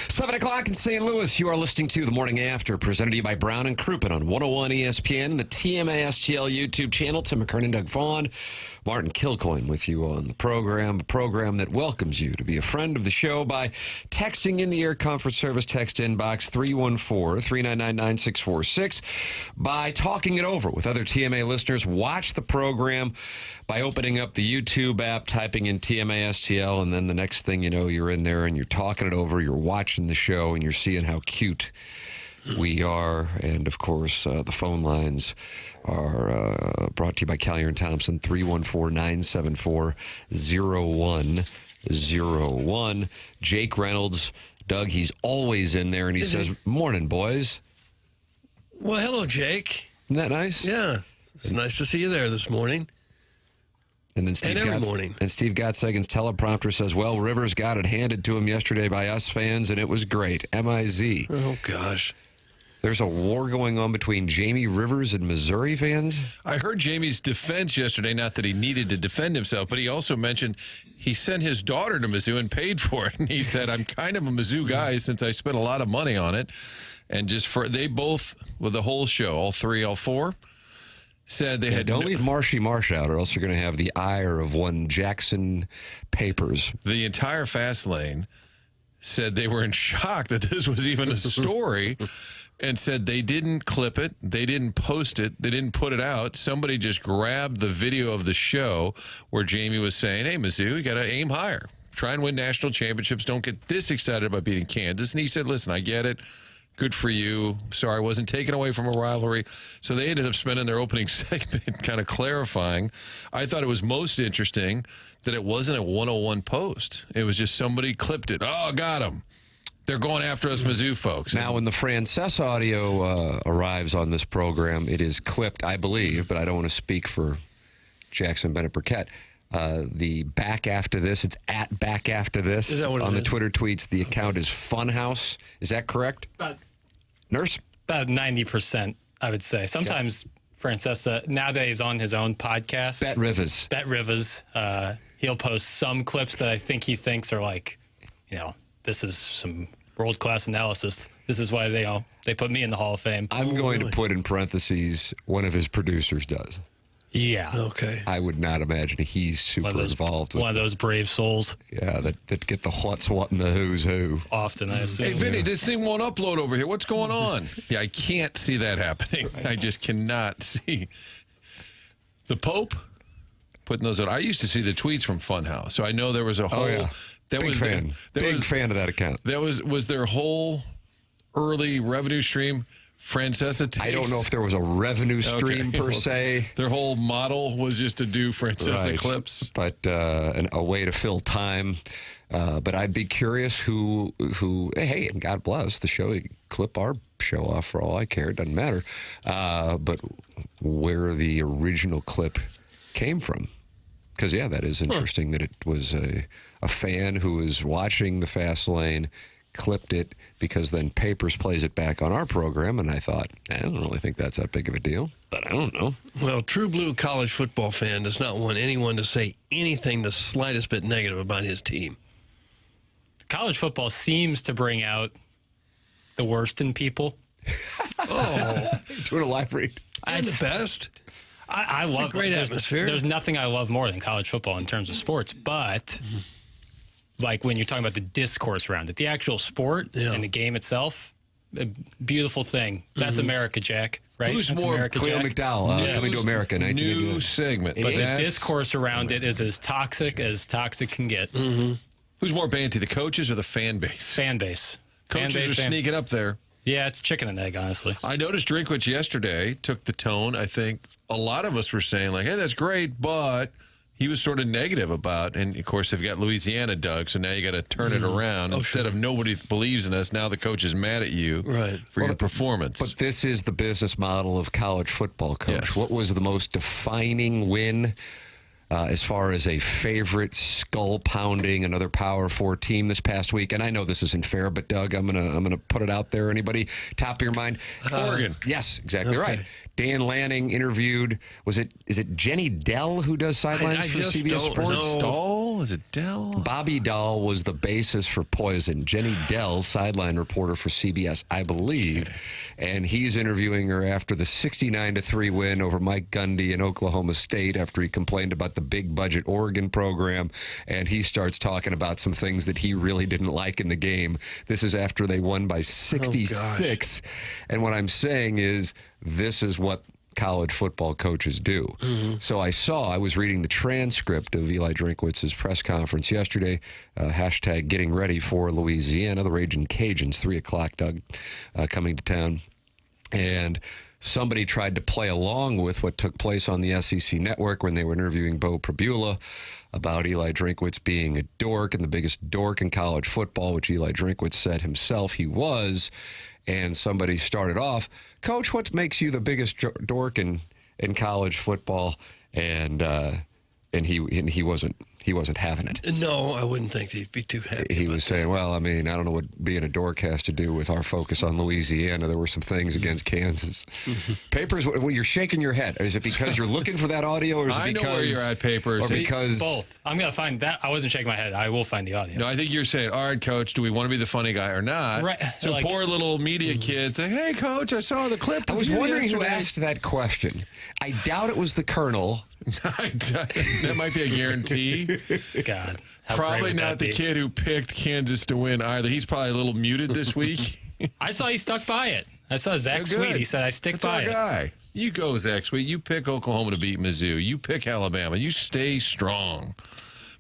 7 o'clock in St. Louis. You are listening to The Morning After, presented to you by Brown and Crouppen on 101 ESPN, the TMA STL YouTube channel. Tim McKernan, Doug Vaughn, Martin Kilcoyne with you on the program, a program that welcomes you to be a friend of the show by texting in the Air Comfort Service text inbox 314-399-9646, by talking it over with other TMA listeners. Watch the program by opening up the YouTube app, typing in TMA STL, and then the next thing you know, you're in there and you're talking it over, you're watching the show, and you're seeing how cute we are. And, of course, the phone lines are brought to you by Callier and Thompson, 314-974-0101. Jake Reynolds, Doug, he's always in there, and he says, "Morning, boys." Well, hello, Jake. Isn't that nice? Yeah. It's nice to see you there this morning. And then Steve Gottsagen's teleprompter says, "Well, Rivers got it handed to him yesterday by us fans, and it was great. MIZ. Oh, gosh. There's a war going on between Jamie Rivers and Missouri fans? I heard Jamie's defense yesterday, not that he needed to defend himself, but he also mentioned he sent his daughter to Mizzou and paid for it. And he said, "I'm kind of a Mizzou guy since I spent a lot of money on it." And they both, with the whole show, all four, said they had... Don't leave Marshy Marsh out, or else you're going to have the ire of one Jackson Papers. The entire Fast Lane said they were in shock that this was even a story, and said they didn't clip it, they didn't post it, they didn't put it out. Somebody just grabbed the video of the show where Jamie was saying, "Hey, Mizzou, you got to aim higher. Try and win national championships. Don't get this excited about beating Kansas." And he said, "Listen, I get it. Good for you. Sorry, I wasn't taken away from a rivalry." So they ended up spending their opening segment kind of clarifying. I thought it was most interesting that it wasn't a 101 post. It was just somebody clipped it. "Oh, got him. They're going after us Mizzou folks." Now, when the Frances audio arrives on this program, it is clipped, I believe, but I don't want to speak for Jackson Burkett. The back after this, it's at back after this. Is that what it on the is? Twitter tweets, the account is Funhouse. Is that correct? Nurse? About 90%, I would say. Sometimes Francesa, nowadays on his own podcast. Bet Rivers. He'll post some clips that I think he thinks are like, this is some world-class analysis. This is why they put me in the Hall of Fame. I'm going to put in parentheses, one of his producers does. Yeah. Okay. I would not imagine he's super involved with one of those brave souls. Yeah, that get the what's what and the who's who. Often, I assume. Hey, Vinny, this thing won't upload over here. What's going on? Yeah, I can't see that happening. I just cannot see. The Pope putting those out. I used to see the tweets from Funhouse, so I know there was a whole... Oh, yeah. Big fan of that account. That was their whole early revenue stream. Francesa takes. I don't know if there was a revenue stream per se. Their whole model was just to do Francesa clips, but a way to fill time. But I'd be curious who. Hey, and God bless the show. Clip our show off for all I care. It doesn't matter. But where the original clip came from. Because, yeah, that is interesting that it was a fan who was watching the Fast Lane, clipped it, because then Papers plays it back on our program, and I thought, I don't really think that's that big of a deal, but I don't know. Well, true blue college football fan does not want anyone to say anything the slightest bit negative about his team. College football seems to bring out the worst in people. Doing a live read. And the best. I love a great atmosphere. There's nothing I love more than college football in terms of sports, but like when you're talking about the discourse around it, the actual sport and the game itself, a beautiful thing. That's America, Jack. Right? Who's That's more America, Cleo Jack. McDowell coming to America. New segment. But the discourse around it is as toxic can get. Who's more banty, the coaches or the fan base? Fan base. Coaches are sneaking up there. Yeah, it's chicken and egg, honestly. I noticed Drinkwitz yesterday took the tone. I think a lot of us were saying, like, hey, that's great, but he was sort of negative about, and, of course, they've got Louisiana, Doug, so now you got to turn it around. Instead of nobody believes in us, now the coach is mad at you for your performance. But this is the business model of college football, Coach. Yes. What was the most defining win as far as a favorite skull-pounding, another Power 4 team this past week? And I know this isn't fair, but, Doug, I'm gonna put it out there. Anybody top of your mind? Oregon. Yes, exactly right. Dan Lanning interviewed, is it Jenny Dell who does sidelines for CBS Sports? Dahl? Dell? Is it Dell? Bobby Dahl was the basis for Poison. Jenny Dell, sideline reporter for CBS, I believe. And he's interviewing her after the 69-3 win over Mike Gundy in Oklahoma State after he complained about the big budget Oregon program. And he starts talking about some things that he really didn't like in the game. This is after they won by 66. And what I'm saying is this is what college football coaches do. So I was reading the transcript of Eli Drinkwitz's press conference yesterday, hashtag getting ready for Louisiana, the Raging Cajuns, 3 o'clock, Doug, coming to town. And somebody tried to play along with what took place on the SEC network when they were interviewing Bo Prabula about Eli Drinkwitz being a dork and the biggest dork in college football, which Eli Drinkwitz said himself he was. And somebody started off, Coach, what makes you the biggest dork in college football? And he wasn't having it. No, I wouldn't think he'd be too happy. He was saying, well, I mean, I don't know what being a dork has to do with our focus on Louisiana. There were some things against Kansas. Papers, well, you're shaking your head. Is it because you're looking for that audio, or is it because... I know where you're at, Papers. Or because... Both. I'm going to find that. I wasn't shaking my head. I will find the audio. No, I think you're saying, all right, Coach, do we want to be the funny guy or not? Right. So Like- poor little media kids say, hey, Coach, I saw the clip. I of was you wondering who yesterday." asked that question. I doubt it was the Colonel. That might be a guarantee. God. How great Probably would not that the be? kid who picked Kansas to win either. He's probably a little muted this week. I saw he stuck by it. I saw Zach They're good. Sweet. He said, I stick That's by our it. guy. You go, Zach Sweet. You pick Oklahoma to beat Mizzou. You pick Alabama. You stay strong.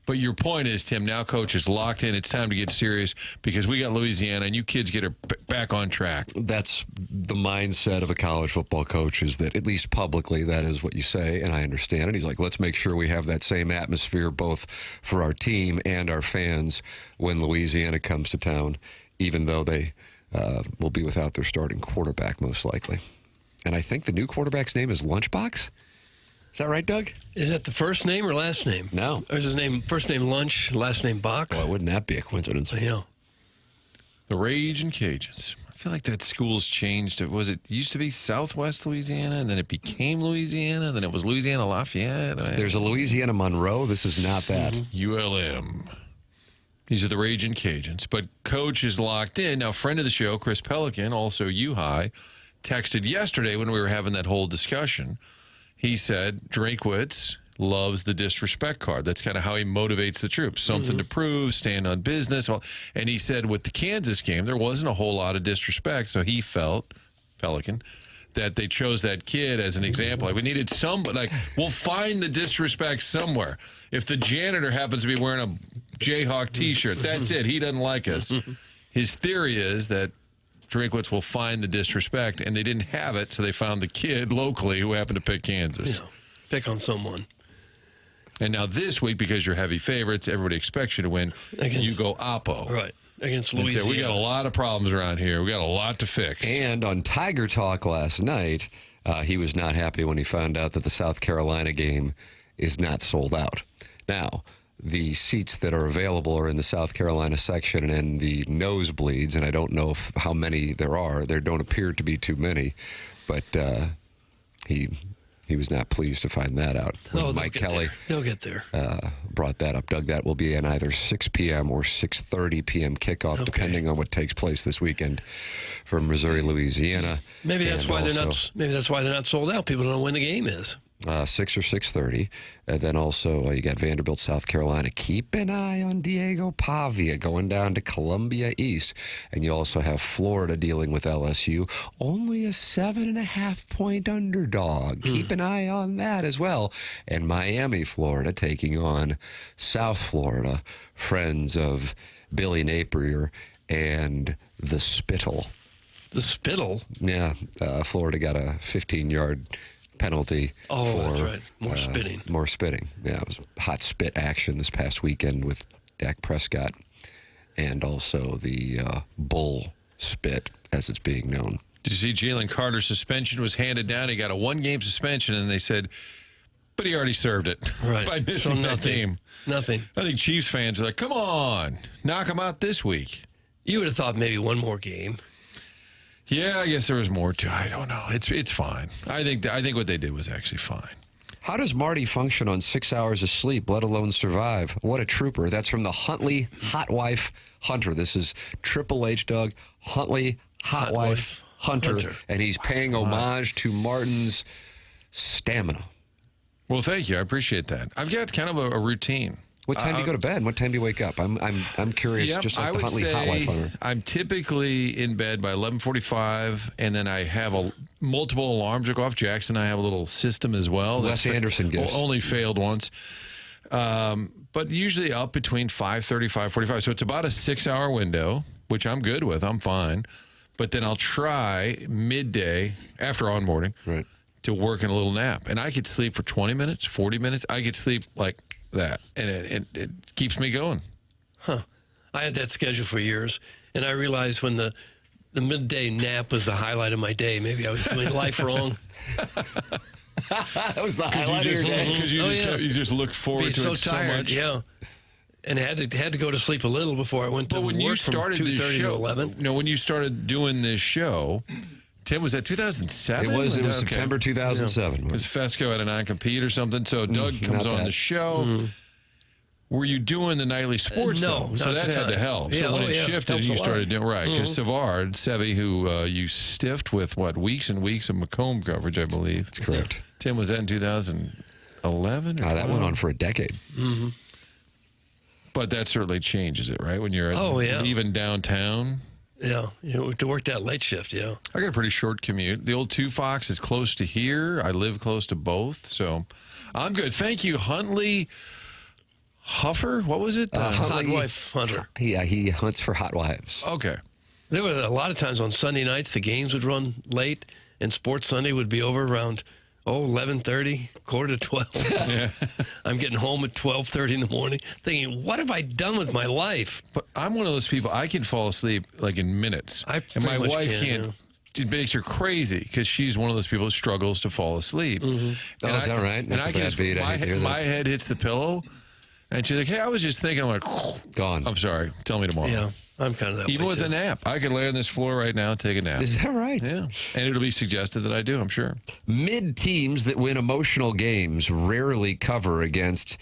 But your point is, Tim, now Coach is locked in. It's time to get serious because we got Louisiana, and you kids get her back on track. That's the mindset of a college football coach, is that, at least publicly, that is what you say, and I understand it. He's like, let's make sure we have that same atmosphere both for our team and our fans when Louisiana comes to town, even though they will be without their starting quarterback, most likely. And I think the new quarterback's name is Lunchbox. Is that right, Doug? Is that the first name or last name? No. Or is his name first name Lunch, last name Box? Well, wouldn't that be a coincidence? Yeah. The Raging Cajuns. I feel like that school's changed. It used to be Southwest Louisiana, and then it became Louisiana, then it was Louisiana Lafayette. There's a Louisiana Monroe. This is not that. ULM. These are the Raging Cajuns. But Coach is locked in. Now, friend of the show, Chris Pelican, also U-High, texted yesterday when we were having that whole discussion. He said Drinkwitz loves the disrespect card. That's kind of how he motivates the troops. Something to prove, stand on business. And he said with the Kansas game, there wasn't a whole lot of disrespect. So he felt, Pelican, that they chose that kid as an example. Like, we needed somebody, like, we'll find the disrespect somewhere. If the janitor happens to be wearing a Jayhawk T-shirt, that's it. He doesn't like us. His theory is that Drinkwitz will find the disrespect, and they didn't have it, so they found the kid locally who happened to pick Kansas. Yeah. Pick on someone. And now this week, because you're heavy favorites, everybody expects you to win. You go Oppo. Right. Against And Louisiana. say, we got a lot of problems around here. We got a lot to fix. And on Tiger Talk last night, he was not happy when he found out that the South Carolina game is not sold out. Now, the seats that are available are in the South Carolina section and the nosebleeds, and I don't know how many there are. There don't appear to be too many, but he was not pleased to find that out. When Mike Kelly They'll get there. brought that up. Doug, that will be an either 6 p.m. or 6:30 p.m. kickoff, depending on what takes place this weekend from Missouri, Louisiana. Maybe that's And why they're also, not. Maybe that's why they're not sold out. People don't know when the game is. 6 or 6:30. And then also you got Vanderbilt, South Carolina. Keep an eye on Diego Pavia going down to Columbia East. And you also have Florida dealing with LSU. Only a 7.5-point underdog. Keep an eye on that as well. And Miami, Florida, taking on South Florida, friends of Billy Napier and the Spittle. The Spittle. Yeah, Florida got a 15-yard penalty for that's right. More spitting. More spitting. Yeah, it was hot spit action this past weekend with Dak Prescott, and also the bull spit, as it's being known. Did you see Jalen Carter's suspension was handed down? He got a 1-game suspension, and they said, but he already served it Right. by missing that nothing. game. Nothing. I think Chiefs fans are like, come on, knock him out this week. You would have thought maybe one more game. Yeah, I guess there was more to. I don't know. It's fine. I think what they did was actually fine. How does Marty function on 6 hours of sleep, let alone survive? What a trooper. That's from the Huntley Hot Wife Hunter. This is Triple H, Doug. Huntley Hot Wife Hunter. And he's paying homage to Martin's stamina. Well, thank you. I appreciate that. I've got kind of a routine. What time do you go to bed? What time do you wake up? I'm curious. Yep, just like I the would Huntley Hot Wife Hunter. I'm typically in bed by 11:45, and then I have multiple alarms that go off. Jackson and I have a little system as well. Wes Anderson gives. Only failed once. But usually up between 5:30, 5:45. So it's about a 6-hour window, which I'm good with. I'm fine. But then I'll try midday after onboarding to work in a little nap. And I could sleep for 20 minutes, 40 minutes. I could sleep like that, and it keeps me going. Huh. I had that schedule for years, and I realized when the midday nap was the highlight of my day, maybe I was doing life wrong. That was the highlight of your day. Because you just looked forward to it so much. Yeah. And had to go to sleep a little before I went to work. When you started from this 2:30 show, to 11. when you started doing this show, Tim, was that 2007? It was September 2007. Because Fesco had a non-compete or something. So Doug comes on the show. Were you doing the nightly sports? No, though? So that had to help. Yeah, so when it shifted, you started doing because Savard, Sevy, who you stiffed with weeks and weeks of Macomb coverage, I believe. That's correct. Tim, was that in 2011? That went on for a decade. Mm-hmm. But that certainly changes it, right? When you're even downtown. Yeah, to work that late shift, yeah. I got a pretty short commute. The old 2 Fox is close to here. I live close to both, so I'm good. Thank you, Huntley Huffer. What was it? Hot Wife Hunter. Yeah, he hunts for hot wives. Okay. There were a lot of times on Sunday nights the games would run late, and Sports Sunday would be over around 11:30, quarter to 12. Yeah. I'm getting home at 12:30 in the morning, thinking, what have I done with my life? But I'm one of those people, I can fall asleep like in minutes. And my wife can't. It makes her crazy because she's one of those people who struggles to fall asleep. Mm-hmm. And is that right? And I can just, my head hits the pillow, and she's like, hey, I was just thinking. I'm like, gone. I'm sorry. Tell me tomorrow. Yeah, I'm kind of that way, Even with too. a nap. I could lay on this floor right now and take a nap. Is that right? Yeah. And it'll be suggested that I do, I'm sure. Mid-teams that win emotional games rarely cover against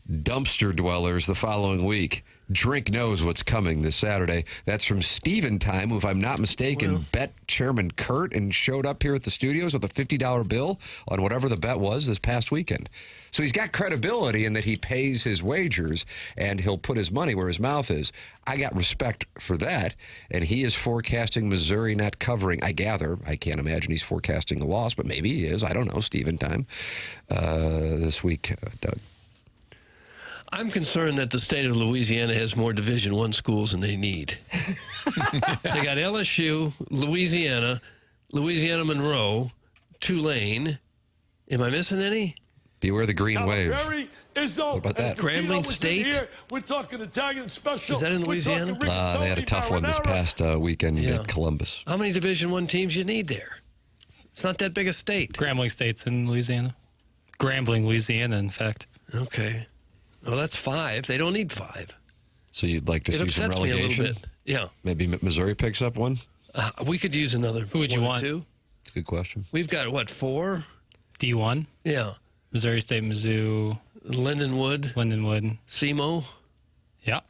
dumpster dwellers the following week. Drink knows what's coming this Saturday. That's from Steven Time, who, if I'm not mistaken, bet Chairman Kurt and showed up here at the studios with a $50 bill on whatever the bet was this past weekend. So he's got credibility in that he pays his wagers and he'll put his money where his mouth is. I got respect for that, and he is forecasting Missouri not covering. I gather. I can't imagine he's forecasting a loss, but maybe he is. I don't know. Steven Time this week, Doug. I'm concerned that the state of Louisiana has more Division I schools than they need. They got LSU, Louisiana Monroe, Tulane. Am I missing any? Beware the green wave. What about that? Grambling State? We're talking Italian special. Is that in Louisiana? They had a tough one this past weekend at Columbus. How many Division I teams you need there? It's not that big a state. Grambling State's in Louisiana. Grambling, Louisiana, in fact. Okay. Well, that's 5. They don't need 5. So you'd like to see some upsets me a relegation? little bit. Yeah. Maybe Missouri picks up one? We could use another. Who would you want? 2. That's a good question. We've got, 4? D1? Yeah. Missouri State, Mizzou. Lindenwood. SEMO. Yeah.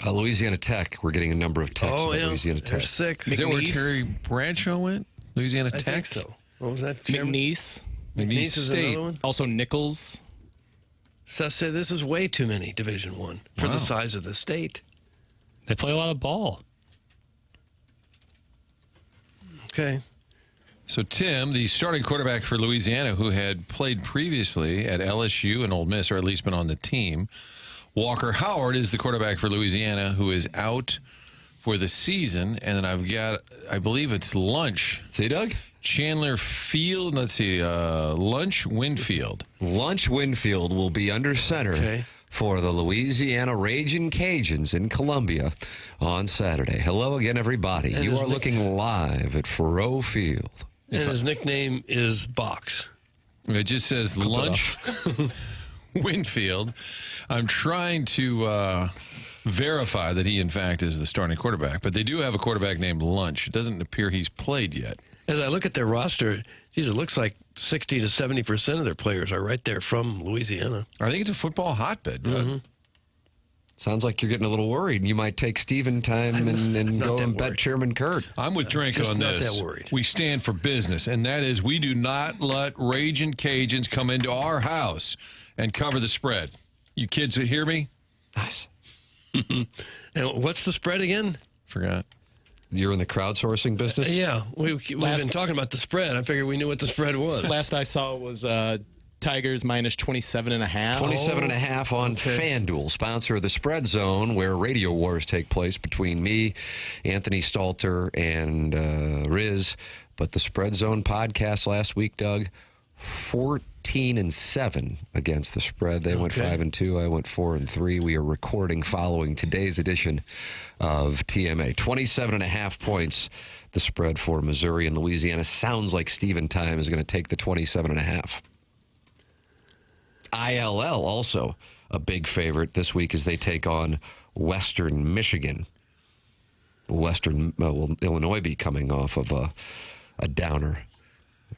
Louisiana Tech. We're getting a number of texts about Louisiana Tech. There's 6. Is that where Terry Bradshaw went? Louisiana I Tech? think so. What was that? Chairman? McNeese. McNeese is State. another one? Also Nichols. So I say this is way too many Division I for the size of the state. They play a lot of ball. Okay. So Tim, the starting quarterback for Louisiana, who had played previously at LSU and Ole Miss, or at least been on the team, Walker Howard is the quarterback for Louisiana, who is out for the season. And then I've got, I believe it's Lunch. See, Doug? Chandler Field. Let's see, Lunch Winfield. Lunch Winfield will be under center for the Louisiana Ragin' Cajuns in Columbia on Saturday. Hello again, everybody. And you are looking live at Faurot Field. And his nickname is Box. It just says Lunch Winfield. I'm trying to verify that he, in fact, is the starting quarterback. But they do have a quarterback named Lunch. It doesn't appear he's played yet. As I look at their roster, geez, it looks like 60 to 70% of their players are right there from Louisiana. I think it's a football hotbed. Doug. Sounds like you're getting a little worried. You might take Steven time and not go that and bet worried. Chairman Kurt. I'm with Drink Just on not this. that worried. We stand for business, and that is we do not let Ragin' Cajuns come into our house and cover the spread. You kids hear me? Nice. And what's the spread again? Forgot. You're in the crowdsourcing business? Yeah, we've been talking about the spread. I figured we knew what the spread was. Last I saw was Tigers minus 27.5. 27.5 on FanDuel, sponsor of the Spread Zone, where radio wars take place between me, Anthony Stalter, and Riz. But the Spread Zone podcast last week, Doug, 14-7 against the spread. They went 5-2. I went 4-3. We are recording following today's edition of TMA. 27.5 points, the spread for Missouri and Louisiana. Sounds like Steven Time is going to take the 27.5. ILL also a big favorite this week as they take on Western Michigan. Will Illinois be coming off of a downer,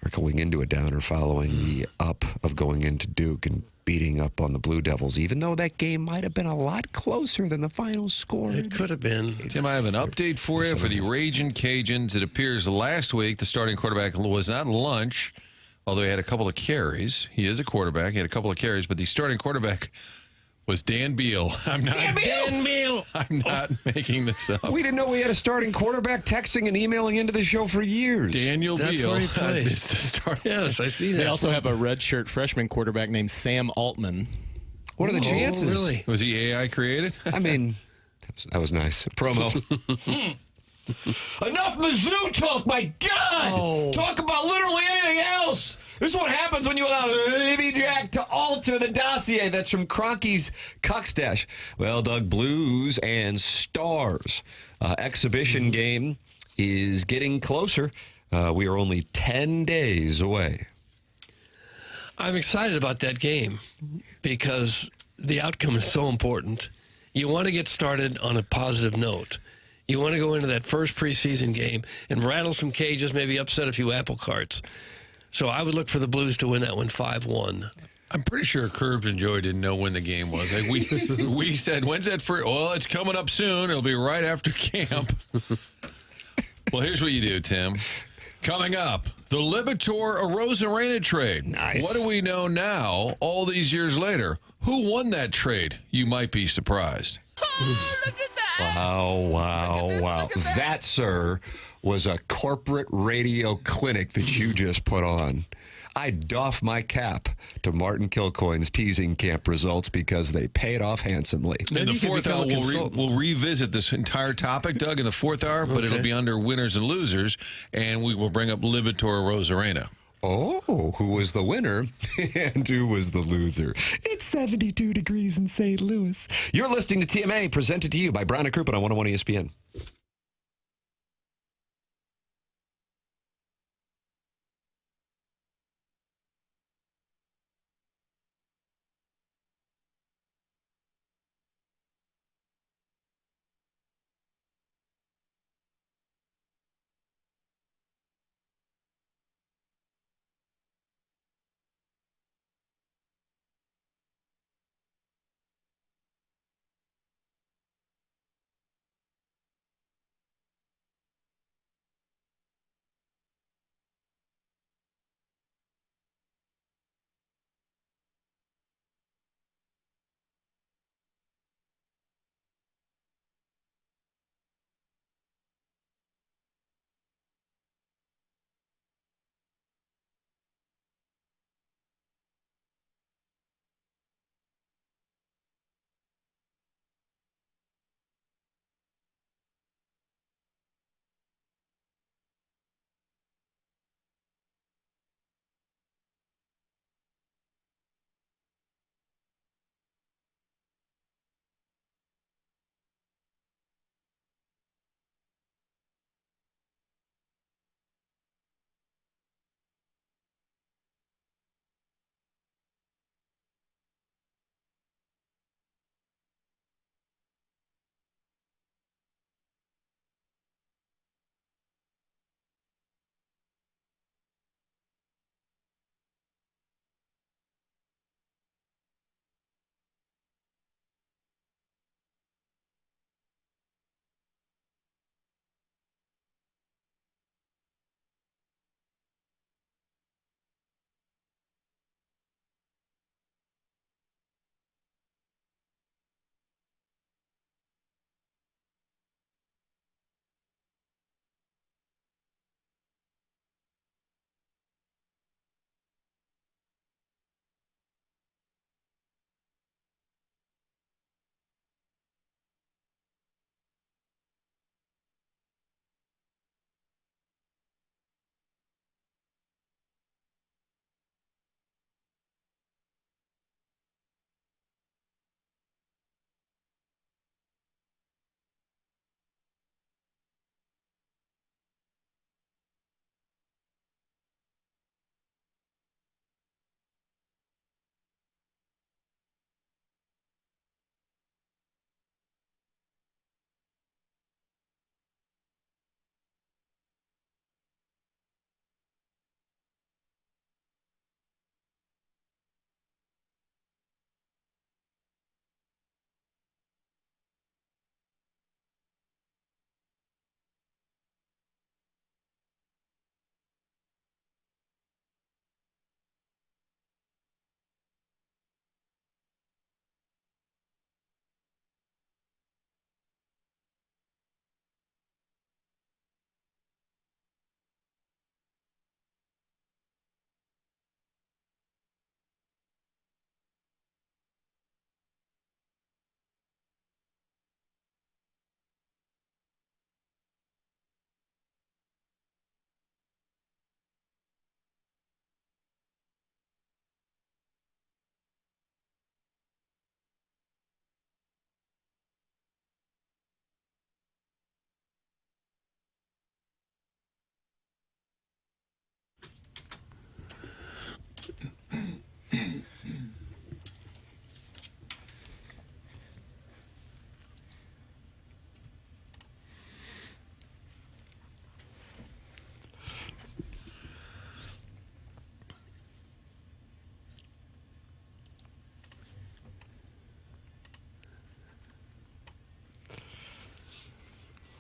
or going into a downer following the up of going into Duke and beating up on the Blue Devils, even though that game might have been a lot closer than the final score. It could have been. Tim, I have an update for you for the Ragin' Cajuns. It appears last week the starting quarterback was not Lunch, although he had a couple of carries. He is a quarterback. He had a couple of carries, but the starting quarterback was Dan Beal. I'm not Dan Beal. I'm not making this up. We didn't know we had a starting quarterback texting and emailing into the show for years. Daniel That's Beal where he plays. is the starting. Yes, I see that. They also have a redshirt freshman quarterback named Sam Altman. What are the chances? Really? Was he AI created? I mean, that was nice. Promo. Enough Mizzou talk, my God! Oh. Talk about literally anything else. This is what happens when you allow Baby Jack to alter the dossier. That's from Cronky's Cuckstash. Well, Doug, Blues and Stars exhibition game is getting closer. We are only 10 days away. I'm excited about that game because the outcome is so important. You want to get started on a positive note. You want to go into that first preseason game and rattle some cages, maybe upset a few apple carts. So I would look for the Blues to win that one 5-1. I'm pretty sure Curbs and Joy didn't know when the game was. Like we said, when's that first? Well, it's coming up soon. It'll be right after camp. Well, here's what you do, Tim. Coming up, the Libitor Arozarena trade. Nice. What do we know now, all these years later? Who won that trade? You might be surprised. Wow. That, sir, was a corporate radio clinic that you just put on. I doff my cap to Martin Kilcoyne's teasing camp results because they paid off handsomely. In Maybe the you could fourth become hour, a consultant. we'll revisit this entire topic, Doug, in the fourth hour, but it'll be under winners and losers, and we will bring up Libitor Arozarena. Oh, who was the winner and who was the loser? It's 72 degrees in St. Louis. You're listening to TMA, presented to you by Brown and Crouppen on 101 ESPN.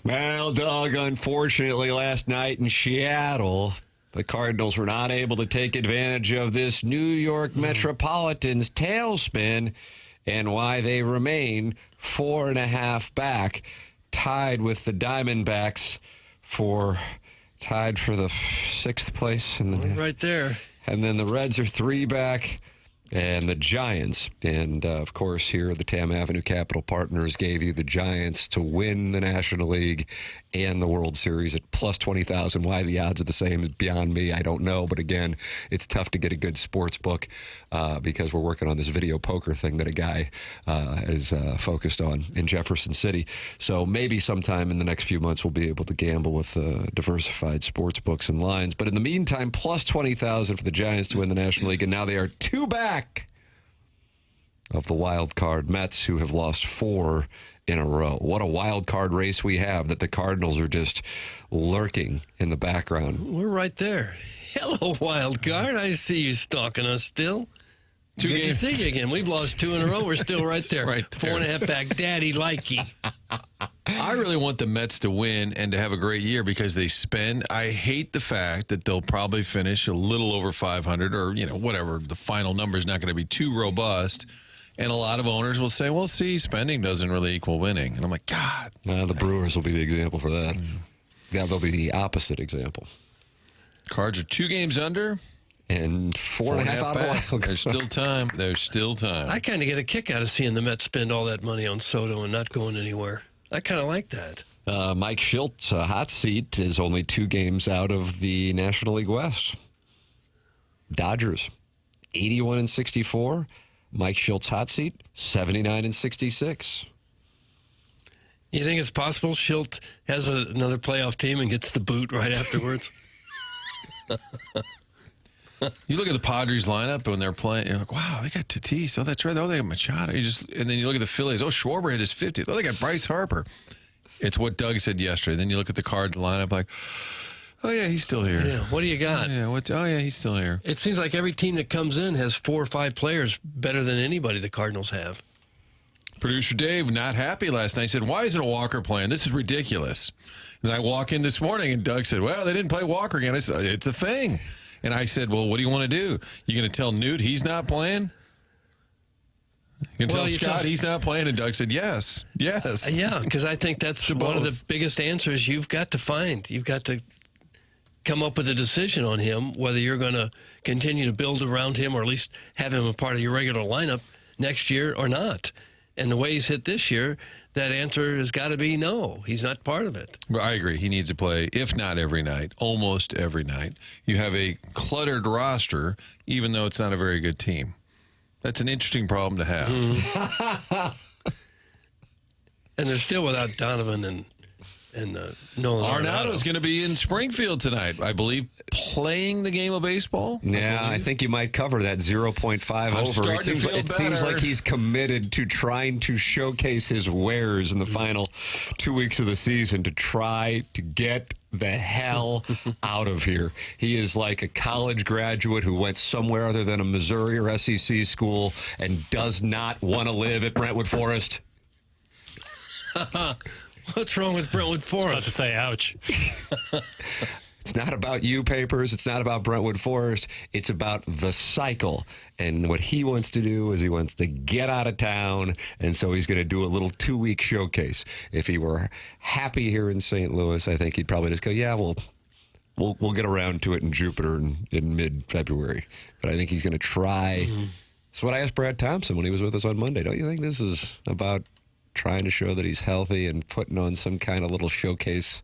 Well, Doug, unfortunately, last night in Seattle, the Cardinals were not able to take advantage of this New York Metropolitans tailspin and why they remain 4.5 back, tied with the Diamondbacks tied for the 6th place. Right there. And then the Reds are 3 back. And the Giants, and of course here the Tam Avenue Capital Partners gave you the Giants to win the National League and the World Series at plus 20,000. Why the odds are the same is beyond me. I don't know. But again, it's tough to get a good sports book because we're working on this video poker thing that a guy is focused on in Jefferson City. So maybe sometime in the next few months we'll be able to gamble with diversified sports books and lines. But in the meantime, plus 20,000 for the Giants to win the National League. And now they are 2 back of the wild card Mets, who have lost 4 in a row. What a wild card race we have that the Cardinals are just lurking in the background. We're right there. Hello, wild card. I see you stalking us still. Two Good games. to see you again. We've lost 2 in a row. We're still right there. Right there. 4.5 back. Daddy likey. I really want the Mets to win and to have a great year because they spend. I hate the fact that they'll probably finish a little over 500 or, whatever. The final number is not going to be too robust. And a lot of owners will say, well, see, spending doesn't really equal winning. And I'm like, God. The Brewers will be the example for that. Yeah, they'll be the opposite example. Cards are 2 games under. And 4.5 out of the wild card. There's still time. There's still time. I kind of get a kick out of seeing the Mets spend all that money on Soto and not going anywhere. I kind of like that. Mike Schilt's hot seat is only 2 games out of the National League West. Dodgers, 81-64. Mike Schilt's hot seat, 79-66. You think it's possible Schilt has another playoff team and gets the boot right afterwards? You look at the Padres lineup when they're playing, you're like, wow, they got Tatis. Oh, that's right. Oh, they got Machado. And then you look at the Phillies. Oh, Schwarber hit his 50th. Oh, they got Bryce Harper. It's what Doug said yesterday. Then you look at the Cards lineup like, oh, yeah, he's still here. Yeah, what do you got? Oh, yeah, he's still here. It seems like every team that comes in has 4 or 5 players better than anybody the Cardinals have. Producer Dave, not happy last night, said, why isn't Walker playing? This is ridiculous. And I walk in this morning, and Doug said, well, they didn't play Walker again. I said, it's a thing. And I said, well, what do you want to do? You going to tell Newt he's not playing? You can tell Scott he's not playing? And Doug said, yes. Yes. Yeah, because I think that's one of the biggest answers you've got to find. You've got to come up with a decision on him, whether you're going to continue to build around him or at least have him a part of your regular lineup next year or not. And the way he's hit this year, that answer has got to be no. He's not part of it. Well, I agree. He needs to play, if not every night, almost every night. You have a cluttered roster, even though it's not a very good team. That's an interesting problem to have. And they're still without Donovan and Nolan Arenado's going to be in Springfield tonight, I believe, playing the game of baseball. Yeah, I think you might cover that 0.5 over. It seems like he's committed to trying to showcase his wares in the final 2 weeks of the season to try to get the hell out of here. He is like a college graduate who went somewhere other than a Missouri or SEC school and does not want to live at Brentwood Forest. What's wrong with Brentwood Forest? About to say, ouch. It's not about you, Papers. It's not about Brentwood Forest. It's about the cycle. And what he wants to do is he wants to get out of town, and so he's going to do a little 2-week showcase. If he were happy here in St. Louis, I think he'd probably just go, yeah, we'll get around to it in Jupiter in mid-February. But I think he's going to try. That's what I asked Brad Thompson when he was with us on Monday. Don't you think this is about trying to show that he's healthy and putting on some kind of little showcase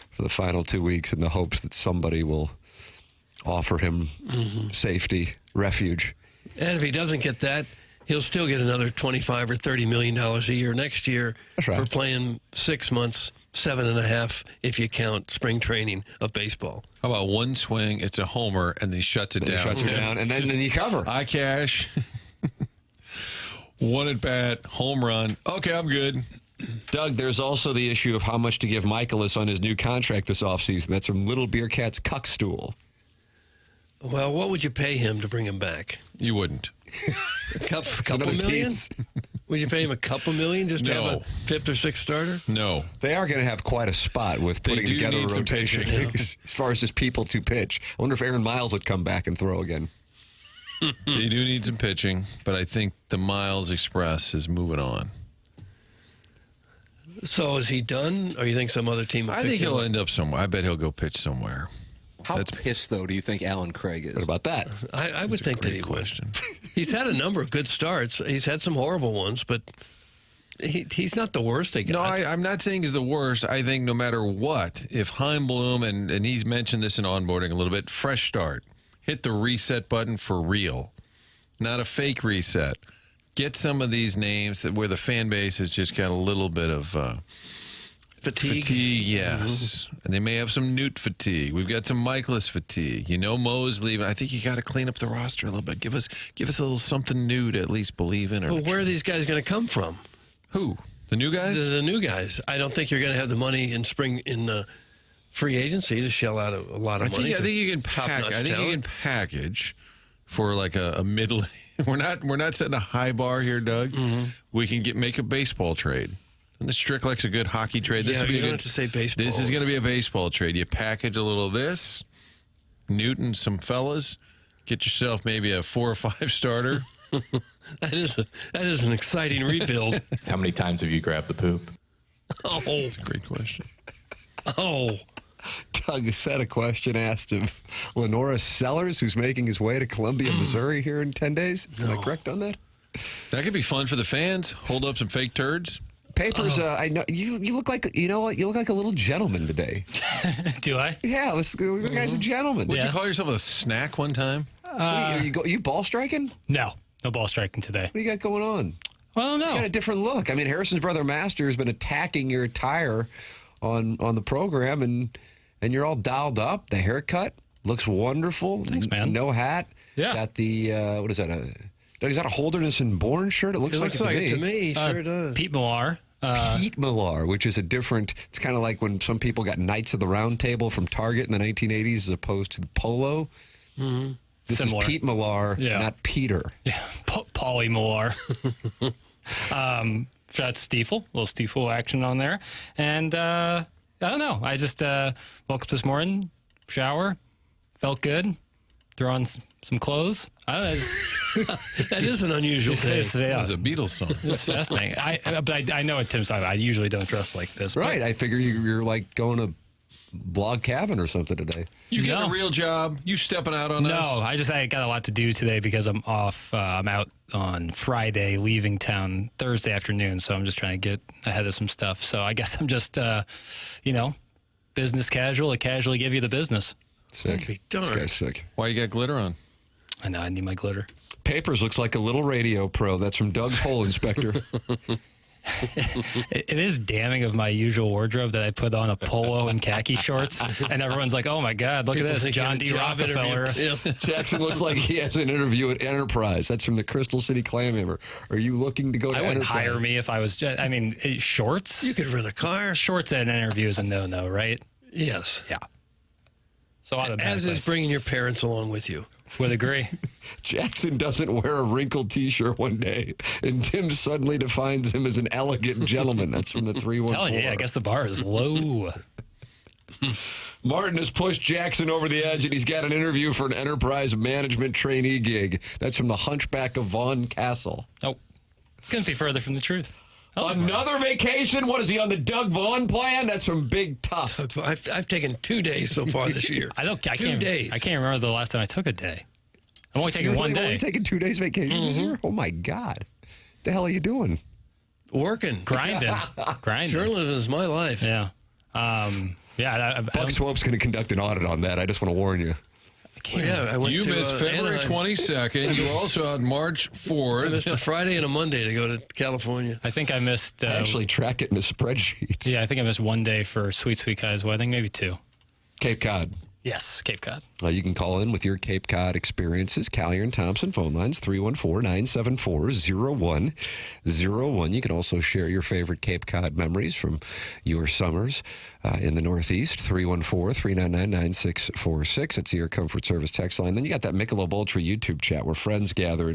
for the final 2 weeks in the hopes that somebody will offer him safety, refuge? And if he doesn't get that, he'll still get another $25 or $30 million a year next year for playing 6 months, 7.5 if you count spring training of baseball. How about one swing, it's a homer, and then he shuts it down. And then you cover. I cash. One at bat, home run. Okay, I'm good. Doug, there's also the issue of how much to give Michaelis on his new contract this offseason. That's from Little Beer Cat's Cuckstool. Well, what would you pay him to bring him back? You wouldn't. A couple million? Would you pay him a couple million just to have No. a fifth or sixth starter? No. They are going to have quite a spot with putting do together a need some rotation pitching. as far as just people to pitch. I wonder if Aaron Miles would come back and throw again. They do need some pitching, but I think the Miles Express is moving on. So is he done, or you think some other team will I pick think him he'll up? end up somewhere. I bet he'll go pitch somewhere. How pissed, though, do you think Alan Craig is? What about that? I would think that he Great would. question. He's had a number of good starts. He's had some horrible ones, but he's not the worst they got. No, I'm not saying he's the worst. I think no matter what, if Heimblum, and he's mentioned this in onboarding a little bit, fresh start. Hit the reset button for real, not a fake reset. Get some of these names where the fan base has just got a little bit of Fatigue. yes. And they may have some Newt fatigue. We've got some Michaelis fatigue. You know Mo's leaving. I think you got to clean up the roster a little bit. Give us a little something new to at least believe in. Well, where are these guys going to come from? Who? The new guys? The new guys. I don't think you're going to have the money in spring in the free agency to shell out a lot of money. I think you can top-notch talent. package for like a middle. We're not setting a high bar here, Doug. Mm-hmm. We can make a baseball trade. And the Strickleck's a good hockey trade. This Yeah, will be you a don't good, have to say baseball. This is going to be a baseball trade. You package a little of this, Newton, some fellas, get yourself maybe a 4 or 5 starter. That is an exciting rebuild. How many times have you grabbed the poop? Oh, Great question. oh. Doug, is that a question asked of Lenora Sellers, who's making his way to Columbia, Missouri here in 10 days? Am I correct on that? That could be fun for the fans. Hold up some fake turds. Papers, I know you look like, you know what? You look like a little gentleman today. Do I? Yeah, the guy's a gentleman. Would Yeah. you call yourself a snack one time? You ball striking? No ball striking today. What do you got going on? Well, It's got no. a different look. I mean, Harrison's brother Master has been attacking your attire on the program, and you're all dialed up. The haircut looks wonderful. Thanks, man. No hat. Yeah. Got the what is that? Doug, is that a Holderness and Bourne shirt? It looks It like looks like it to me. Sure does. Pete Millar. Pete Millar, which is a different. It's kind of like when some people got Knights of the Round Table from Target in the 1980s, as opposed to the polo. Mm-hmm. This Similar. is Pete Millar, Yeah. not Peter. Yeah, Paulie Millar. That's Stiefel, a little Stiefel action on there. And I don't know. I just woke up this morning, shower, felt good, threw on some clothes. I don't know, That is an unusual thing. That was a Beatles song. It's fascinating. But I know what Tim's talking about. I usually don't dress like this. Right. I figure you're like going to log cabin or something today. You get No. a real job. You stepping out on No, us. I got a lot to do today because I'm off. I'm out on Friday, leaving town Thursday afternoon. So I'm just trying to get ahead of some stuff. So I guess I'm just, business casual. I casually give you the business. Sick. Be This darned. guy's sick. Why you got glitter on? I know I need my glitter. Papers looks like a little radio pro. That's from Doug's Hole Inspector. It is damning of my usual wardrobe that I put on a polo and khaki shorts, and everyone's like, "Oh my God, look People at this, think you John have a D. job Rockefeller." interview. Yeah. Jackson looks like he has an interview at Enterprise. That's from the Crystal City Clamhammer. Are you looking to go to I wouldn't Enterprise? hire me if I was. Shorts. You could rent a car. Shorts at an interview is a no-no, right? Yes. Yeah. So As automatically, is bringing your parents along with you. would agree. Jackson doesn't wear a wrinkled T-shirt one day, and Tim suddenly defines him as an elegant gentleman. That's from the 314. Telling you, I guess the bar is low. Martin has pushed Jackson over the edge, and he's got an interview for an Enterprise management trainee gig. That's from the Hunchback of Vaughn Castle. Oh, couldn't be further from the truth. I love Martin. Another vacation? What is he on the Doug Vaughn plan? That's from Big Tough. I've taken 2 days so far this year. I 2 can't, days. I can't remember the last time I took a day. I'm only taking one You're day. only taking 2 days vacation this year? Oh my God! The hell are you doing? Working. Grinding. Journalism is my life. Yeah. Yeah. Buck Swope's going to conduct an audit on that. I just want to warn you. Yeah, I went You to missed February Anaheim. 22nd. You were also out March I missed 4th. a Friday and a Monday to go to California. I think I missed. I actually track it in a spreadsheet. Yeah, I think I missed one day for Sweet Kai's wedding, maybe 2. Cape Cod. Yes, Cape Cod. You can call in with your Cape Cod experiences. Collier and Thompson phone lines, 314-974-0101. You can also share your favorite Cape Cod memories from your summers. in the Northeast, 314-399-9646. It's the Air Comfort Service text line. Then you got that Michelob Ultra YouTube chat where friends gather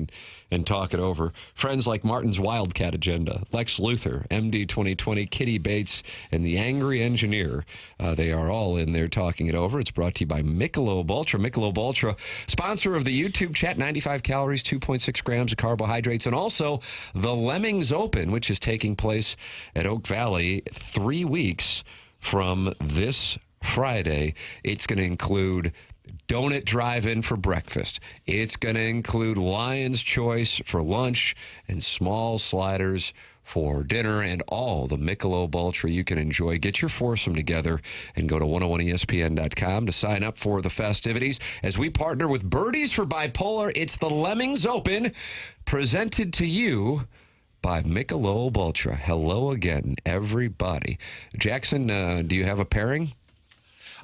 and talk it over. Friends like Martin's Wildcat Agenda, Lex Luthor, MD 2020, Kitty Bates, and the Angry Engineer. They are all in there talking it over. It's brought to you by Michelob Ultra. Michelob Ultra, sponsor of the YouTube chat, 95 calories, 2.6 grams of carbohydrates, and also the Lemmings Open, which is taking place at Oak Valley 3 weeks from this Friday. It's going to include donut drive-in for breakfast. It's going to include Lion's Choice for lunch and small sliders for dinner, and all the Michelob Ultra you can enjoy. Get your foursome together and go to 101ESPN.com to sign up for the festivities. As we partner with Birdies for Bipolar, it's the Lemmings Open, presented to you by Michelob Ultra. Hello again, everybody. Jackson, do you have a pairing?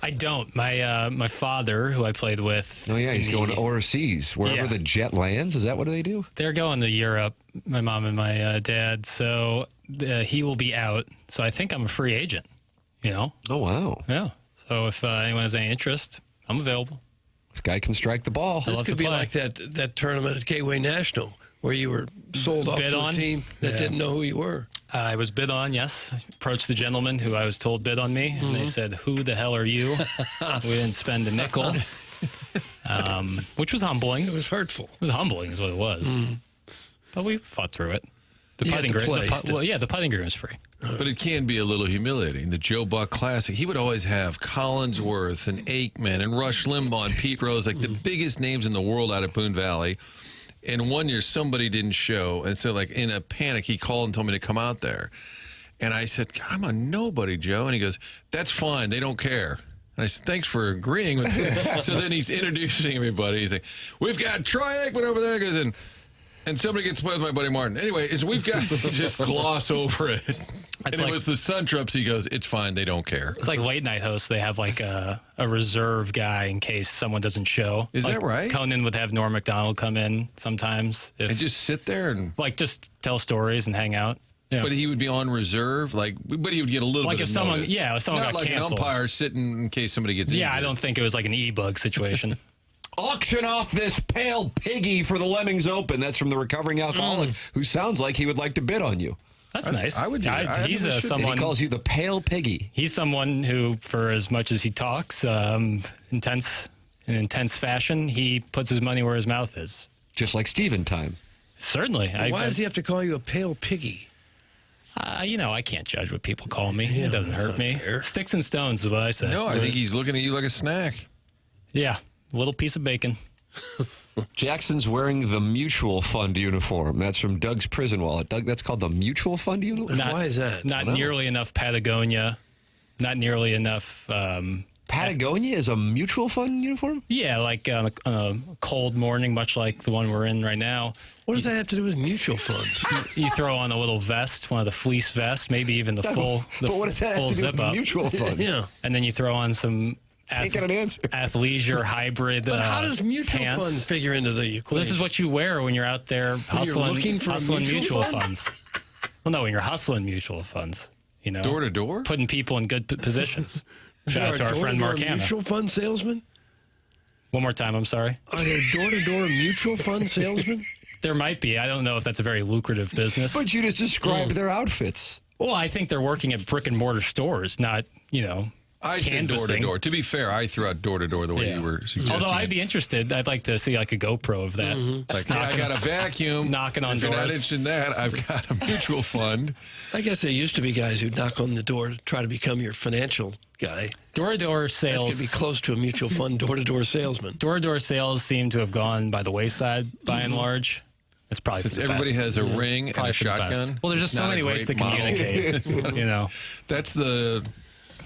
I don't. My father, who I played with. Oh, yeah, he's going overseas, wherever the jet lands. Is that what they do? They're going to Europe, my mom and my dad. So he will be out. So I think I'm a free agent, you know? Oh, wow. Yeah. So if anyone has any interest, I'm available. This guy can strike the ball. This could be like that tournament at Gateway National where you were sold off to a team that didn't know who you were. I was bid on, yes. I approached the gentleman who I was told bid on me, and they said, "Who the hell are you?" We didn't spend a nickel, which was humbling. It was hurtful. It was humbling is what it was. But we fought through it. The You putting had to green, play, the putting green was free. But it can be a little humiliating. The Joe Buck Classic, he would always have Collinsworth and Aikman and Rush Limbaugh and Pete Rose, like the biggest names in the world out of Boone Valley. And one year somebody didn't show, and so like in a panic, he called and told me to come out there. And I said, "I'm a nobody, Joe." And he goes, "That's fine. They don't care." And I said, "Thanks for agreeing with me." So then he's introducing everybody. He's like, "We've got Troy Aikman over there," goes in. And somebody gets played with my buddy Martin. Anyway, we've got to just gloss over it. And it was the Sun Trups. He goes, "It's fine. They don't care." It's like late night hosts. They have like a reserve guy in case someone doesn't show. Is that right? Conan would have Norm Macdonald come in sometimes. And just sit there and just tell stories and hang out. Yeah. But he would be on reserve, but he would get a little like bit if of someone, notice. if someone Not got like canceled. an umpire sitting in case somebody gets injured. I don't think it was like an e-bug situation. Auction off this pale piggy for the Lemmings Open. That's from the recovering alcoholic who sounds like he would like to bid on you. That's nice. I would do that. He's And someone. he calls you the pale piggy. He's someone who, for as much as he talks, intense fashion, he puts his money where his mouth is. Just like Steven time. Certainly. Why does he have to call you a pale piggy? I can't judge what people call me. It doesn't that's hurt not me. fair. Sticks and stones is what I say. No, I think he's looking at you like a snack. Yeah, a little piece of bacon. Jackson's wearing the mutual fund uniform. That's from Doug's prison wallet. Doug, that's called the mutual fund uniform? Why is that? Not nearly enough Patagonia. Not nearly enough. Patagonia is a mutual fund uniform? Yeah, like on a cold morning, much like the one we're in right now. What does that have to do with mutual funds? You throw on a little vest, one of the fleece vests, maybe even the full But what does that full have to do zip with up. mutual funds? Yeah. And then you throw on some Can't get an answer. athleisure hybrid. But how does mutual pants. fund figure into the equation? Well, this is what you wear when you're out there hustling, looking for a hustling mutual fund? funds. Well, no, when you're hustling mutual funds, Door to door? putting people in good positions. Shout out to our friend Mark Hanna. Mutual fund salesman? One more time, I'm sorry. Are there door-to-door mutual fund salesmen? There might be. I don't know if that's a very lucrative business. But you just described their outfits. Well, I think they're working at brick and mortar stores, not, I said door to canvassing. door. To be fair, I threw out door to door the way Yeah. you were suggesting. Although I'd it. be interested. I'd like to see like a GoPro of that. Like, hey, I got a vacuum. knocking on if you're not doors. interested in that, I've got a mutual fund. I guess there used to be guys who'd knock on the door to try to become your financial guy. Door-to-door That sales. could be close to a mutual fund door-to-door salesman. Door-to-door sales seem to have gone by the wayside by and large. That's probably Since for the everybody best. has a ring and Probably a for the best. shotgun. Well, there's just it's so not many a ways to great model. communicate. That's the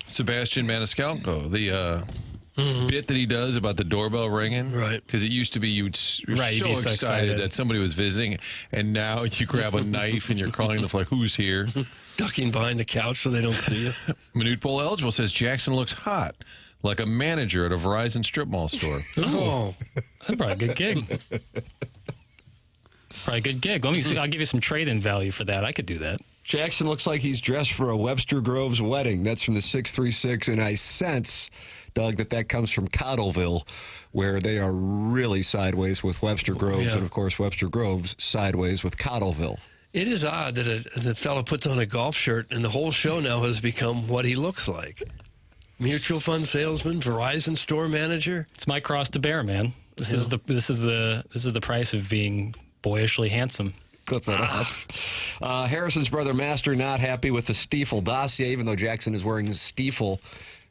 Sebastian Maniscalco, the bit that he does about the doorbell ringing. Right. Because it used to be you'd Right, you'd so be so excited excited. that somebody was visiting, and now you grab a knife and you're calling the flag, who's here? Ducking behind the couch so they don't see you. Minute Bowl Eligible says Jackson looks hot, like a manager at a Verizon strip mall store. Oh, That's probably a good gig. Probably a good gig. Let me see. I'll give you some trade-in value for that. I could do that. Jackson looks like he's dressed for a Webster Groves wedding. That's from the 636, and I sense, Doug, that comes from Cottleville, where they are really sideways with Webster Groves, and, of course, Webster Groves sideways with Cottleville. It is odd that a fellow puts on a golf shirt, and the whole show now has become what he looks like. Mutual fund salesman, Verizon store manager. It's my cross to bear, man. This is the price of being boyishly handsome. Clip that off. Harrison's brother Master not happy with the Stiefel dossier, even though Jackson is wearing his Stiefel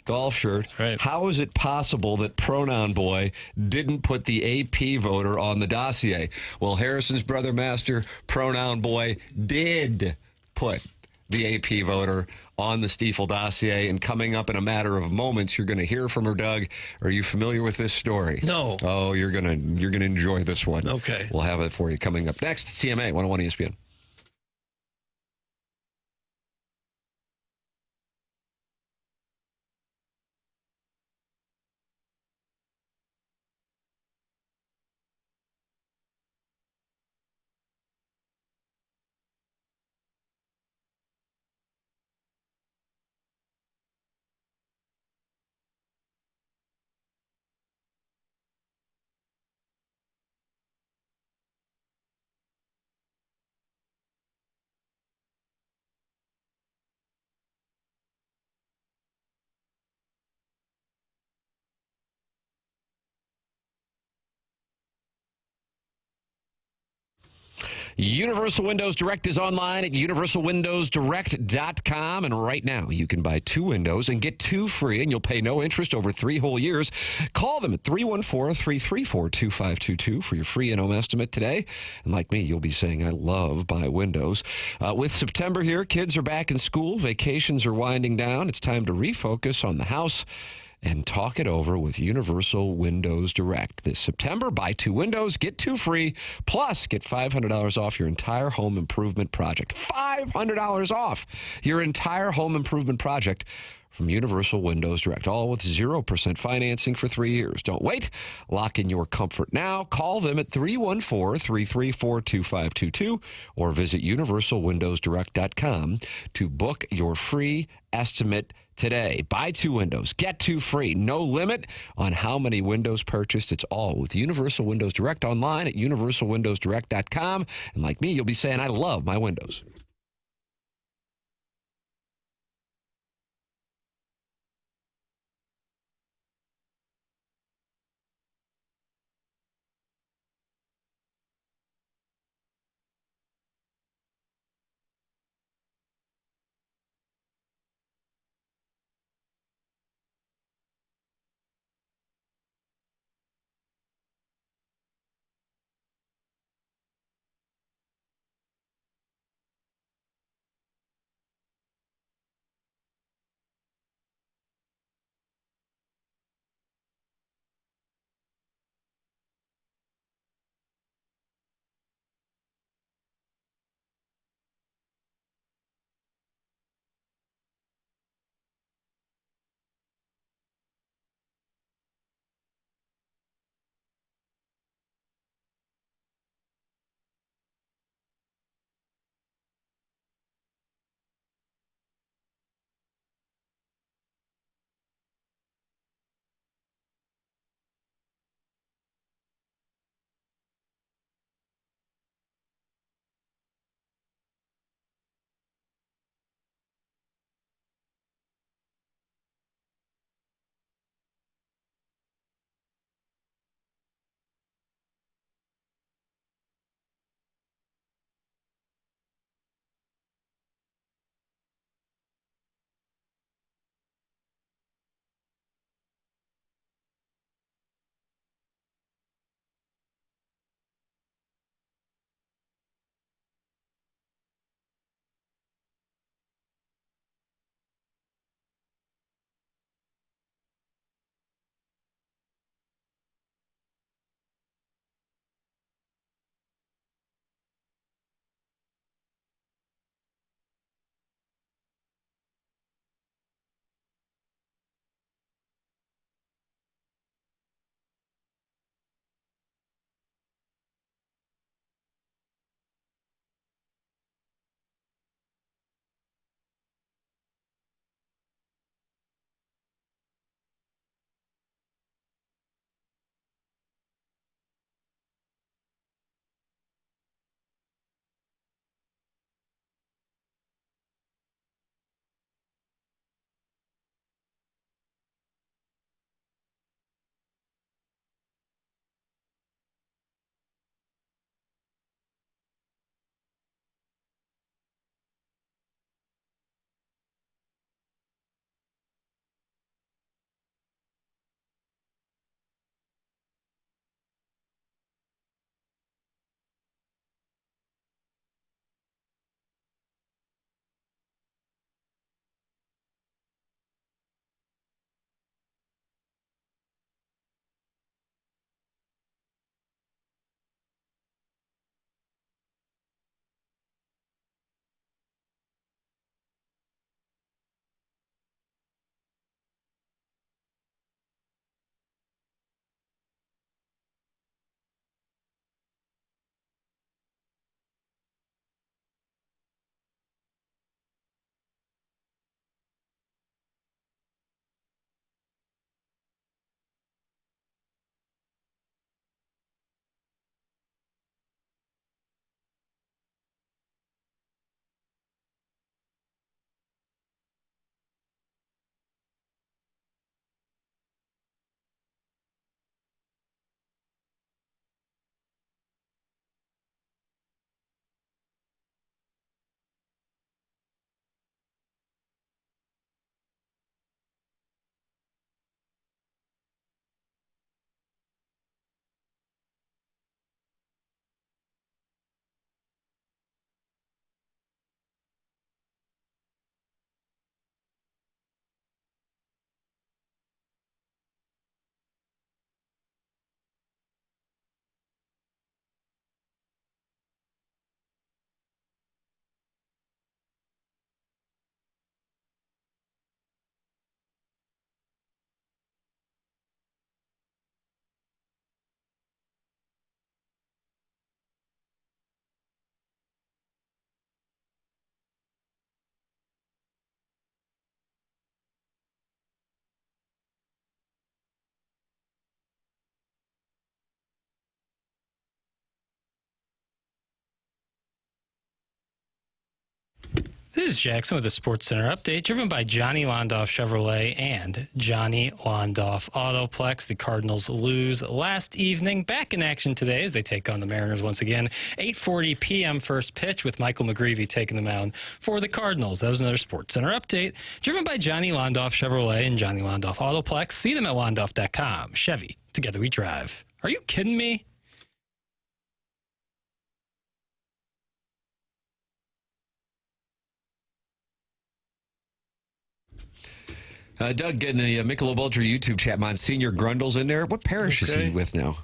golf shirt. Right. How is it possible that Pronoun Boy didn't put the AP voter on the dossier? Well, Harrison's brother Master, Pronoun Boy, did put the AP voter on the Stiefel dossier, and coming up in a matter of moments, you're going to hear from her, Doug. Are you familiar with this story? No. Oh, you're gonna enjoy this one. Okay. We'll have it for you coming up next. CMA 101 ESPN. Universal Windows Direct is online at universalwindowsdirect.com. And right now, you can buy 2 windows and get 2 free, and you'll pay no interest over 3 whole years. Call them at 314-334-2522 for your free in-home estimate today. And like me, you'll be saying, I love buy windows. With September here, kids are back in school. Vacations are winding down. It's time to refocus on the house and talk it over with Universal Windows Direct. This September, buy 2 windows, get 2 free, plus get $500 off your entire home improvement project. $500 off your entire home improvement project from Universal Windows Direct, all with 0% financing for 3 years. Don't wait. Lock in your comfort now. Call them at 314-334-2522 or visit universalwindowsdirect.com to book your free estimate today. Buy 2 windows, get 2 free. No limit on how many windows purchased. It's all with Universal Windows Direct online at universalwindowsdirect.com. And like me, you'll be saying, I love my windows. This is Jackson with the Sports Center update, driven by Johnny Londoff Chevrolet and Johnny Londoff Autoplex. The Cardinals lose last evening. Back in action today as they take on the Mariners once again. 8:40 p.m. first pitch with Michael McGreevy taking the mound for the Cardinals. That was another Sports Center update, driven by Johnny Londoff Chevrolet and Johnny Londoff Autoplex. See them at londoff.com. Chevy, together we drive. Are you kidding me? Doug, getting the Michelob Ultra YouTube chat, Monsignor Grundle's in there. What parish is he with now?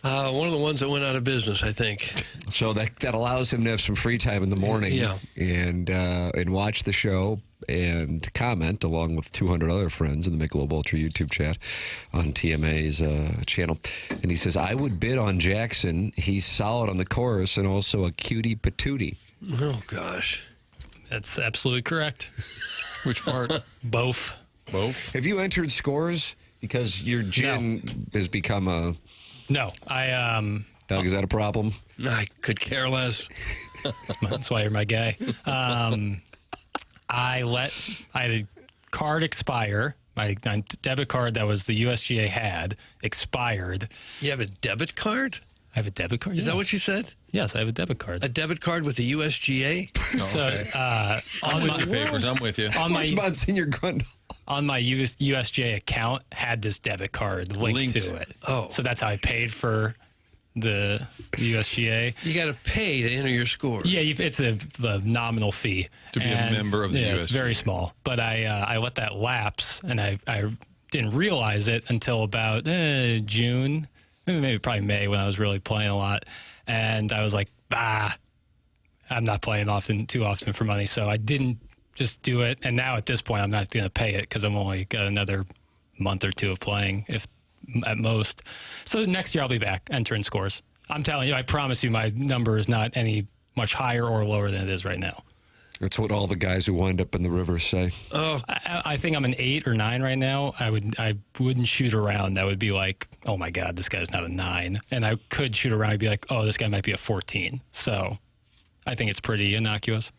One of the ones that went out of business, I think. So that allows him to have some free time in the morning, and watch the show and comment along with 200 other friends in the Michelob Ultra YouTube chat on TMA's channel. And he says, I would bid on Jackson. He's solid on the chorus and also a cutie patootie. Oh, gosh. That's absolutely correct. Which part? Both. Have you entered scores? Because your gin has become a... No, Doug, is that a problem? I could care less. That's why you're my guy. I had a card expire. My debit card that was the USGA had expired. You have a debit card? I have a debit card. Is that what you said? Yes, I have a debit card. A debit card with the USGA? I'm with you, Papers. I'm with you. Monsignor Grundle. On my USGA account had this debit card linked to it. Oh. So that's how I paid for the USGA. You got to pay to enter your scores. Yeah, it's a nominal fee. To be a member of the USGA. It's very small. But I let that lapse, and I didn't realize it until about June, maybe probably May, when I was really playing a lot. And I was like, I'm not playing too often for money, so I didn't just do it. And now at this point, I'm not going to pay it because I'm only got another month or two of playing, if at most. So next year I'll be back entering scores. I'm telling you, I promise you, my number is not any much higher or lower than it is right now. That's what all the guys who wind up in the river say. Oh, I think I'm an 8 or 9 right now. I wouldn't shoot around. That would be like, oh my God, this guy's not a 9. And I could shoot around and be like, oh, this guy might be a 14. So I think it's pretty innocuous.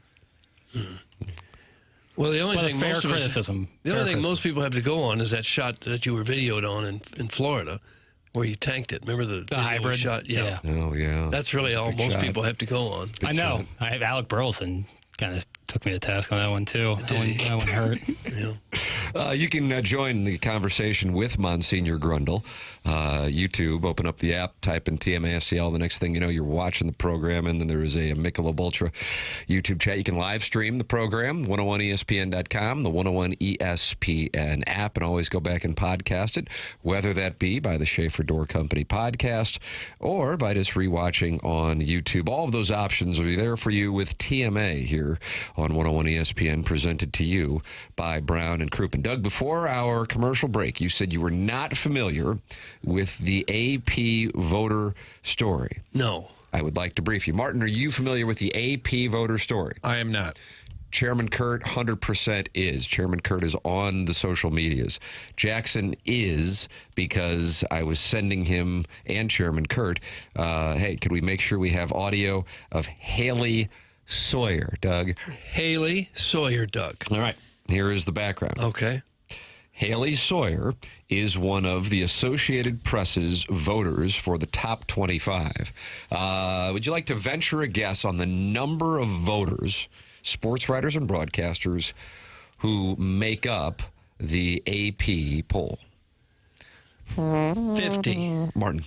Well, the only thing fair criticism. The only thing most people have to go on is that shot that you were videoed on in Florida, where you tanked it. Remember the hybrid shot? Yeah. Oh yeah. That's really all most people have to go on. I know. Alec Burleson kind of took me to task on that one too. That one hurt. You can join the conversation with Monsignor Grundle. YouTube, open up the app, type in TMA STL. The next thing you know, you're watching the program, and then there is a Michelob Ultra YouTube chat. You can live stream the program, 101ESPN.com, the 101 ESPN app, and always go back and podcast it, whether that be by the Schaefer Door Company podcast or by just rewatching on YouTube. All of those options are there for you with TMA here on 101 ESPN, presented to you by Brown and Crouppen. Doug, before our commercial break, you said you were not familiar with the AP voter story. No. I would like to brief you. Martin, are you familiar with the AP voter story? I am not. Chairman Kurt, 100% is. Chairman Kurt is on the social medias. Jackson is, because I was sending him and Chairman Kurt, hey, could we make sure we have audio of Haley Sawyer, Doug? Haley Sawyer, Doug. All right. Here is the background. Okay. Haley Sawyer is one of the Associated Press's voters for the top 25. Would you like to venture a guess on the number of voters, sports writers and broadcasters, who make up the AP poll? 50. Martin.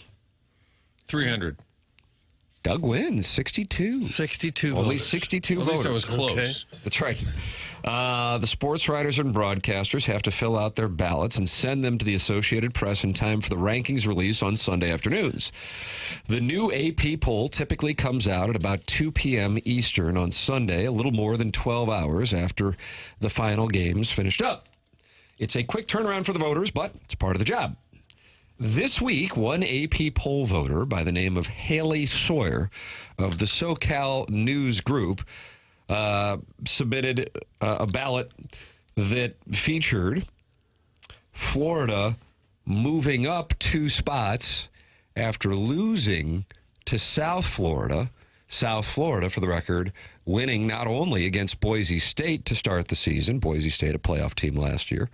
300. Doug wins, 62. 62 Only voters. 62 At voters. least I was close. Okay. That's right. The sports writers and broadcasters have to fill out their ballots and send them to the Associated Press in time for the rankings release on Sunday afternoons. The new AP poll typically comes out at about 2 p.m. Eastern on Sunday, a little more than 12 hours after the final games finished up. It's a quick turnaround for the voters, but it's part of the job. This week, one AP poll voter by the name of Haley Sawyer of the SoCal News Group submitted a ballot that featured Florida moving up 2 spots after losing to South Florida South Florida, for the record, winning not only against Boise State to start the season, Boise State a playoff team last year,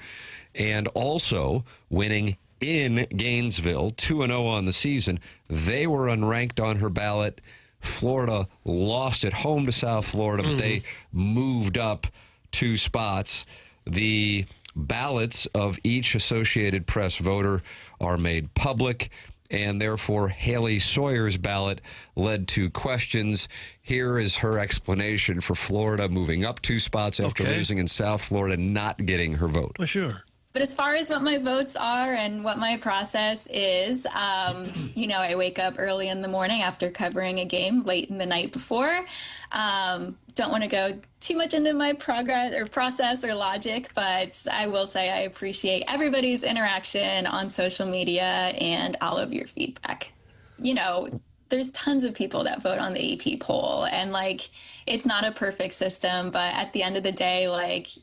and also winning in Gainesville, 2-0 on the season. They were unranked on her ballot. Florida lost at home to South Florida, but they moved up 2 spots. The ballots of each Associated Press voter are made public, and therefore Haley Sawyer's ballot led to questions. Here is her explanation for Florida moving up 2 spots after losing, and South Florida not getting her vote. Well, sure. But as far as what my votes are and what my process is, I wake up early in the morning after covering a game late in the night before. Don't want to go too much into my progress or process or logic, but I will say I appreciate everybody's interaction on social media and all of your feedback. There's tons of people that vote on the AP poll, and it's not a perfect system, but at the end of the day,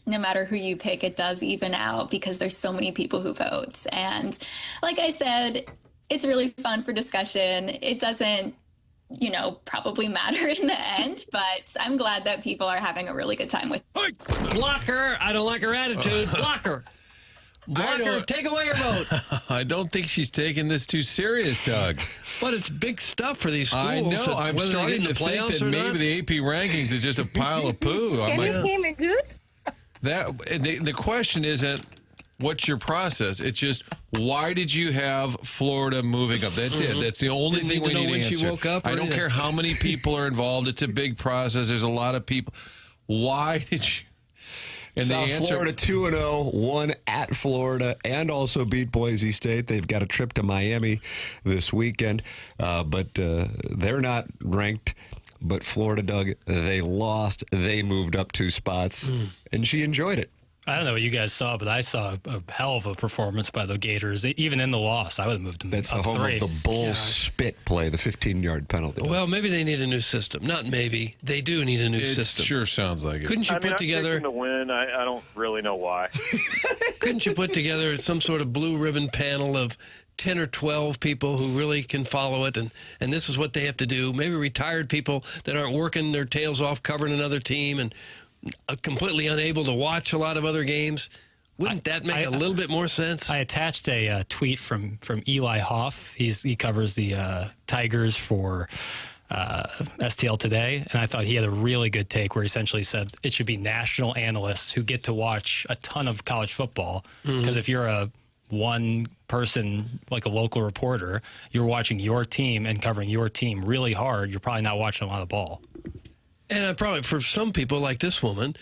no matter who you pick, it does even out because there's so many people who vote. And like I said, it's really fun for discussion. It doesn't, probably matter in the end, but I'm glad that people are having a really good time with it. Block her. I don't like her attitude. Block her. Block her. Take away her vote. I don't think she's taking this too serious, Doug. But it's big stuff for these schools. I know. I'm starting to think that maybe the AP rankings is just a pile of poo. Can you hear me good? The question isn't what's your process. It's just why did you have Florida moving up? That's it. That's the only thing we need to answer. She woke up I don't care how many people are involved. It's a big process. There's a lot of people. Why did you? And South Florida 2-0, won at Florida, and also beat Boise State. They've got a trip to Miami this weekend, but they're not ranked. But Florida, Doug, they lost. They moved up 2 spots, and she enjoyed it. I don't know what you guys saw, but I saw a hell of a performance by the Gators. Even in the loss, I would have moved them That's up the home 3. of the bull spit play, the 15-yard penalty. Well, maybe they need a new system. Not maybe. They do need a new system. It sure sounds like it. Couldn't you put together... to win. I don't really know why. Couldn't you put together some sort of blue ribbon panel of 10 or 12 people who really can follow it, and this is what they have to do? Maybe retired people that aren't working their tails off covering another team and completely unable to watch a lot of other games. Wouldn't that make a little bit more sense? I attached a tweet from Eli Hoff. He covers the Tigers for STL Today, and I thought he had a really good take where he essentially said it should be national analysts who get to watch a ton of college football, because if you're a one person, like a local reporter, you're watching your team and covering your team really hard, you're probably not watching a lot of ball. And probably for some people like this woman,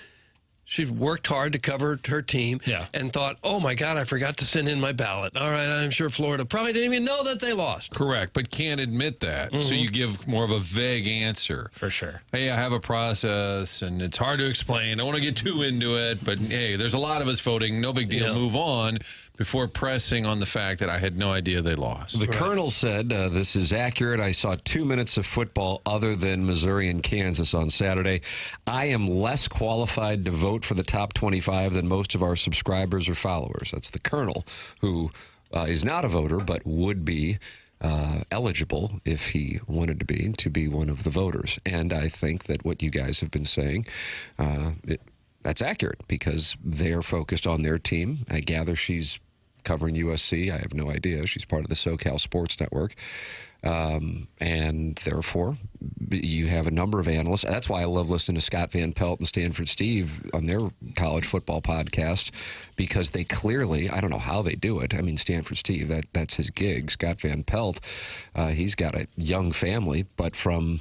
she worked hard to cover her team and thought, oh, my God, I forgot to send in my ballot. All right, I'm sure Florida probably didn't even know that they lost. Correct, but can't admit that. So you give more of a vague answer. For sure. Hey, I have a process, and it's hard to explain. I don't want to get too into it, but, hey, there's a lot of us voting. No big deal. Move on, before pressing on the fact that I had no idea they lost. The Colonel said, this is accurate. I saw 2 minutes of football other than Missouri and Kansas on Saturday. I am less qualified to vote for the top 25 than most of our subscribers or followers. That's the Colonel, who is not a voter but would be eligible if he wanted to be one of the voters. And I think that what you guys have been saying, that's accurate because they're focused on their team. I gather she's covering USC. I have no idea. She's part of the SoCal Sports Network. And therefore, you have a number of analysts. That's why I love listening to Scott Van Pelt and Stanford Steve on their college football podcast, because they clearly, I don't know how they do it. I mean, Stanford Steve, that's his gig. Scott Van Pelt, he's got a young family, but from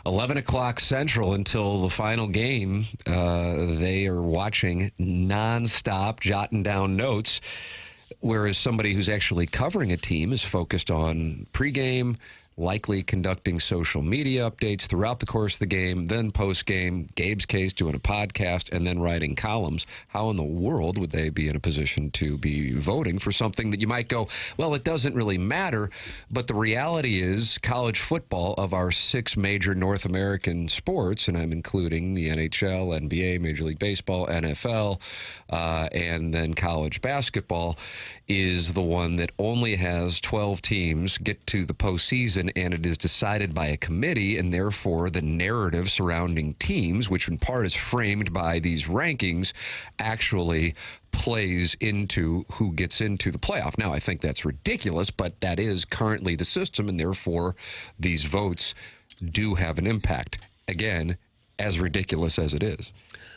11 o'clock Central until the final game, they are watching nonstop, jotting down notes. Whereas somebody who's actually covering a team is focused on pregame, likely conducting social media updates throughout the course of the game, then postgame, Gabe's case, doing a podcast, and then writing columns. How in the world would they be in a position to be voting for something that you might go, well, it doesn't really matter, but the reality is college football, of our 6 major North American sports, and I'm including the NHL, NBA, Major League Baseball, NFL, and then college basketball, is the one that only has 12 teams get to the postseason decision, and it is decided by a committee, and therefore the narrative surrounding teams, which in part is framed by these rankings, actually plays into who gets into the playoff. Now, I think that's ridiculous, but that is currently the system, and therefore these votes do have an impact. Again, as ridiculous as it is.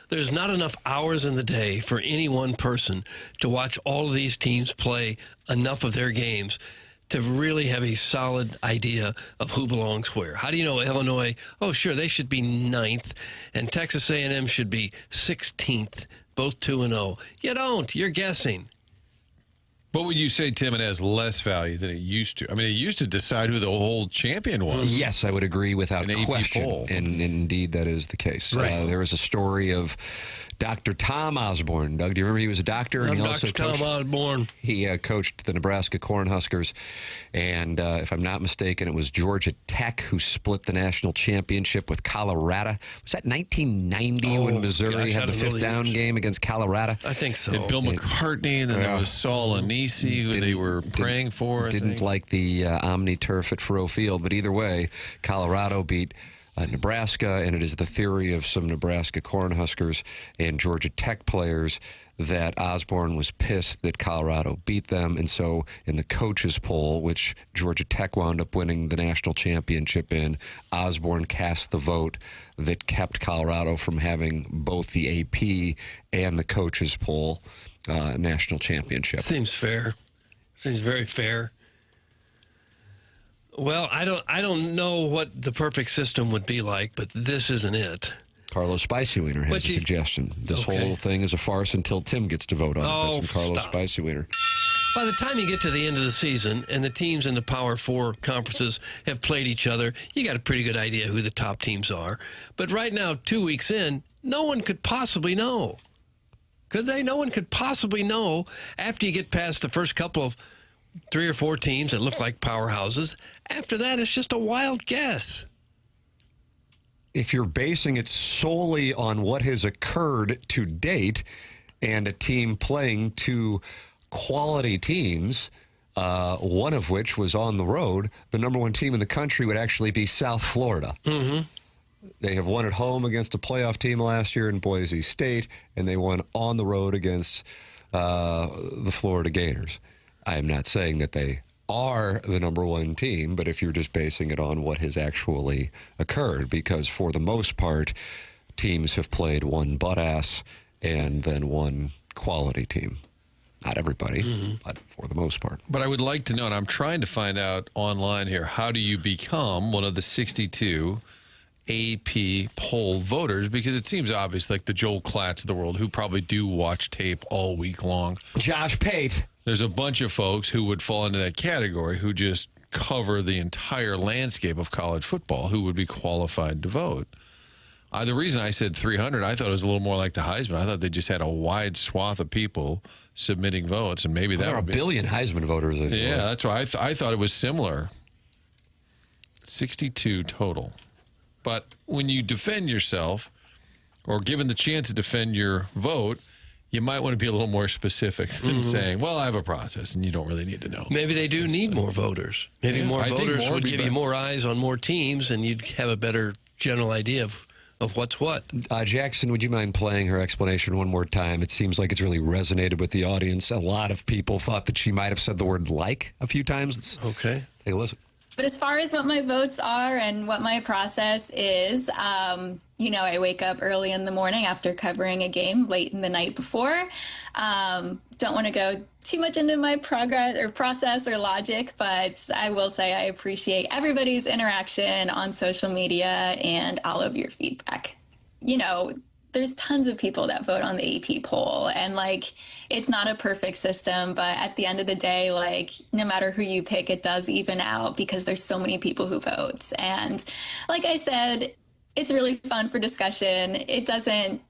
There's not enough hours in the day for any one person to watch all of these teams play enough of their games to really have a solid idea of who belongs where. How do you know Illinois, oh, sure, they should be 9th, and Texas A&M should be 16th, both 2-0. You don't. You're guessing. What would you say, Tim, it has less value than it used to? I mean, it used to decide who the whole champion was. Yes, I would agree without An AP question. poll. And indeed, that is the case. Right. There was a story of Dr. Tom Osborne. Doug, do you remember he was a doctor? And I'm he also Dr. Tom Osborne. He coached the Nebraska Cornhuskers. And if I'm not mistaken, it was Georgia Tech who split the national championship with Colorado. Was that 1990 when Missouri gosh, had I the don't know fifth the down years. game against Colorado? I think so. And Bill McCartney, and then there was Saul Anisi, who they were praying for. I Didn't think. like the Omni Turf at Faroe Field, but either way, Colorado beat Nebraska, and it is the theory of some Nebraska Cornhuskers and Georgia Tech players that Osborne was pissed that Colorado beat them, and so in the coaches poll, which Georgia Tech wound up winning the national championship in, Osborne cast the vote that kept Colorado from having both the AP and the coaches poll national championship. Seems fair. Seems very fair. Well, I don't know what the perfect system would be like, but this isn't it. Carlos Spicewiener has a suggestion. This whole thing is a farce until Tim gets to vote on it. That's from Carlos Spicewiener. By the time you get to the end of the season and the teams in the Power Four conferences have played each other, you got a pretty good idea who the top teams are. But right now, 2 weeks in, no one could possibly know. Could they? No one could possibly know after you get past the first couple of 3 or 4 teams that look like powerhouses. After that, it's just a wild guess. If you're basing it solely on what has occurred to date and a team playing 2 quality teams, one of which was on the road, the number 1 team in the country would actually be South Florida. Mm-hmm. They have won at home against a playoff team last year in Boise State, and they won on the road against the Florida Gators. I am not saying that they are the number 1 team, but if you're just basing it on what has actually occurred, because for the most part, teams have played one butt-ass and then one quality team. Not everybody, but for the most part. But I would like to know, and I'm trying to find out online here, how do you become one of the 62 AP poll voters? Because it seems obvious, like the Joel Klatts of the world, who probably do watch tape all week long. Josh Pate. There's a bunch of folks who would fall into that category who just cover the entire landscape of college football who would be qualified to vote. The reason I said 300, I thought it was a little more like the Heisman. I thought they just had a wide swath of people submitting votes, and maybe There are a billion Heisman voters. Yeah, that's why I thought it was similar. 62 total. But when you defend yourself, or given the chance to defend your vote, you might want to be a little more specific than saying, well, I have a process, and you don't really need to know. Maybe they do need more voters. Maybe more voters would give you more eyes on more teams, and you'd have a better general idea of what's what. Jackson, would you mind playing her explanation one more time? It seems like it's really resonated with the audience. A lot of people thought that she might have said the word like a few times. Okay. Take a listen. But as far as what my votes are and what my process is, I wake up early in the morning after covering a game late in the night before. Don't want to go too much into my process or logic, but I will say I appreciate everybody's interaction on social media and all of your feedback. There's tons of people that vote on the AP poll, and it's not a perfect system, but at the end of the day, no matter who you pick, it does even out because there's so many people who vote. And like I said, it's really fun for discussion. It doesn't,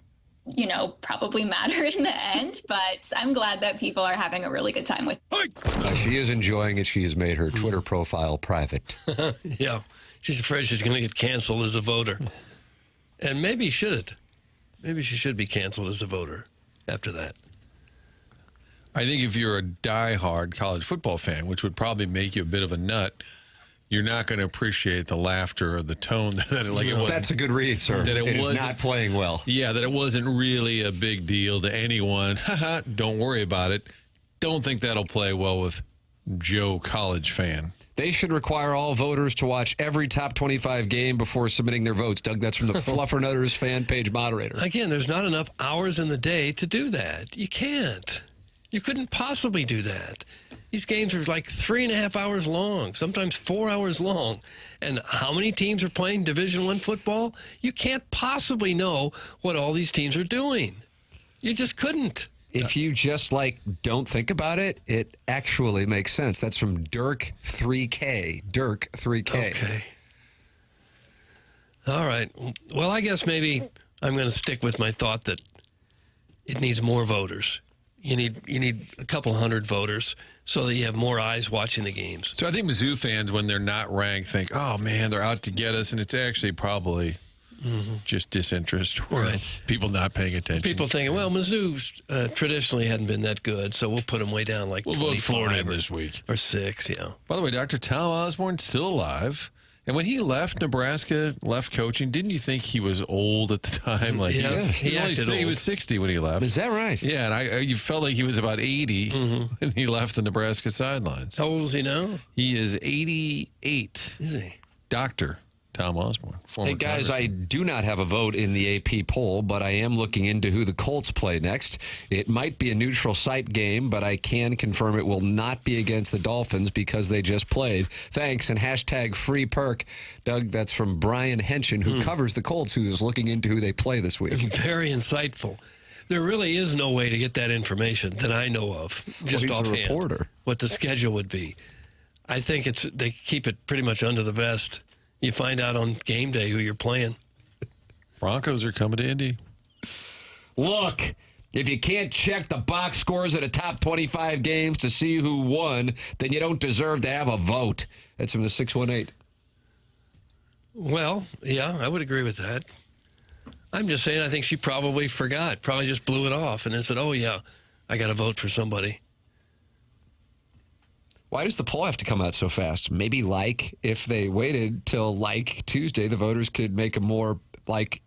probably matter in the end, but I'm glad that people are having a really good time with it. She is enjoying it. She has made her Twitter profile private. Yeah. She's afraid she's going to get canceled as a voter. And maybe should. Maybe she should be canceled as a voter after that. I think if you're a diehard college football fan, which would probably make you a bit of a nut, you're not going to appreciate the laughter or the tone that it was. That's a good read, sir. That it is wasn't not playing well. Yeah, that it wasn't really a big deal to anyone. Haha, don't worry about it. Don't think that'll play well with Joe, college fan. They should require all voters to watch every top 25 game before submitting their votes. Doug, that's from the Fluffernutters fan page moderator. Again, there's not enough hours in the day to do that. You can't. You couldn't possibly do that. These games are like 3.5 hours long, sometimes 4 hours long. And how many teams are playing Division I football? You can't possibly know what all these teams are doing. You just couldn't. If you just don't think about it, it actually makes sense. That's from Dirk 3K. Dirk 3K. Okay. All right. Well, I guess maybe I'm going to stick with my thought that it needs more voters. You need a couple hundred voters so that you have more eyes watching the games. So I think Mizzou fans, when they're not ranked, think, oh, man, they're out to get us. And it's actually probably just disinterest or people not paying attention. People thinking, well, Mizzou traditionally hadn't been that good, so we'll put them way down like we'll vote 25 Florida in this week. Or 6, yeah. By the way, Dr. Tom Osborne's still alive. And when he left Nebraska, left coaching, didn't you think he was old at the time? Like he was 60 when he left. Is that right? Yeah, and you felt like he was about 80 when he left the Nebraska sidelines. How old is he now? He is 88. Is he? Dr. Tom Osborne. Hey, guys, I do not have a vote in the AP poll, but I am looking into who the Colts play next. It might be a neutral site game, but I can confirm it will not be against the Dolphins because they just played. Thanks, and hashtag free perk. Doug, that's from Brian Henshin, who covers the Colts, who is looking into who they play this week. Very insightful. There really is no way to get that information that I know of, just well, he's offhand, a reporter. What the schedule would be. I think they keep it pretty much under the vest. You find out on game day who you're playing. Broncos are coming to Indy. Look, if you can't check the box scores of the top 25 games to see who won, then you don't deserve to have a vote. That's from the 618. Well, yeah, I would agree with that. I'm just saying I think she probably forgot, probably just blew it off and then said, oh, yeah, I got to vote for somebody. Why does the poll have to come out so fast? Maybe if they waited till Tuesday, the voters could make a more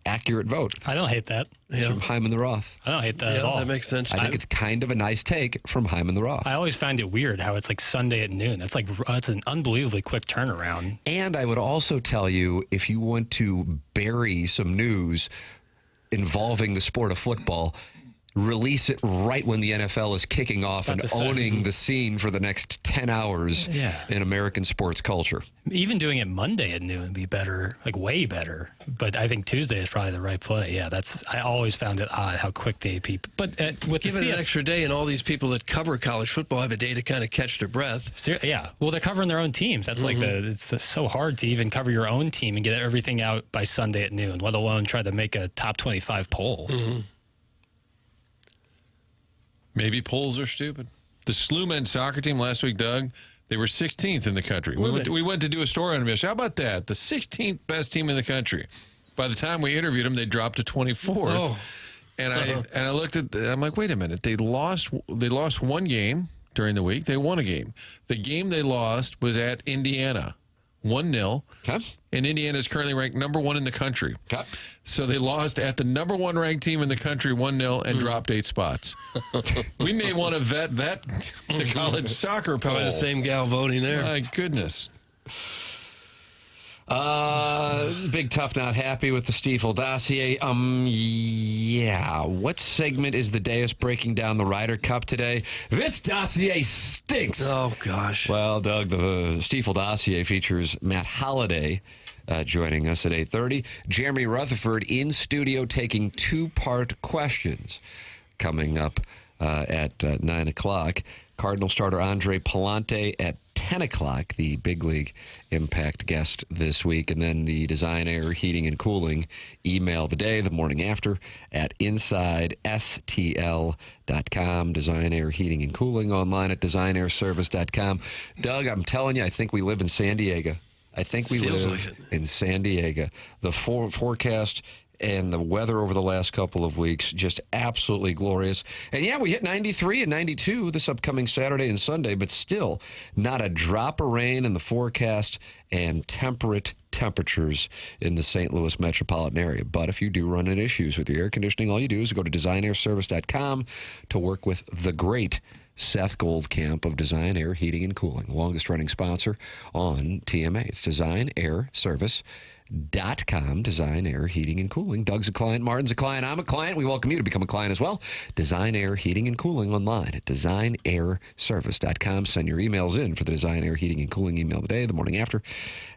accurate vote. I don't hate that. Yeah. From Hyman the Roth. I don't hate that at all. That makes sense. I think it's kind of a nice take from Hyman the Roth. I always find it weird how it's Sunday at noon. That's an unbelievably quick turnaround. And I would also tell you, if you want to bury some news involving the sport of football, release it right when the NFL is kicking off and owning the scene for the next 10 hours in American sports culture. Even doing it Monday at noon would be better, way better. But I think Tuesday is probably the right play. Yeah, I always found it odd how quick the AP. But with give it an extra day, and all these people that cover college football have a day to kind of catch their breath. Yeah, well, they're covering their own teams. That's it's so hard to even cover your own team and get everything out by Sunday at noon, let alone try to make a top 25 poll. Maybe polls are stupid. The SLU men's soccer team last week, Doug, they were 16th in the country. We went to do a story on them yesterday. How about that? The 16th best team in the country. By the time we interviewed them, they dropped to 24th. Oh. And I looked at I'm like, wait a minute. They lost one game during the week. They won a game. The game they lost was at Indiana. 1-0. Okay. And Indiana is currently ranked number 1 in the country. Okay. So they lost at the number 1 ranked team in the country 1-0 and dropped 8 spots. We may want to vet the college soccer poll. Probably the same gal voting there. My goodness. Big Tough not happy with the Stiefel dossier. Yeah. What segment is the dais breaking down the Ryder Cup today? This dossier stinks. Oh, gosh. Well, Doug, the Stiefel dossier features Matt Holliday joining us at 8:30. Jeremy Rutherford in studio taking 2-part questions coming up at 9 o'clock. Cardinal starter Andre Pallante at 10 o'clock, the big league impact guest this week. And then the Design Air Heating and Cooling email the day, the morning after, at InsideSTL.com. Design Air Heating and Cooling online at DesignAirService.com. Doug, I'm telling you, I think we live in San Diego. I think we live in San Diego. The forecast and the weather over the last couple of weeks, just absolutely glorious. And yeah, we hit 93 and 92 this upcoming Saturday and Sunday, but still not a drop of rain in the forecast and temperate temperatures in the St. Louis metropolitan area. But if you do run into issues with your air conditioning, all you do is go to designairservice.com to work with the great Seth Goldcamp of Design Air Heating and Cooling, longest running sponsor on TMA. It's designairservice.com, Design Air Heating and Cooling. Doug's a client, Martin's a client, I'm a client. We welcome you to become a client as well. Design Air Heating and Cooling online at designairservice.com. Send your emails in for the Design Air Heating and Cooling email today, the morning after,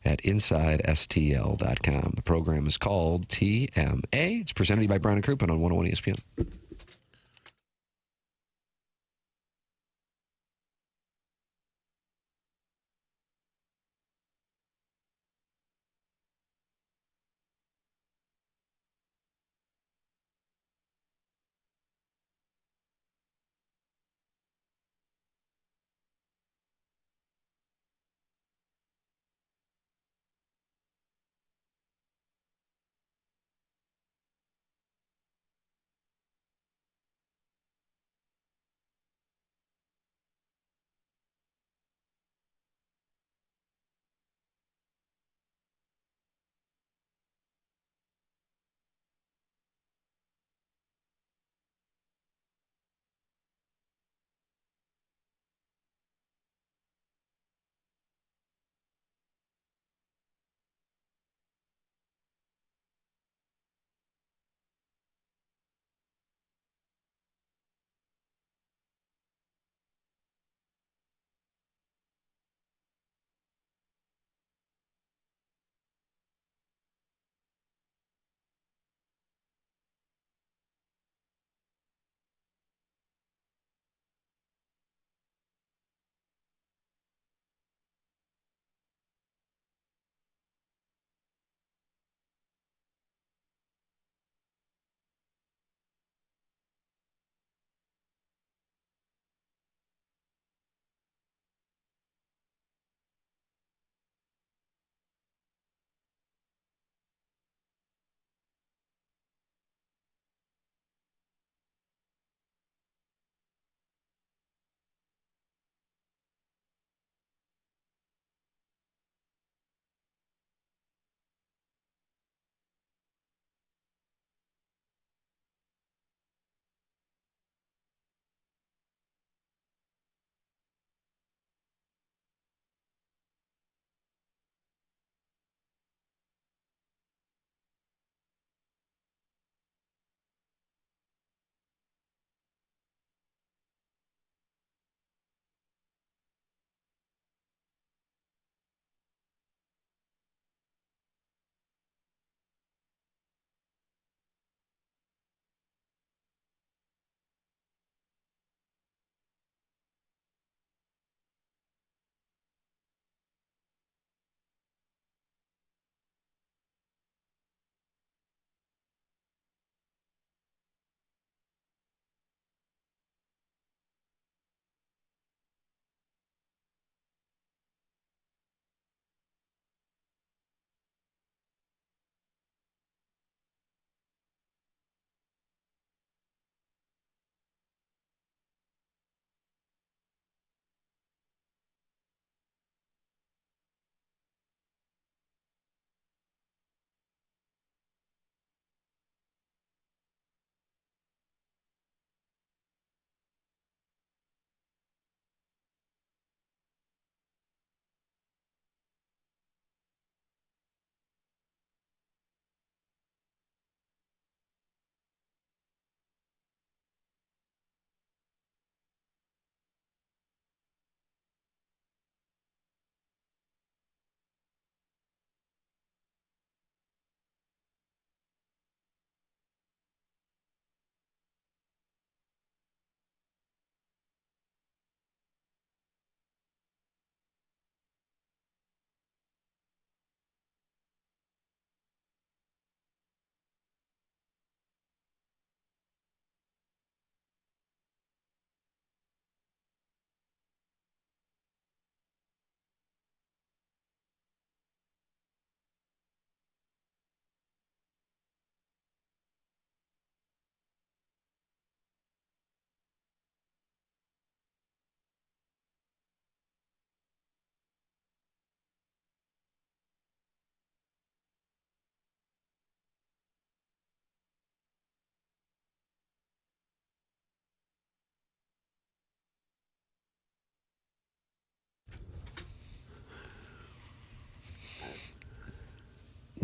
at InsideSTL.com. The program is called TMA. It's presented to you by Brown and Crouppen on 101 ESPN.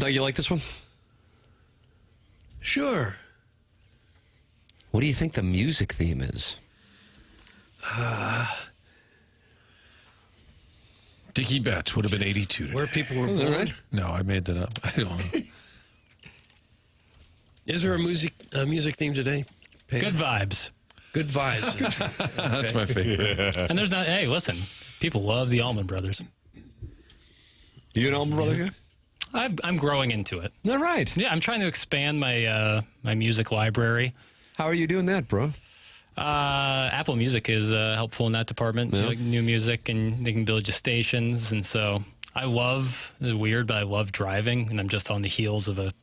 Doug, you like this one? Sure. What do you think the music theme is? Dickie Betts would have been 82 today. Where people were born. Right? No, I made that up. I don't know. Is there a music theme today? Pam? Good vibes. Good vibes. That's my favorite. And there's not, hey, listen, people love the Allman Brothers. You an Allman Brother guy? I'm growing into it. All right. Yeah, I'm trying to expand my my music library. How are you doing that, bro? Apple Music is helpful in that department. Yeah. Like new music, and they can build you stations. And so I love, it's weird, but I love driving, and I'm just on the heels of about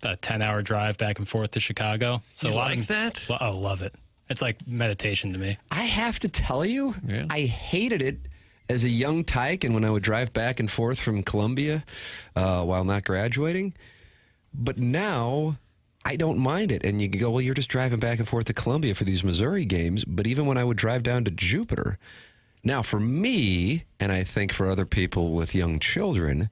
a 10-hour drive back and forth to Chicago. So You a lot like of, that? Oh, love it. It's like meditation to me. I have to tell you, Yeah. I hated it as a young tyke and when I would drive back and forth from Columbia while not graduating. But now I don't mind it. And you can go, well, you're just driving back and forth to Columbia for these Missouri games. But even when I would drive down to Jupiter, now for me, and I think for other people with young children,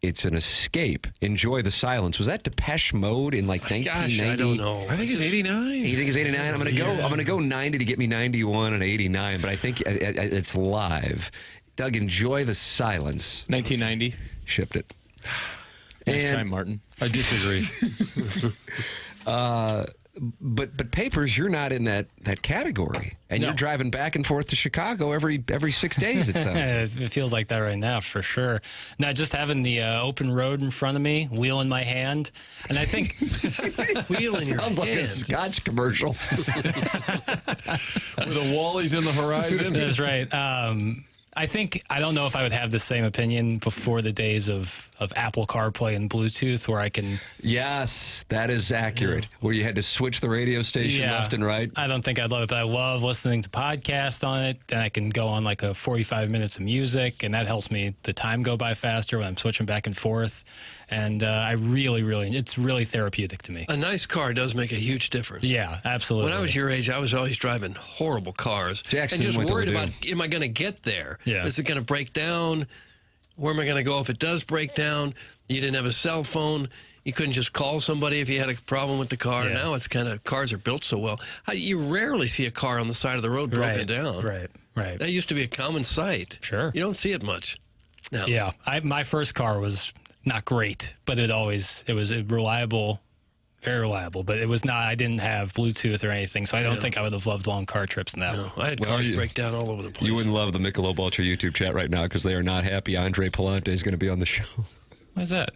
it's an escape. Enjoy the silence. Was that Depeche Mode in like 1990? Gosh, I don't know. I think it's 89. You think it's 89? I'm gonna go 90 to get me 91 and 89, but I think it's live. Doug, enjoy the silence. 1990. Shipped it. Nice And- try, Martin. I disagree. But Papers, you're not in that category, and you're driving back and forth to Chicago every 6 days. It sounds. It feels like that right now, for sure. Now, just having the open road in front of me, wheel in my hand, and I think Wheel in your Sounds like a hand. Scotch commercial. With the Wallies in the horizon. that's right. I don't know if I would have the same opinion before the days of Apple CarPlay and Bluetooth, where I can. Yes, that is accurate. Where you had to switch the radio station left and right. I don't think I'd love it, but I love listening to podcasts on it. And I can go on like a 45 minutes of music, and that helps me the time go by faster when I'm switching back and forth. And I really, it's really therapeutic to me. A nice car does make a huge difference. Yeah, absolutely. When I was your age, I was always driving horrible cars. Jackson and just went to worried Ladue. about, am I going to get there? Yeah. Is it going to break down? Where am I going to go if it does break down? You didn't have a cell phone. You couldn't just call somebody if you had a problem with the car. Yeah. Now it's kind of, cars are built so well. You rarely see a car on the side of the road broken down. Right. That used to be a common sight. Sure. You don't see it much. No. Yeah, my first car was not great, but it was reliable, very reliable. But it was not. I didn't have Bluetooth or anything, so I don't think I would have loved long car trips in that. No, I had cars break down all over the place. You wouldn't love the Michelob Ultra YouTube chat right now because they are not happy. Andre Pallante is going to be on the show. Why's that?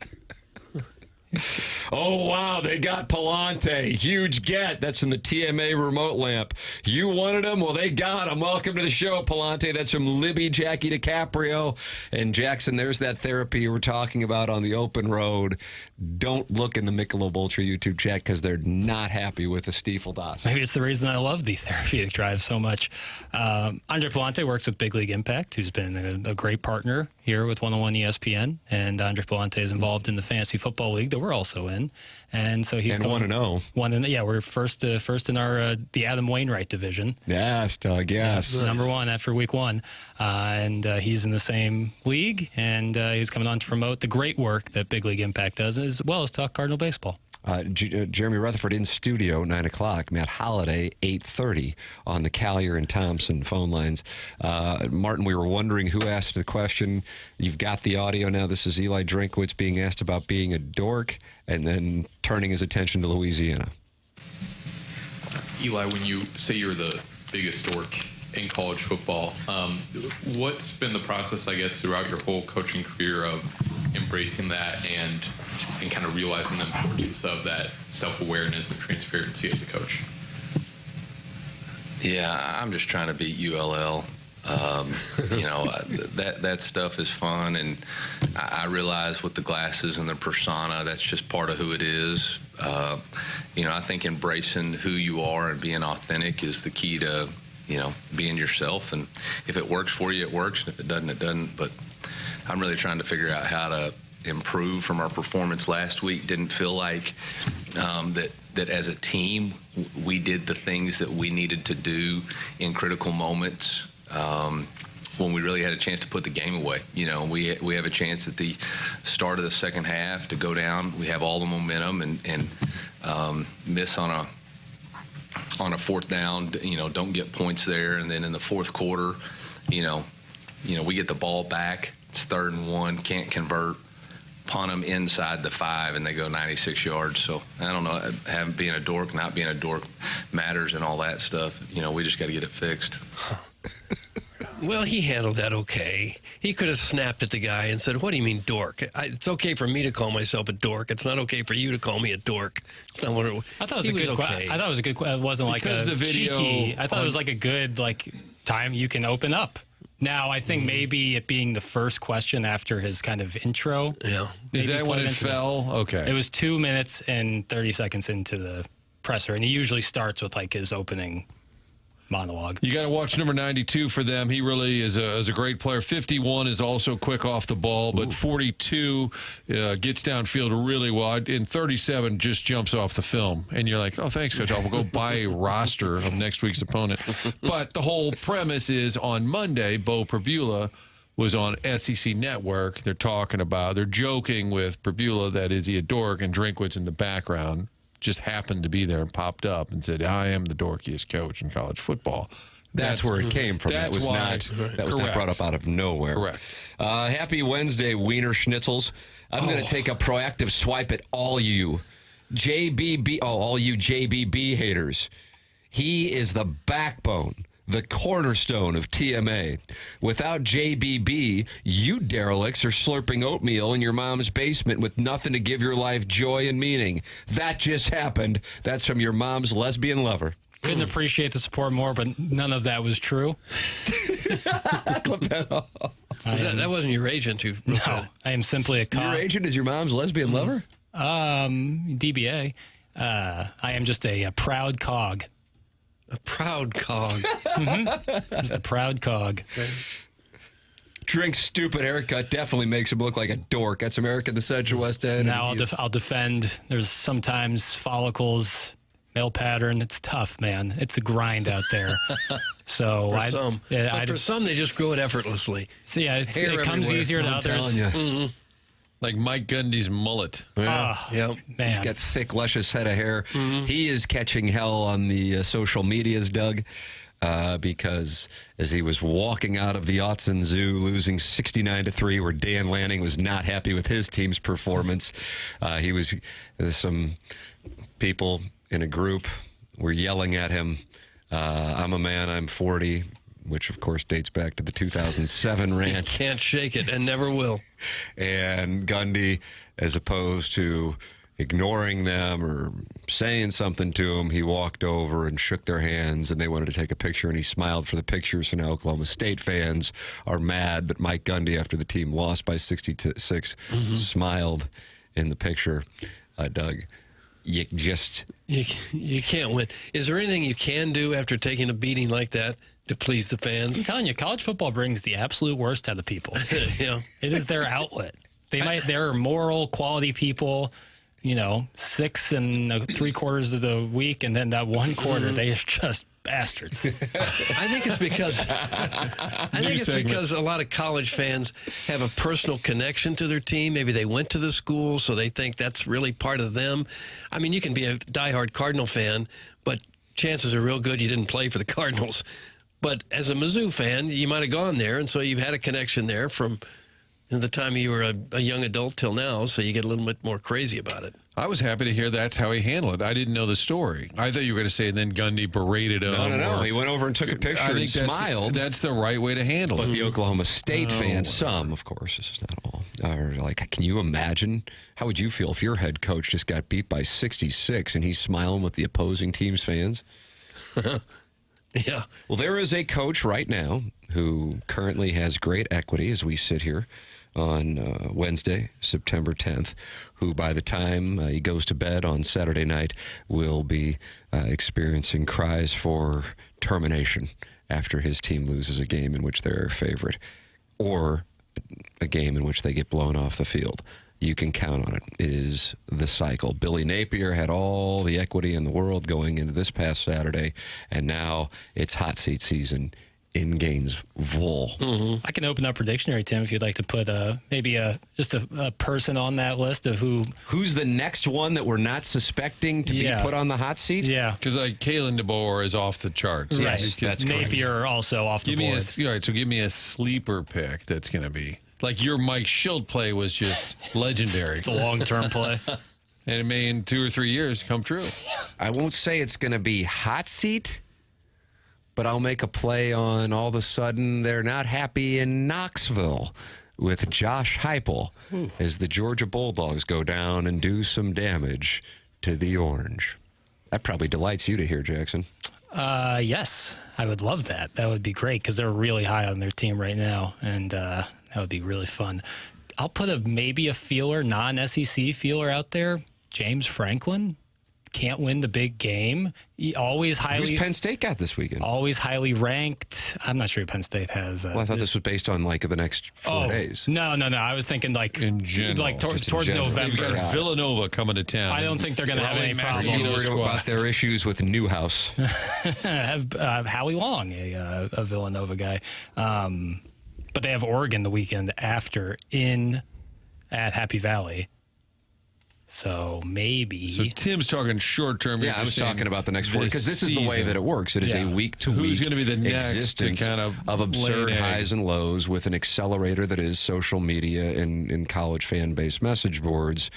Oh, wow, they got Pallante. Huge get. That's from the TMA remote lamp. You wanted him? Well, they got him. Welcome to the show, Pallante. That's from Libby, Jackie DiCaprio. And Jackson, there's that therapy you were talking about on the open road. Don't look in the Michelob Ultra YouTube chat because they're not happy with the Stiefeldas. Maybe it's the reason I love the therapeutic drive so much. Andre Pallante works with Big League Impact, who's been a great partner here with 101 ESPN. And Andre Pallante is involved in the Fantasy Football League that we're also in. And so he's 1-0. 1-0. Yeah, we're first in our the Adam Wainwright division. Yes, Doug, yes. Number one after week one. And he's in the same league, and he's coming on to promote the great work that Big League Impact does, as well as talk Cardinal baseball. Jeremy Rutherford in studio, 9 o'clock. Matt Holliday, 8:30 on the Callier and Thompson phone lines. Martin, we were wondering who asked the question. You've got the audio now. This is Eli Drinkwitz being asked about being a dork and then turning his attention to Louisiana. Eli, when you say you're the biggest dork in college football, what's been the process, I guess, throughout your whole coaching career of embracing that and kind of realizing the importance of that self-awareness and transparency as a coach? Yeah, I'm just trying to beat ULL. That stuff is fun, and I realize with the glasses and the persona, that's just part of who it is. I think embracing who you are and being authentic is the key to, being yourself. And if it works for you, it works, and if it doesn't, it doesn't. But I'm really trying to figure out how to improve from our performance last week. Didn't feel like that as a team we did the things that we needed to do in critical moments. when we really had a chance to put the game away. You know, we have a chance at the start of the second half to go down. We have all the momentum and miss on a fourth down. You know, don't get points there, and then in the fourth quarter, you know, we get the ball back. It's 3rd and 1, can't convert. Punt them inside the 5, and they go 96 yards. So I don't know, being a dork, not being a dork matters and all that stuff. You know, we just got to get it fixed. Well, he handled that okay. He could have snapped at the guy and said, "What do you mean, dork? It's okay for me to call myself a dork. It's not okay for you to call me a dork." It's not what I thought it was a good okay. I thought it was a good. It wasn't Because like a the video cheeky. I thought it was like a good time you can open up. Now, I think maybe it being the first question after his kind of intro. Yeah. Is that when it fell? Okay. It was 2 minutes and 30 seconds into the presser, and he usually starts with his opening monologue. You got to watch number 92 for them. He really is a great player. 51 is also quick off the ball, but 42 gets downfield really well. And 37 just jumps off the film. And you're like, oh, thanks, Coach. I'll go buy a roster of next week's opponent. But the whole premise is on Monday, Bo Prabula was on SEC Network. They're joking with Prabula that is he a dork, and Drinkwitz in the background just happened to be there and popped up and said, I am the dorkiest coach in college football. That's where it came from. That was not brought up out of nowhere. Correct. Happy Wednesday, Wiener Schnitzels. I'm going to take a proactive swipe at all you all you JBB haters. He is the backbone, the cornerstone of TMA. Without JBB, you derelicts are slurping oatmeal in your mom's basement with nothing to give your life joy and meaning. That just happened. That's from your mom's lesbian lover. Couldn't appreciate the support more, but none of that was true. That wasn't your agent who wrote that. I am simply a cop. Your agent is your mom's lesbian lover? DBA. I am just a proud cog. A proud cog. Just a proud cog. Drink's stupid haircut definitely makes him look like a dork. That's America in the Central West End. Now I'll defend. There's sometimes follicles, male pattern. It's tough, man. It's a grind out there. So for some, they just grow it effortlessly. So yeah, it comes easier to others. Like Mike Gundy's mullet. Yeah. Man. He's got thick, luscious head of hair. He is catching hell on the social medias, Doug, because as he was walking out of the Autzen Zoo, losing 69-3, where Dan Lanning was not happy with his team's performance, some people in a group were yelling at him, I'm a man, I'm 40, which, of course, dates back to the 2007 rant. Can't shake it and never will. And Gundy, as opposed to ignoring them or saying something to them, he walked over and shook their hands, and they wanted to take a picture, and he smiled for the picture. So now Oklahoma State fans are mad that Mike Gundy, after the team lost by 66, smiled in the picture. Doug, you can't win. Is there anything you can do after taking a beating like that to please the fans? I'm telling you, college football brings the absolute worst out of people. It is their outlet. They're moral, quality people. 6 3/4 of the week, and then that one quarter, they are just bastards. I think it's because a lot of college fans have a personal connection to their team. Maybe they went to the school, so they think that's really part of them. I mean, you can be a diehard Cardinal fan, but chances are real good you didn't play for the Cardinals. But as a Mizzou fan, you might have gone there, and so you've had a connection there from the time you were a young adult till now, so you get a little bit more crazy about it. I was happy to hear that's how he handled it. I didn't know the story. I thought you were going to say, and then Gundy berated him. No. He went over and took a picture and smiled. That's the right way to handle it. But the Oklahoma State fans, some, of course, this is not all, are like, can you imagine? How would you feel if your head coach just got beat by 66 and he's smiling with the opposing team's fans? Yeah. Well, there is a coach right now who currently has great equity as we sit here on Wednesday, September 10th, who by the time he goes to bed on Saturday night will be experiencing cries for termination after his team loses a game in which they're a favorite or a game in which they get blown off the field. You can count on it. It is the cycle. Billy Napier had all the equity in the world going into this past Saturday, and now it's hot seat season in Gainesville. I can open up our dictionary, Tim, if you'd like to put maybe just a person on that list of who's the next one that we're not suspecting to be put on the hot seat. Yeah, because like Kalen DeBoer is off the charts. Right, that's correct. Napier also off the board. All right, so give me a sleeper pick that's going to be like your Mike Schild play was just legendary. It's a long-term play. And it may in 2 or 3 years come true. I won't say it's going to be hot seat, but I'll make a play on all of a sudden they're not happy in Knoxville with Josh Heupel as the Georgia Bulldogs go down and do some damage to the Orange. That probably delights you to hear, Jackson. Yes, I would love that. That would be great because they're really high on their team right now, and that would be really fun. I'll put maybe a feeler, non-SEC feeler out there. James Franklin can't win the big game. He always highly. Who's Penn State got this weekend? Always highly ranked. I'm not sure who Penn State has. Well, I thought this was based on like the next 4 days. No. I was thinking like in general, like towards November. We've got Villanova coming to town. I don't think they're going to have any problem. You worried about their issues with Newhouse. have Howie Long, a Villanova guy. But they have Oregon the weekend after at Happy Valley. So maybe. So Tim's talking short term. Yeah, I was talking about the next 4 because this is the way that it works. It is a week to week. Who's going to be the next existence to kind of absurd lay an egg? highs and lows with an accelerator that is social media and college fan based message boards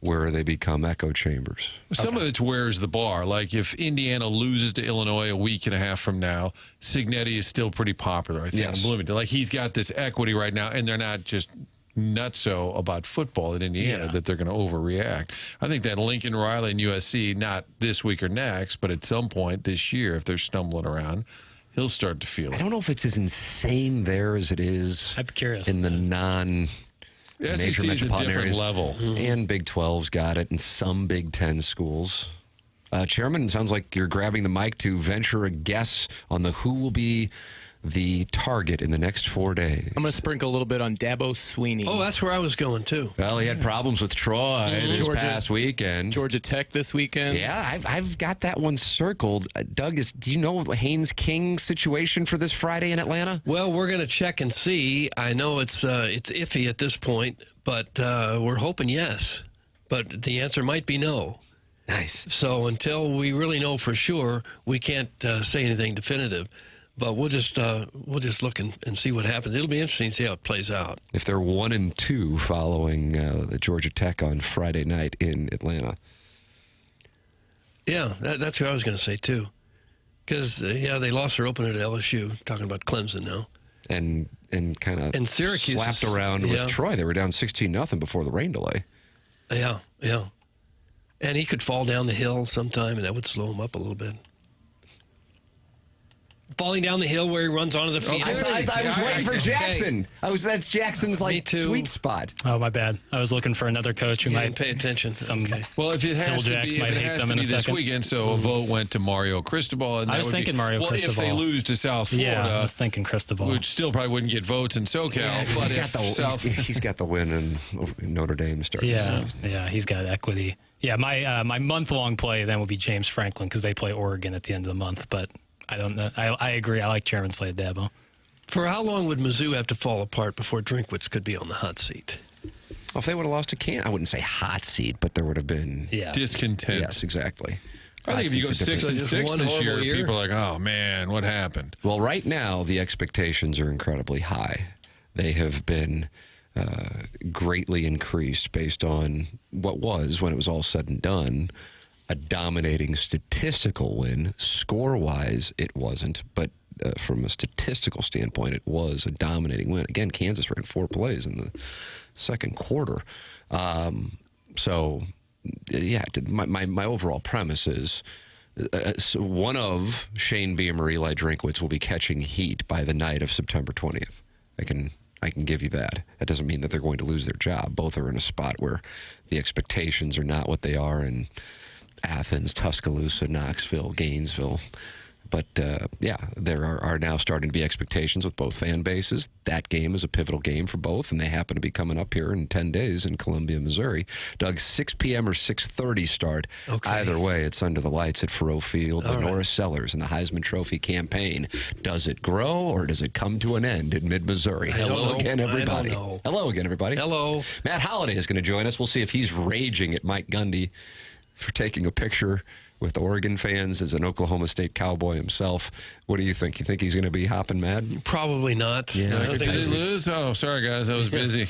where they become echo chambers. Some of it's where's the bar. Like if Indiana loses to Illinois a week and a half from now, Signetti is still pretty popular, I think, in Bloomington. Like he's got this equity right now, and they're not just nutso about football in Indiana that they're going to overreact. I think that Lincoln Riley and USC, not this week or next, but at some point this year, if they're stumbling around, he'll start to feel it. I don't know if it's as insane there as it is I'm curious in the non SEC major is a metropolitan different areas. level. And Big 12's got it, and some Big 10 schools. Chairman, it sounds like you're grabbing the mic to venture a guess on who will be the target in the next 4 days. I'm going to sprinkle a little bit on Dabo Sweeney. Oh, that's where I was going, too. Well, he had problems with Troy this past weekend. Georgia Tech this weekend. Yeah, I've got that one circled. Doug, do you know Haynes King situation for this Friday in Atlanta? Well, we're going to check and see. I know it's iffy at this point, but we're hoping yes. But the answer might be no. Nice. So until we really know for sure, we can't say anything definitive. But we'll just look and see what happens. It'll be interesting to see how it plays out. If they're 1-2 following the Georgia Tech on Friday night in Atlanta. Yeah, that's what I was going to say, too. Because, they lost their opener to LSU, talking about Clemson now. And kind of and Syracuse slapped around with Troy. They were down 16-0 before the rain delay. Yeah. And he could fall down the hill sometime, and that would slow him up a little bit. Falling down the hill where he runs onto the field. I was waiting for Jackson. Okay. That's Jackson's sweet spot. Oh, my bad. I was looking for another coach who might pay attention. Well, if it has to be, this weekend, so a vote went to Mario Cristobal. And I was thinking Mario Cristobal. If they lose to South Florida, I was thinking Cristobal, which still probably wouldn't get votes in SoCal. Yeah, but he's got the win in Notre Dame starting the season. Yeah, he's got equity. Yeah, my month-long play then would be James Franklin because they play Oregon at the end of the month, but I don't know. I agree. I like Chairman's play at Dabo. For how long would Mizzou have to fall apart before Drinkwitz could be on the hot seat? Well, if they would have lost to Kansas, I wouldn't say hot seat, but there would have been discontent. Yes, exactly. I think if you go 6-6 this year, people are like, oh, man, what happened? Well, right now, the expectations are incredibly high. They have been greatly increased based on what was, when it was all said and done, a dominating statistical win. Score-wise, it wasn't, but from a statistical standpoint, it was a dominating win. Again, Kansas ran 4 plays in the second quarter. So, my overall premise is one of Shane Beamer, Eli Drinkwitz will be catching heat by the night of September 20th. I can give you that. That doesn't mean that they're going to lose their job. Both are in a spot where the expectations are not what they are in Athens, Tuscaloosa, Knoxville, Gainesville. But yeah, there are now starting to be expectations with both fan bases. That game is a pivotal game for both, and they happen to be coming up here in 10 days in Columbia, Missouri. Doug, 6 p.m. or 6:30 start. Okay. Either way, it's under the lights at Faroe Field. The Norris Sellers and the Heisman Trophy campaign. Does it grow or does it come to an end in mid-Missouri? Hello again, everybody. I don't know. Hello again, everybody. Hello. Matt Holliday is going to join us. We'll see if he's raging at Mike Gundy for taking a picture with Oregon fans as an Oklahoma State Cowboy himself. What do you think? You think he's going to be hopping mad? Probably not. Yeah, I don't Did think they there's- lose? Oh, sorry, guys. I was busy.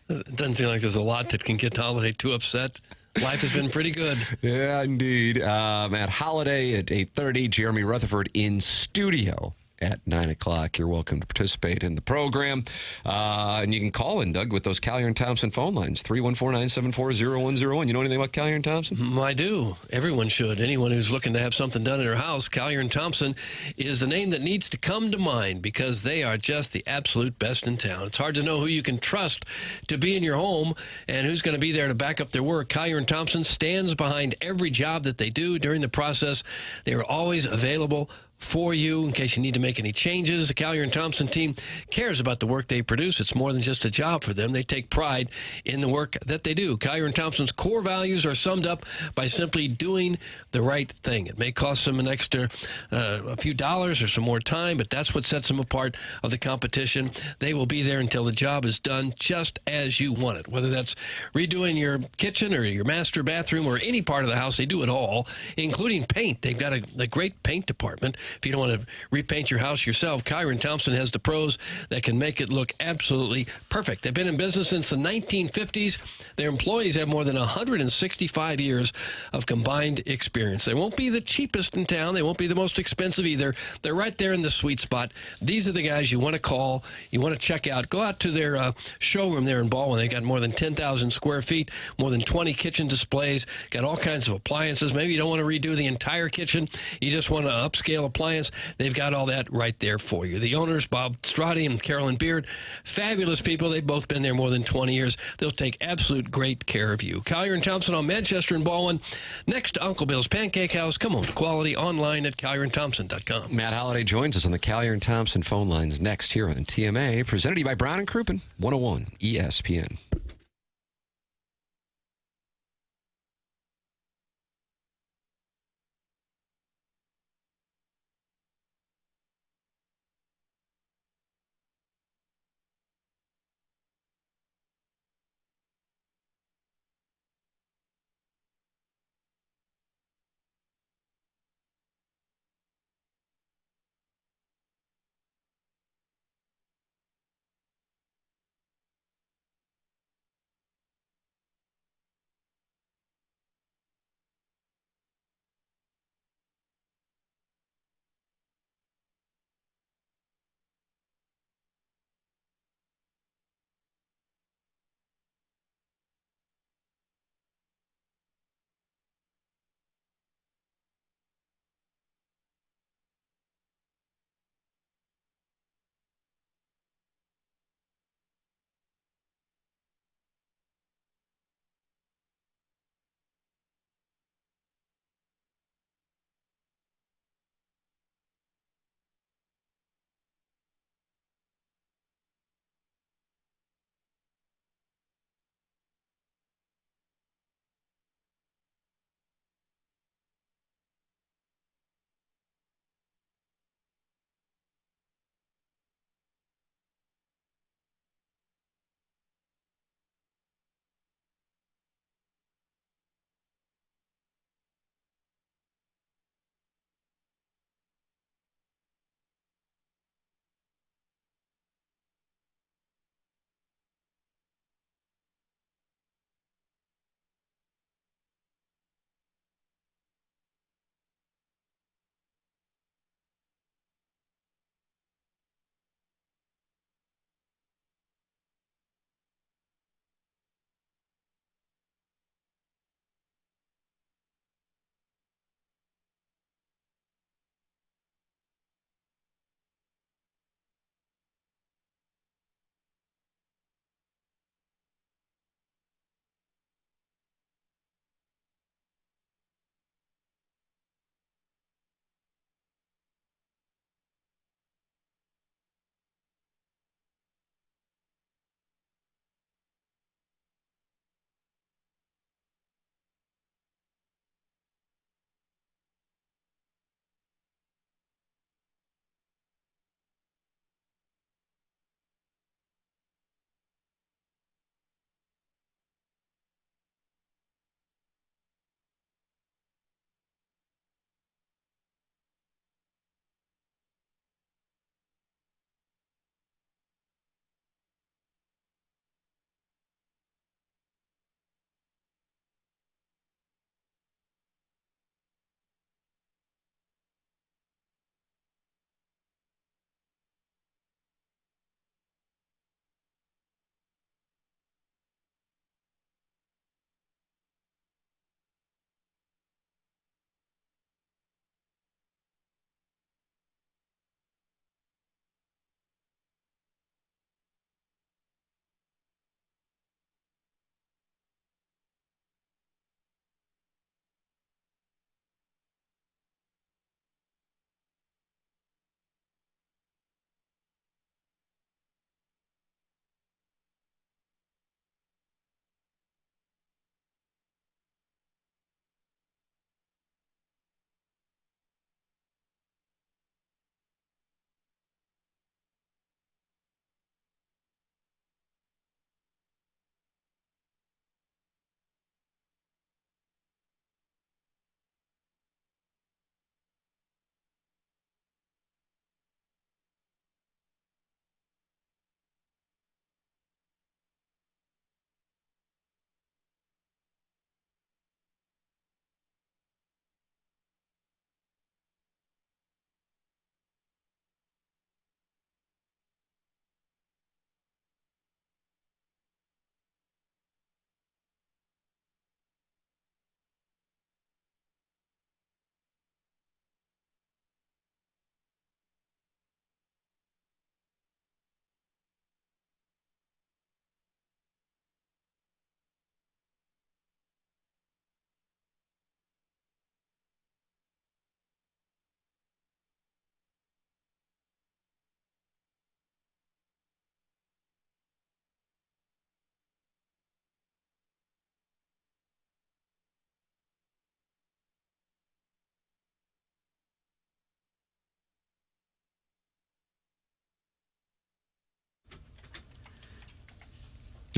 It doesn't seem like there's a lot that can get Holliday too upset. Life has been pretty good. Yeah, indeed. Matt Holliday at 8:30. Jeremy Rutherford in studio at 9 o'clock. You're welcome to participate in the program. And you can call in, Doug, with those Collier and Thompson phone lines, 314-974-0101. You know anything about Collier and Thompson? I do. Everyone should. Anyone who's looking to have something done in their house, Collier and Thompson is the name that needs to come to mind because they are just the absolute best in town. It's hard to know who you can trust to be in your home and who's going to be there to back up their work. Collier and Thompson stands behind every job that they do during the process. They are always available for you in case you need to make any changes. The Collier and Thompson team cares about the work they produce. It's more than just a job for them. They take pride in the work that they do. Collier and Thompson's core values are summed up by simply doing the right thing. It may cost them an extra a few dollars or some more time, but that's what sets them apart of the competition. They will be there until the job is done just as you want it. Whether that's redoing your kitchen or your master bathroom or any part of the house, they do it all, including paint. They've got a great paint department. If you don't want to repaint your house yourself, Collier and Thompson has the pros that can make it look absolutely perfect. They've been in business since the 1950s. Their employees have more than 165 years of combined experience. They won't be the cheapest in town. They won't be the most expensive either. They're right there in the sweet spot. These are the guys you want to call, you want to check out. Go out to their showroom there in Baldwin. They got more than 10,000 square feet, more than 20 kitchen displays, got all kinds of appliances. Maybe you don't want to redo the entire kitchen. You just want to upscale appliance. They've got all that right there for you. The owners, Bob Strati and Carolyn Beard, fabulous people. They've both been there more than 20 years. They'll take absolute great care of you. Collier and Thompson on Manchester and Baldwin, next to Uncle Bill's Pancake House. Come home to quality online at collierandthompson.com. Matt Holliday joins us on the Collier and Thompson phone lines next here on TMA, presented to you by Brown and Crouppen, 101 ESPN.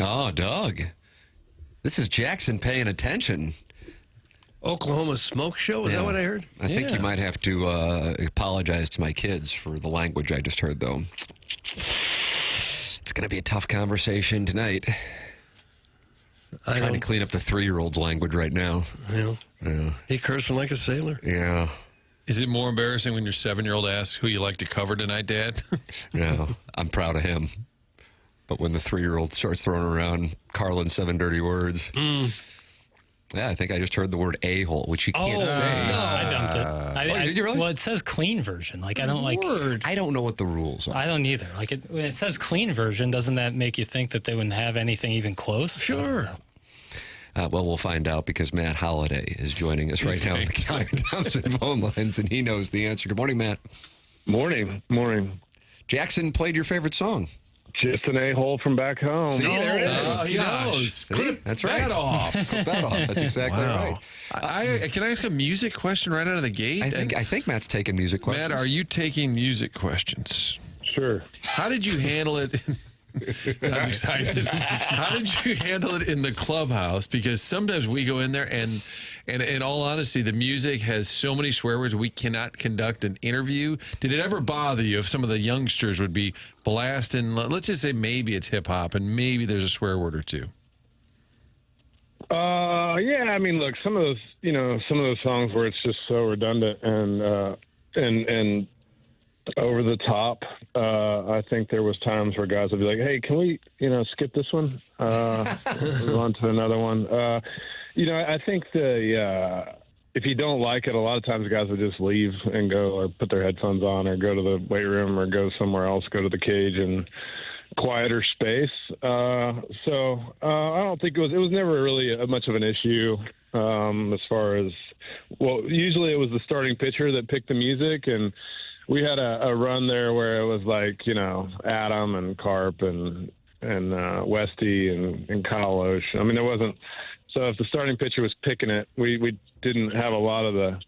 Oh, Doug. This is Jackson paying attention. Oklahoma Smoke Show? Is that what I heard? I think you might have to apologize to my kids for the language I just heard, though. It's going to be a tough conversation tonight. I'm trying to clean up the 3-year-old's language right now. Yeah. He cursing like a sailor. Yeah. Is it more embarrassing when your 7-year-old asks who you like to cover tonight, Dad? No, I'm proud of him. But when the 3-year-old starts throwing around Carlin 7 dirty words. Yeah, I think I just heard the word a-hole, which you can't say. No, I dumped it. Did you really? Well, it says clean version. Like, I don't like. I don't know what the rules are. I don't either. Like, when it says clean version, doesn't that make you think that they wouldn't have anything even close? Sure. Well, we'll find out because Matt Holliday is joining us right now on the Calvin Thompson phone lines, and he knows the answer. Good morning, Matt. Morning. Jackson played your favorite song. Just an a-hole from back home. See, there it is. He knows. See? That's right. That off. Clip that off. That's exactly right. Can I ask a music question right out of the gate? I think Matt's taking music questions. Matt, are you taking music questions? Sure. How did you handle it? Sounds excited. How did you handle it in the clubhouse? Because sometimes we go in there and in all honesty, the music has so many swear words we cannot conduct an interview. Did it ever bother you if some of the youngsters would be blasting? Let's just say maybe it's hip hop and maybe there's a swear word or two. Yeah. I mean, look, some of those songs where it's just so redundant and over the top. I think there was times where guys would be like, "Hey, can we, skip this one? Move on to another one." I think if you don't like it, a lot of times guys would just leave and go or put their headphones on or go to the weight room or go somewhere else, go to the cage and quieter space. So I don't think it was never really much of an issue as far as, well, usually it was the starting pitcher that picked the music, and we had a run there where it was like, Adam and Carp and Westy and Kyle Loesch. I mean, there wasn't. So if the starting pitcher was picking it, we didn't have a lot of the,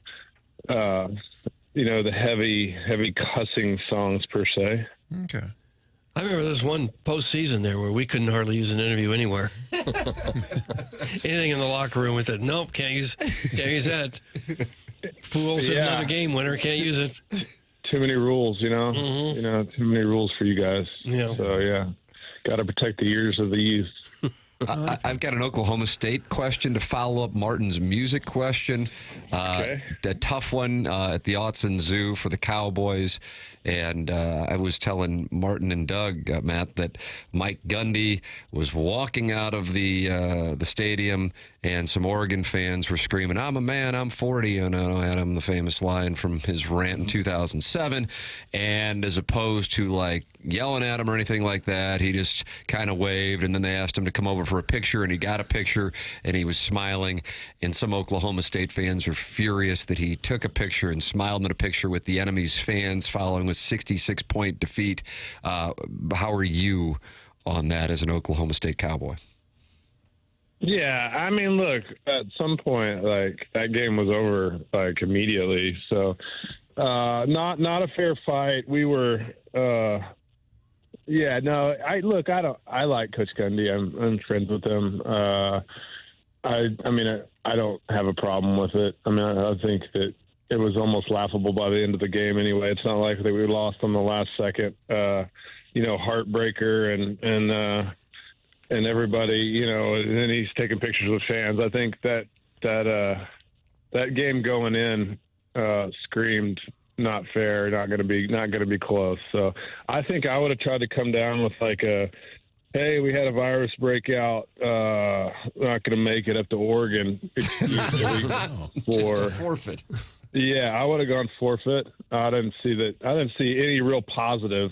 the heavy cussing songs per se. Okay. I remember this one postseason there where we couldn't hardly use an interview anywhere. Anything in the locker room, we said, nope, can't use that. Fools hit another game winner, can't use it. Too many rules, too many rules for you guys. Yeah. So, got to protect the ears of the youth. I've got an Oklahoma State question to follow up Martin's music question. Okay. A tough one at the Autzen Zoo for the Cowboys. And I was telling Martin and Doug, Matt, that Mike Gundy was walking out of the stadium, and some Oregon fans were screaming, "I'm a man, I'm 40." And I had him the famous line from his rant in 2007. And as opposed to like yelling at him or anything like that, he just kind of waved, and then they asked him to come over for a picture, and he got a picture, and he was smiling. And some Oklahoma State fans were furious that he took a picture and smiled in a picture with the enemy's fans following a 66-point defeat. How are you on that as an Oklahoma State Cowboy? Yeah, I mean, look, at some point, like, that game was over, like, immediately. So, not a fair fight. We were, I like Coach Gundy. I'm friends with him. I don't have a problem with it. I mean, I think that it was almost laughable by the end of the game anyway. It's not like that we lost on the last second, heartbreaker and everybody, and then he's taking pictures with fans. I think that game going in screamed not fair, not going to be close. So I think I would have tried to come down with like hey, we had a virus breakout, not going to make it up to Oregon. Just a forfeit. Yeah, I would have gone forfeit. I didn't see any real positive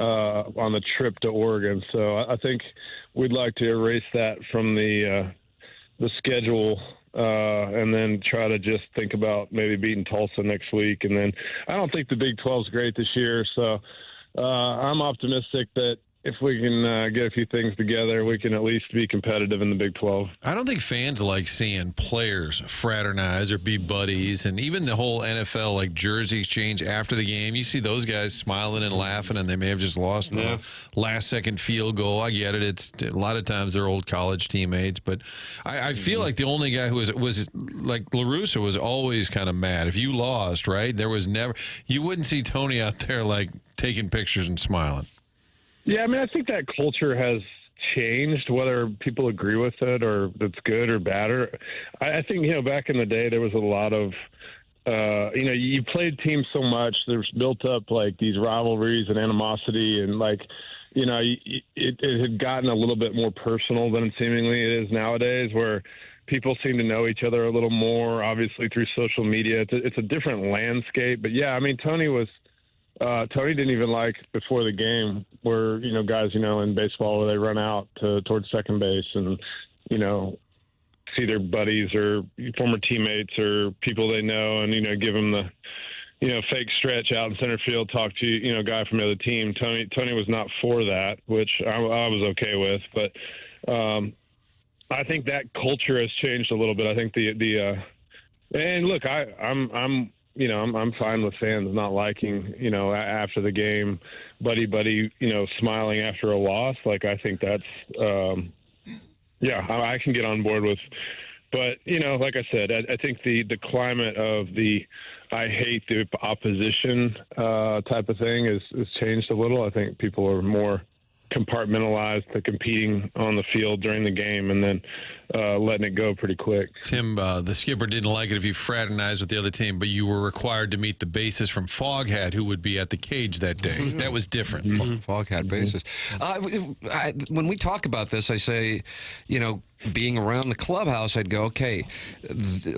on the trip to Oregon. So I think we'd like to erase that from the schedule and then try to just think about maybe beating Tulsa next week. And then I don't think the Big 12 is great this year, so I'm optimistic that if we can get a few things together, we can at least be competitive in the Big 12. I don't think fans like seeing players fraternize or be buddies, and even the whole NFL like jersey exchange after the game. You see those guys smiling and laughing, and they may have just lost a last-second field goal. I get it. It's a lot of times they're old college teammates, but I feel like the only guy who was like LaRussa was always kind of mad if you lost. Right? There was never you wouldn't see Tony out there like taking pictures and smiling. Yeah, I mean, I think that culture has changed, whether people agree with it or it's good or bad. I think, back in the day, there was a lot of, you played teams so much, there's built up like these rivalries and animosity, and like, it had gotten a little bit more personal than seemingly it is nowadays, where people seem to know each other a little more, obviously through social media. It's a different landscape. But yeah, I mean, Tony didn't even like before the game where, guys, in baseball where they run out towards second base and, see their buddies or former teammates or people they know and, give them the, fake stretch out in center field, talk to, a guy from the other team. Tony was not for that, which I was okay with. But I think that culture has changed a little bit. I think and look, I'm fine with fans not liking, after the game, buddy, smiling after a loss. Like, I think that's, I can get on board with. But, like I said, I think the climate of I hate the opposition type of thing has changed a little. I think people are more compartmentalized to competing on the field during the game and then letting it go pretty quick. Tim, the skipper didn't like it if you fraternized with the other team, but you were required to meet the bassist from Foghat, who would be at the cage that day. That was different. Foghat bassist. When we talk about this, I say, being around the clubhouse, I'd go, okay,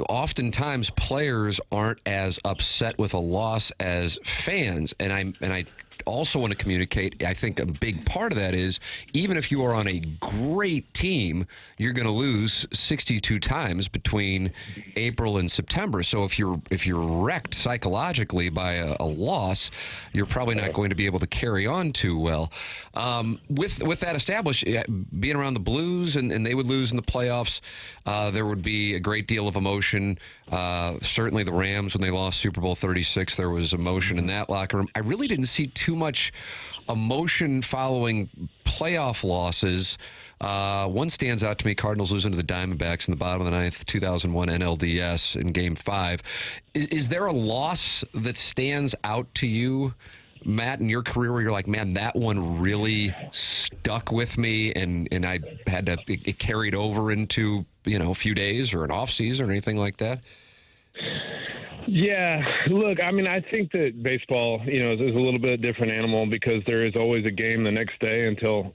oftentimes players aren't as upset with a loss as fans, and I also want to communicate, I think a big part of that is, even if you are on a great team, you're going to lose 62 times between April and September. So if you're wrecked psychologically by a loss, you're probably not going to be able to carry on too well. With that established, being around the Blues and they would lose in the playoffs, there would be a great deal of emotion. Certainly the Rams, when they lost Super Bowl 36, there was emotion in that locker room. I really didn't see too much emotion following playoff losses. One stands out to me: Cardinals losing to the Diamondbacks in the bottom of the ninth, 2001 NLDS in Game 5. Is there a loss that stands out to you, Matt, in your career where you're like, man, that one really stuck with me and I had to, it carried over into, a few days or an off season or anything like that? Yeah, look, I mean, I think that baseball, is a little bit different animal because there is always a game the next day until,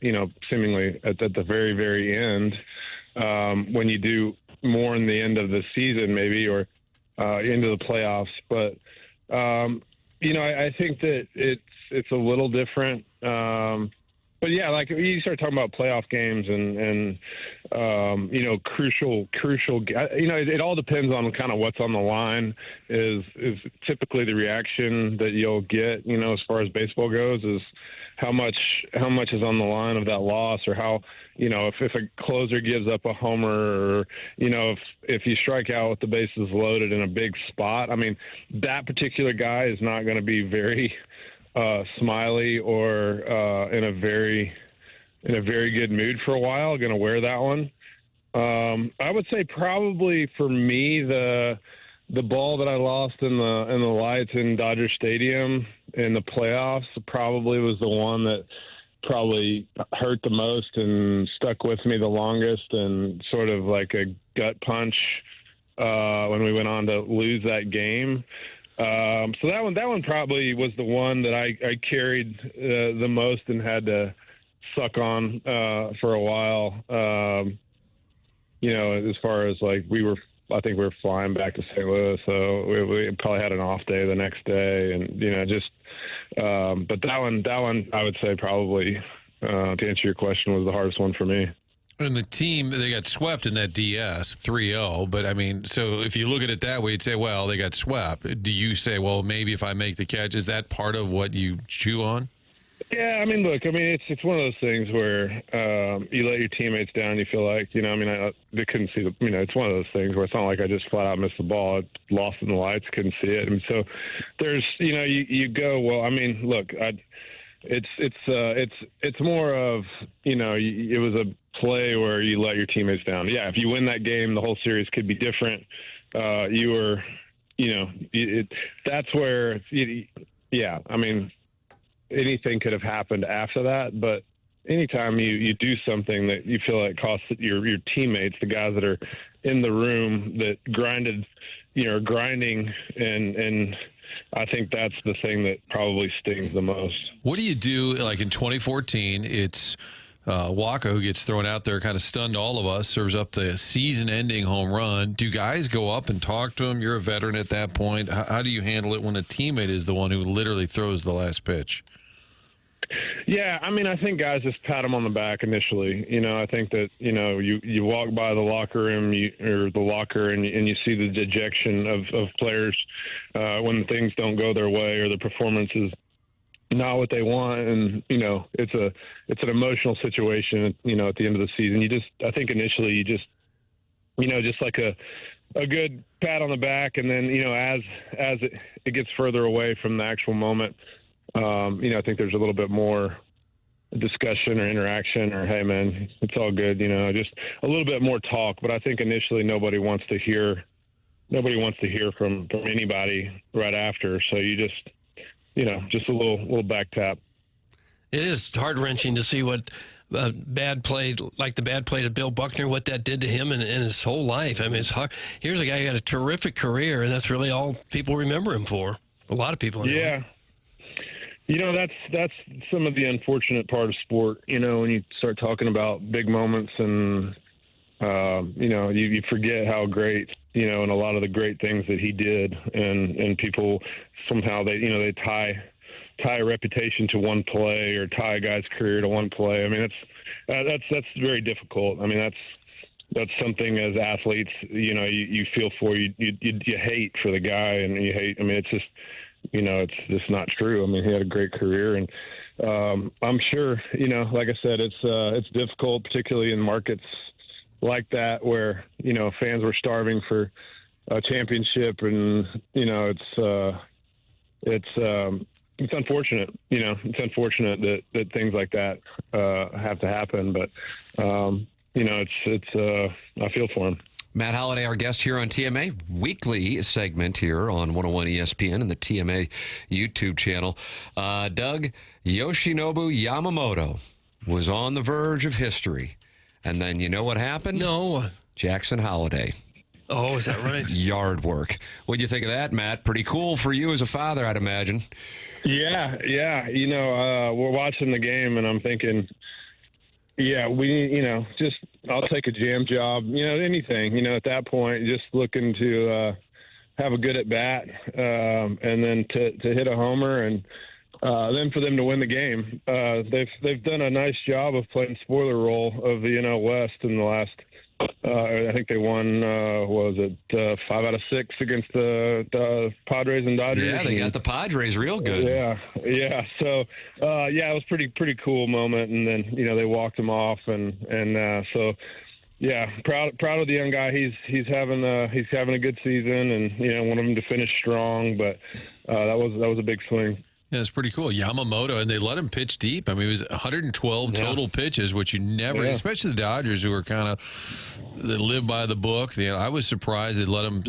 seemingly at the very, very end, when you do more in the end of the season maybe or into the playoffs. But, I think that it's a little different. But yeah, like you start talking about playoff games and crucial. It all depends on kind of what's on the line. Is typically the reaction that you'll get. As far as baseball goes, is how much is on the line of that loss, or how if a closer gives up a homer, or if you strike out with the bases loaded in a big spot. I mean, that particular guy is not going to be very smiley or in a very good mood for a while. Going to wear that one. I would say probably for me the ball that I lost in the lights in Dodger Stadium in the playoffs probably was the one that probably hurt the most and stuck with me the longest, and sort of like a gut punch when we went on to lose that game. So that one probably was the one that I carried the most and had to suck on for a while. As far as like I think we were flying back to St. Louis, so we probably had an off day the next day, and but that one I would say probably to answer your question was the hardest one for me. And the team, they got swept in that DS 3-0. But, I mean, so if you look at it that way, you'd say, well, they got swept. Do you say, well, maybe if I make the catch, is that part of what you chew on? Yeah, I mean, look, I mean, it's one of those things where you let your teammates down. You feel like, I mean, they couldn't see the, it's one of those things where it's not like I just flat out missed the ball. I lost in the lights, couldn't see it. And so there's, you go, well, I mean, look, it's more of, it was a play where you let your teammates down. Yeah, if you win that game, the whole series could be different. You were, that's where, yeah, I mean, anything could have happened after that, but anytime you do something that you feel like costs your teammates, the guys that are in the room that grinded, grinding, and I think that's the thing that probably stings the most. What do you do, like in 2014, it's Waka who gets thrown out there, kind of stunned all of us, serves up the season-ending home run. Do guys go up and talk to him? You're a veteran at that point. How do you handle it when a teammate is the one who literally throws the last pitch? Yeah, I mean, I think guys just pat him on the back initially. I think that, you walk by the locker room or the locker and you see the dejection of players when things don't go their way or the performance is not what they want. And, it's an emotional situation, at the end of the season. I think initially you just like a good pat on the back. And then, as it gets further away from the actual moment, I think there's a little bit more discussion or interaction or, hey, man, it's all good, just a little bit more talk. But I think initially nobody wants to hear from anybody right after. So you just a little back tap. It is heart-wrenching to see what bad play, like the bad play to Bill Buckner, what that did to him and his whole life. I mean, it's hard. Here's a guy who had a terrific career, and that's really all people remember him for. A lot of people. Anyway. Yeah. That's some of the unfortunate part of sport, when you start talking about big moments and, you forget how great, and a lot of the great things that he did and people somehow they tie a reputation to one play or tie a guy's career to one play. I mean, that's very difficult. I mean, that's something as athletes, you feel for, you hate for the guy and you hate, I mean, it's just, it's just not true. I mean, he had a great career, and I'm sure, like I said, it's difficult, particularly in markets like that where, fans were starving for a championship, and, it's unfortunate, it's unfortunate that things like that have to happen, but, I feel for him. Matt Holliday, our guest here on TMA, weekly segment here on 101 ESPN and the TMA YouTube channel. Doug, Yoshinobu Yamamoto was on the verge of history. And then you know what happened? No. Jackson Holliday. Oh, is that right? Yard work. What do you think of that, Matt? Pretty cool for you as a father, I'd imagine. Yeah. We're watching the game, and I'm thinking, yeah, just I'll take a jam job, anything, at that point, just looking to have a good at bat and then to hit a homer and then for them to win the game. They've done a nice job of playing spoiler role of the NL West in the last I think they won, 5 out of 6 against the Padres and Dodgers. Yeah, they got the Padres real good. Yeah. So, it was pretty cool moment. And then, they walked him off. And so, yeah, proud of the young guy. He's having a good season and, want him to finish strong. But that was a big swing. Yeah, it's pretty cool. Yamamoto, and they let him pitch deep. I mean, it was 112 total pitches, which you never, especially the Dodgers, who are they live by the book. I was surprised they let him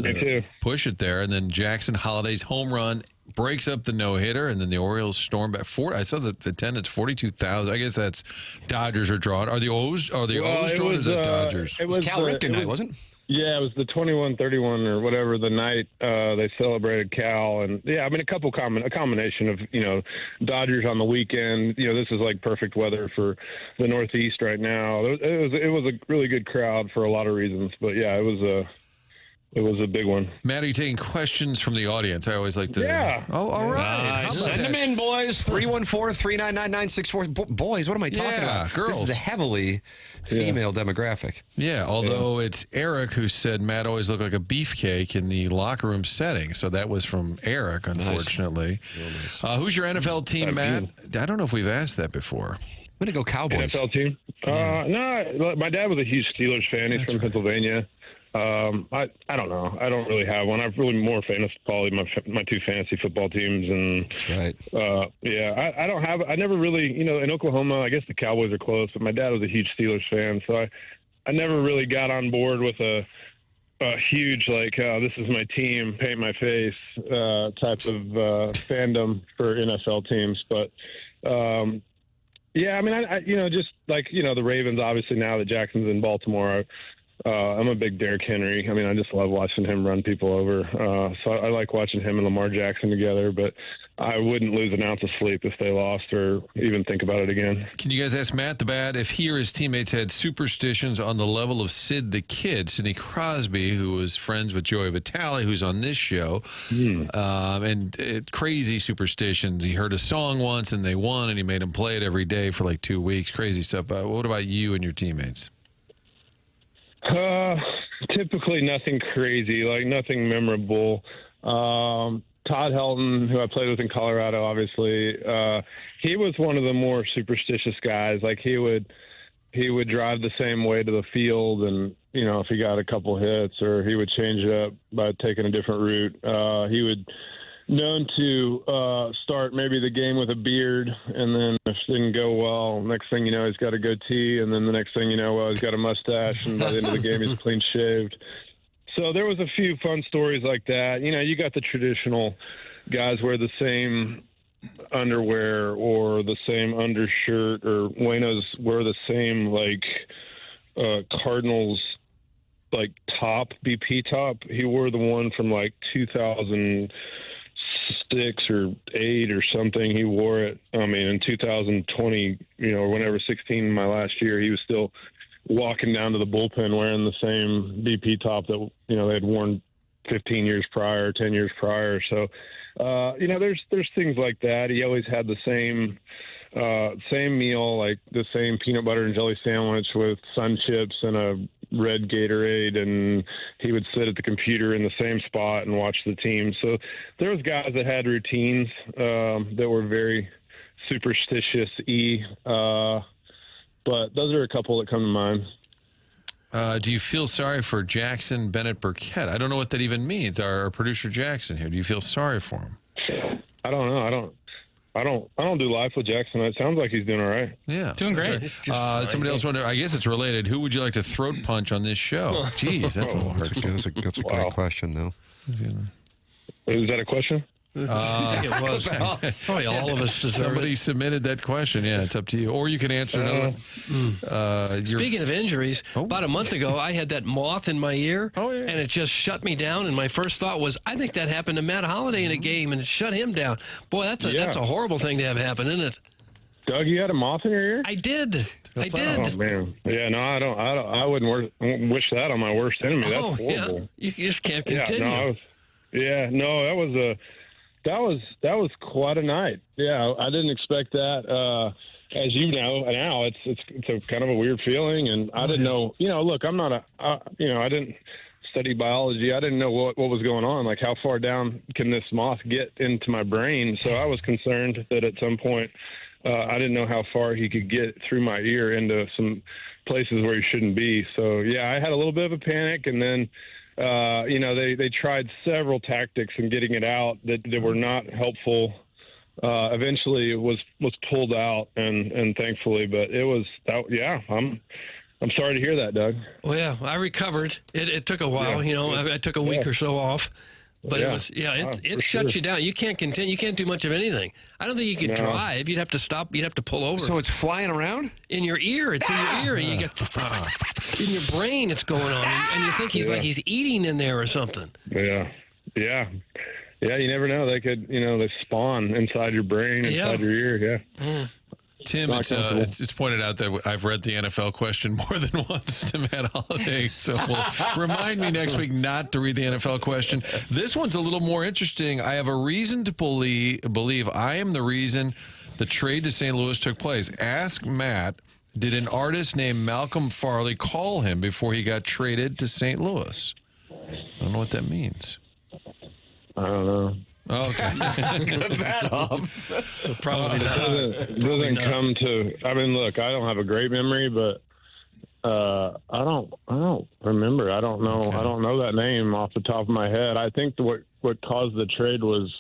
push it there. And then Jackson Holliday's home run breaks up the no-hitter, and then the Orioles storm back. I saw the attendance, 42,000. I guess that's Dodgers are drawn. Are the O's drawn, or is it Dodgers? It was Cal Ripken night, wasn't it? Yeah, it was the 21-31 or whatever the night they celebrated Cal, and I mean a combination of Dodgers on the weekend. This is like perfect weather for the Northeast right now. It was a really good crowd for a lot of reasons, but yeah, it it was a big one. Matt, are you taking questions from the audience? I always like to. Yeah. Oh, all right. How about Send them that? in, boys. 314-399-964. Boys, what am I talking about? girls. This is a heavily female demographic. Yeah, although it's Eric who said Matt always looked like a beefcake in the locker room setting. So that was from Eric, unfortunately. Nice. Who's your NFL team, Matt? I don't know if we've asked that before. I'm going to go Cowboys. NFL team? No, my dad was a huge Steelers fan. He's from Pennsylvania. I don't know. I don't really have one. I'm really more famous probably my two fantasy football teams, and That's right. I don't have. I never really, in Oklahoma. I guess the Cowboys are close, but my dad was a huge Steelers fan, so I never really got on board with a huge this is my team, paint my face type of fandom for NFL teams. But yeah, I mean, I just like the Ravens. Obviously, now that Jackson's in Baltimore. I'm a big Derrick Henry. I mean, I just love watching him run people over. So I like watching him and Lamar Jackson together, but I wouldn't lose an ounce of sleep if they lost or even think about it again. Can you guys ask Matt the Bat if he or his teammates had superstitions on the level of Sid the Kid, Sidney Crosby, who was friends with Joey Vitale, who's on this show, and crazy superstitions. He heard a song once and they won, and he made him play it every day for like 2 weeks. Crazy stuff. What about you and your teammates? Typically nothing crazy, like nothing memorable. Todd Helton, who I played with in Colorado, obviously, he was one of the more superstitious guys. Like he would drive the same way to the field, and if he got a couple hits, or he would change it up by taking a different route. He would known to start maybe the game with a beard, and then if it didn't go well, next thing you know, he's got a goatee, and then the next thing you know, he's got a mustache, and by the end of the game, he's clean shaved. So there was a few fun stories like that. You got the traditional guys wear the same underwear or the same undershirt, or Buenos wear the same Cardinals top, BP top. He wore the one from 2006 or 8 or something. He wore it. I mean, in 2020, or whenever 16, my last year, he was still walking down to the bullpen wearing the same BP top that they had worn 15 years prior, 10 years prior. So, there's things like that. He always had the same meal, like the same peanut butter and jelly sandwich with sun chips and a red Gatorade, and he would sit at the computer in the same spot and watch the team. So there was guys that had routines that were very superstitious-y, but those are a couple that come to mind. Do you feel sorry for Jackson Burkett? I don't know what that even means. Our producer Jackson here. Do you feel sorry for him? I don't know. I don't do life with Jackson. It sounds like he's doing all right. Yeah. Doing great. Somebody else wanted, I guess it's related. Who would you like to throat punch on this show? Jeez, that's a little hurtful. That's a great question, though. Is that a question? I think it was. Probably all of us deserve Somebody it. submitted that question. Yeah, it's up to you. Or you can answer another one. Speaking of injuries, about a month ago, I had that moth in my ear, and it just shut me down. And my first thought was, I think that happened to Matt Holliday in a game, and it shut him down. Boy, that's a horrible thing to have happen, isn't it? Doug, you had a moth in your ear? I did. I did. Oh man, yeah. No, I don't. I wouldn't wish that on my worst enemy. That's horrible. Yeah. You just can't continue. That was quite a night. Yeah, I didn't expect that. As you know, now it's a kind of a weird feeling, and I didn't know. Look, I'm not I didn't study biology. I didn't know what was going on. Like, how far down can this moth get into my brain? So I was concerned that at some point, I didn't know how far he could get through my ear into some places where he shouldn't be. So yeah, I had a little bit of a panic, and then. They tried several tactics in getting it out that were not helpful. Eventually it was pulled out and thankfully, but it was, I'm sorry to hear that, Doug. Well, yeah, I recovered. It took a while, I took a week or so off, but it shuts you down. You can't continue. You can't do much of anything. I don't think you could drive. You'd have to stop. You'd have to pull over. So it's flying around? In your ear. It's in your ear. And you get in your brain it's going on. And you think he's eating in there or something. Yeah. Yeah. Yeah, you never know. They could, they spawn inside your brain, inside your ear. Yeah. Tim, it's pointed out that I've read the NFL question more than once to Matt Holliday. So remind me next week not to read the NFL question. This one's a little more interesting. I have a reason to believe I am the reason the trade to St. Louis took place. Ask Matt, did an artist named Malcolm Farley call him before he got traded to St. Louis? I don't know what that means. I don't know. Oh, okay. Cut that off. So probably not. It doesn't come to. I mean, look, I don't have a great memory, but I don't remember. I don't know. Okay. I don't know that name off the top of my head. I think what caused the trade was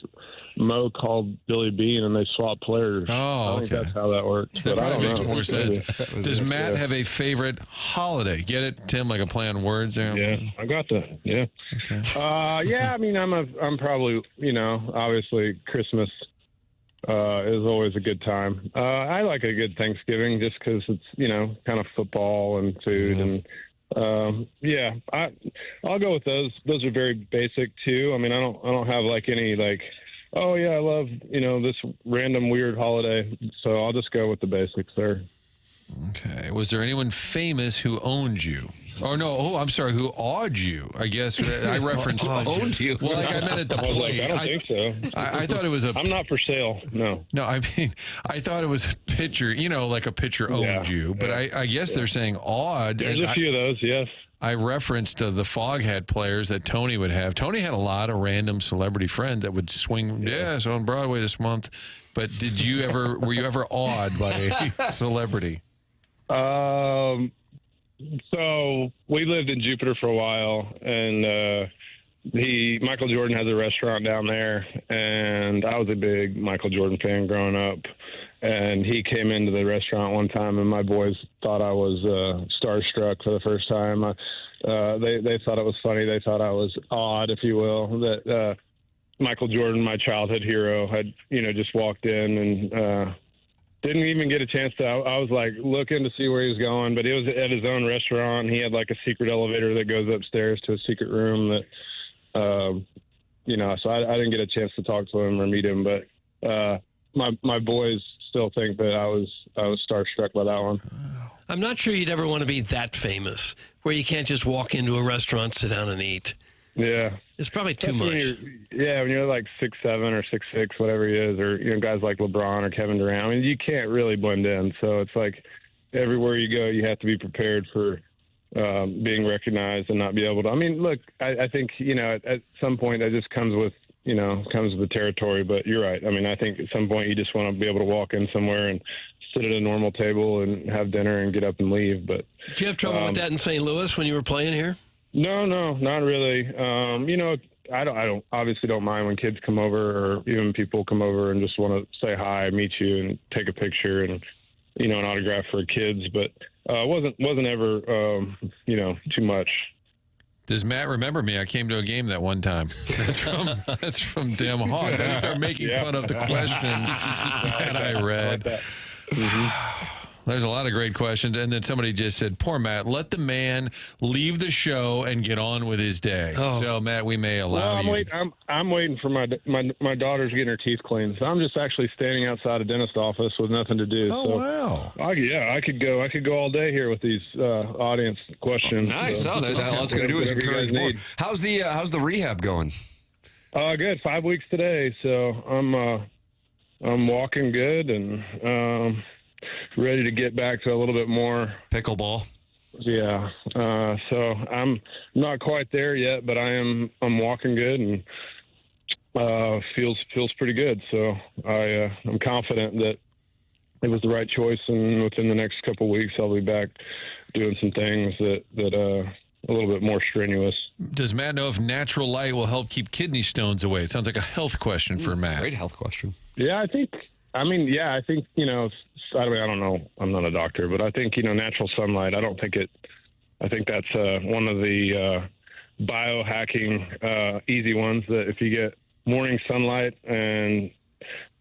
Mo called Billy Bean and they swapped players. Oh, I think okay. that's how that works. But I don't makes know. more sense. Maybe. Does Matt have a favorite holiday? Get it, Tim? Like a play on words there. Yeah, I got that. Yeah. Okay. Yeah. I mean, I'm probably, obviously Christmas is always a good time. I like a good Thanksgiving just because it's, kind of football and food and. I'll go with those. Those are very basic too. I mean, I don't have like any like, oh yeah, I love this random weird holiday. So I'll just go with the basics there. Okay. Was there anyone famous who owned you? Oh no! Oh, I'm sorry. Who awed you? I guess I referenced owned you. Well, like I meant at the plate. I don't think so. I thought it was a. I'm not for sale. No. No, I mean, I thought it was a pitcher. Like a pitcher owned you, but I guess they're saying awed. There's a few of those. Yes. I referenced the Foghat players that Tony would have. Tony had a lot of random celebrity friends that would swing. Yes, on Broadway this month. But were you ever awed by a celebrity? So we lived in Jupiter for a while, and Michael Jordan has a restaurant down there, and I was a big Michael Jordan fan growing up. And he came into the restaurant one time, and my boys thought I was starstruck for the first time. They thought it was funny. They thought I was odd, if you will, that Michael Jordan, my childhood hero, had just walked in and didn't even get a chance to. I was like looking to see where he was going, but it was at his own restaurant. He had like a secret elevator that goes upstairs to a secret room that, so I didn't get a chance to talk to him or meet him, but my boys still think that I was starstruck by that one. I'm not sure you'd ever want to be that famous where you can't just walk into a restaurant, sit down and eat. Yeah. It's probably too much. When you're like 6'7" or 6'6", whatever he is, or guys like LeBron or Kevin Durant. I mean, you can't really blend in. So it's like everywhere you go, you have to be prepared for being recognized and not be able to. I mean, look, I think at some point that just comes with the territory. But you're right. I mean, I think at some point you just want to be able to walk in somewhere and sit at a normal table and have dinner and get up and leave. But did you have trouble with that in St. Louis when you were playing here? No, not really. I don't obviously don't mind when kids come over or even people come over and just want to say hi, meet you, and take a picture and an autograph for kids. But wasn't ever too much. Does Matt remember me? I came to a game that one time. That's from Dim Hawk. I didn't start making fun of the question that I read. I like that. There's a lot of great questions. And then somebody just said, poor Matt, let the man leave the show and get on with his day. Oh. So, Matt, we may allow you. I'm waiting for my daughter's getting her teeth cleaned. So I'm just actually standing outside a dentist office with nothing to do. Oh, wow. I could go all day here with these audience questions. Nice. So. All it's going to do is encourage more. How's the rehab going? Good. 5 weeks today. So I'm walking good and ready to get back to a little bit more pickleball. Yeah. So I'm not quite there yet, but I'm walking good and feels pretty good. So I'm confident that it was the right choice, and within the next couple of weeks I'll be back doing some things that a little bit more strenuous. Does Matt know if natural light will help keep kidney stones away? It sounds like a health question for Matt. Great health question. Yeah, I think I don't know. I'm not a doctor, but I think, natural sunlight, I think that's one of the biohacking easy ones that if you get morning sunlight and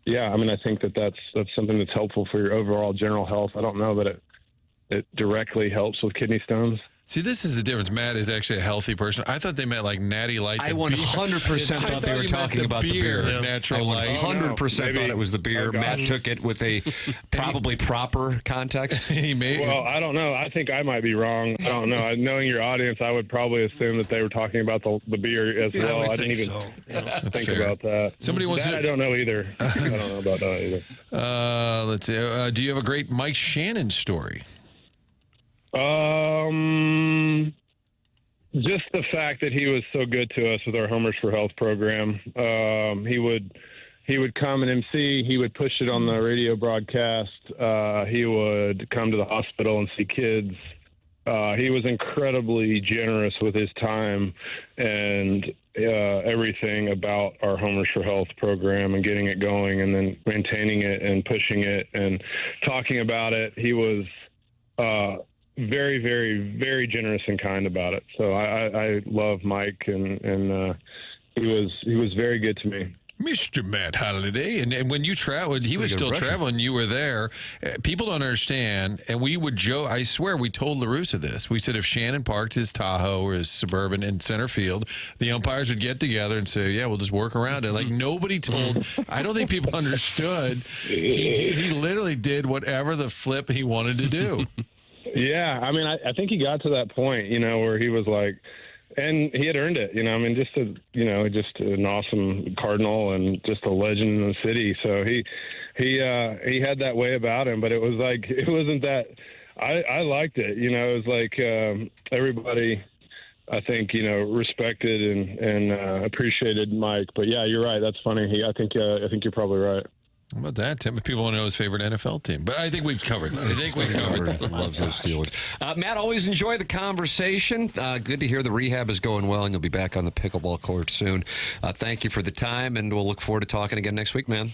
I think that's something that's helpful for your overall general health. I don't know that it directly helps with kidney stones. See, this is the difference. Matt is actually a healthy person. I thought they meant like Natty Light. I 100% thought they were talking about the beer. Natural Light. 100% thought it was the beer. Matt took it with a probably proper context. Well, I don't know. I think I might be wrong. I don't know. Knowing your audience, I would probably assume that they were talking about the beer as well. I didn't even think about that. Somebody wants I don't know either. I don't know about that either. Let's see. Do you have a great Mike Shannon story? Just the fact that he was so good to us with our Homers for Health program. He would come and MC. He would push it on the radio broadcast. He would come to the hospital and see kids. He was incredibly generous with his time and everything about our Homers for Health program and getting it going and then maintaining it and pushing it and talking about it. He was very, very, very generous and kind about it. So I love Mike, and he was very good to me. Mr. Matt Holliday, and when you traveled, he was still traveling, you were there. People don't understand, and we would joke, I swear we told LaRussa this. We said if Shannon parked his Tahoe or his Suburban in center field, the umpires would get together and say, yeah, we'll just work around it. Like nobody told, I don't think people understood. He literally did whatever the flip he wanted to do. Yeah, I mean, I think he got to that point, where he was like, and he had earned it, I mean, just an awesome Cardinal and just a legend in the city. So he had that way about him, but it was like, it wasn't that, I liked it, it was like everybody, I think, respected and appreciated Mike. But yeah, you're right. That's funny. I think you're probably right. How about that, Tim? People want to know his favorite NFL team. But I think we've covered that. I think we've covered that. Loves those Steelers. Matt, always enjoy the conversation. Good to hear the rehab is going well, and you'll be back on the pickleball court soon. Thank you for the time, and we'll look forward to talking again next week, man.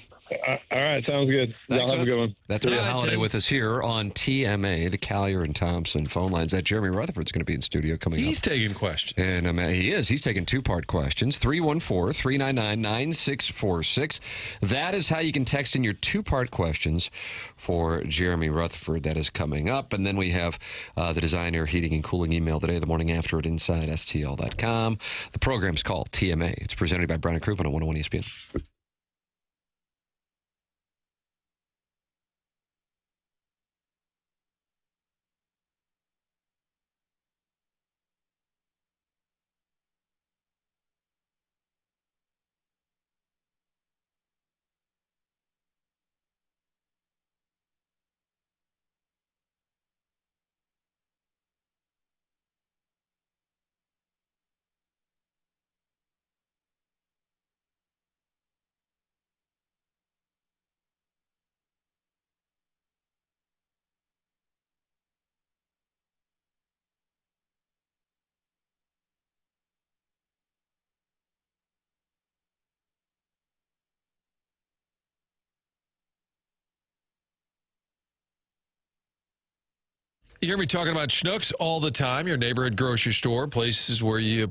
All right, sounds good. Thanks, Y'all have a good one. That's Matt Holliday with us here on TMA, the Callier and Thompson phone lines. That Jeremy Rutherford's going to be in studio coming up. He's taking questions. And he is. He's taking two-part questions. 314-399-9646. That is how you can text in your two-part questions for Jeremy Rutherford. That is coming up. And then we have the Design, Air, Heating, and Cooling email today, the morning after at InsideSTL.com. The program's called TMA. It's presented by Brian Krupa on 101 ESPN. You hear me talking about Schnucks all the time, your neighborhood grocery store, a place where you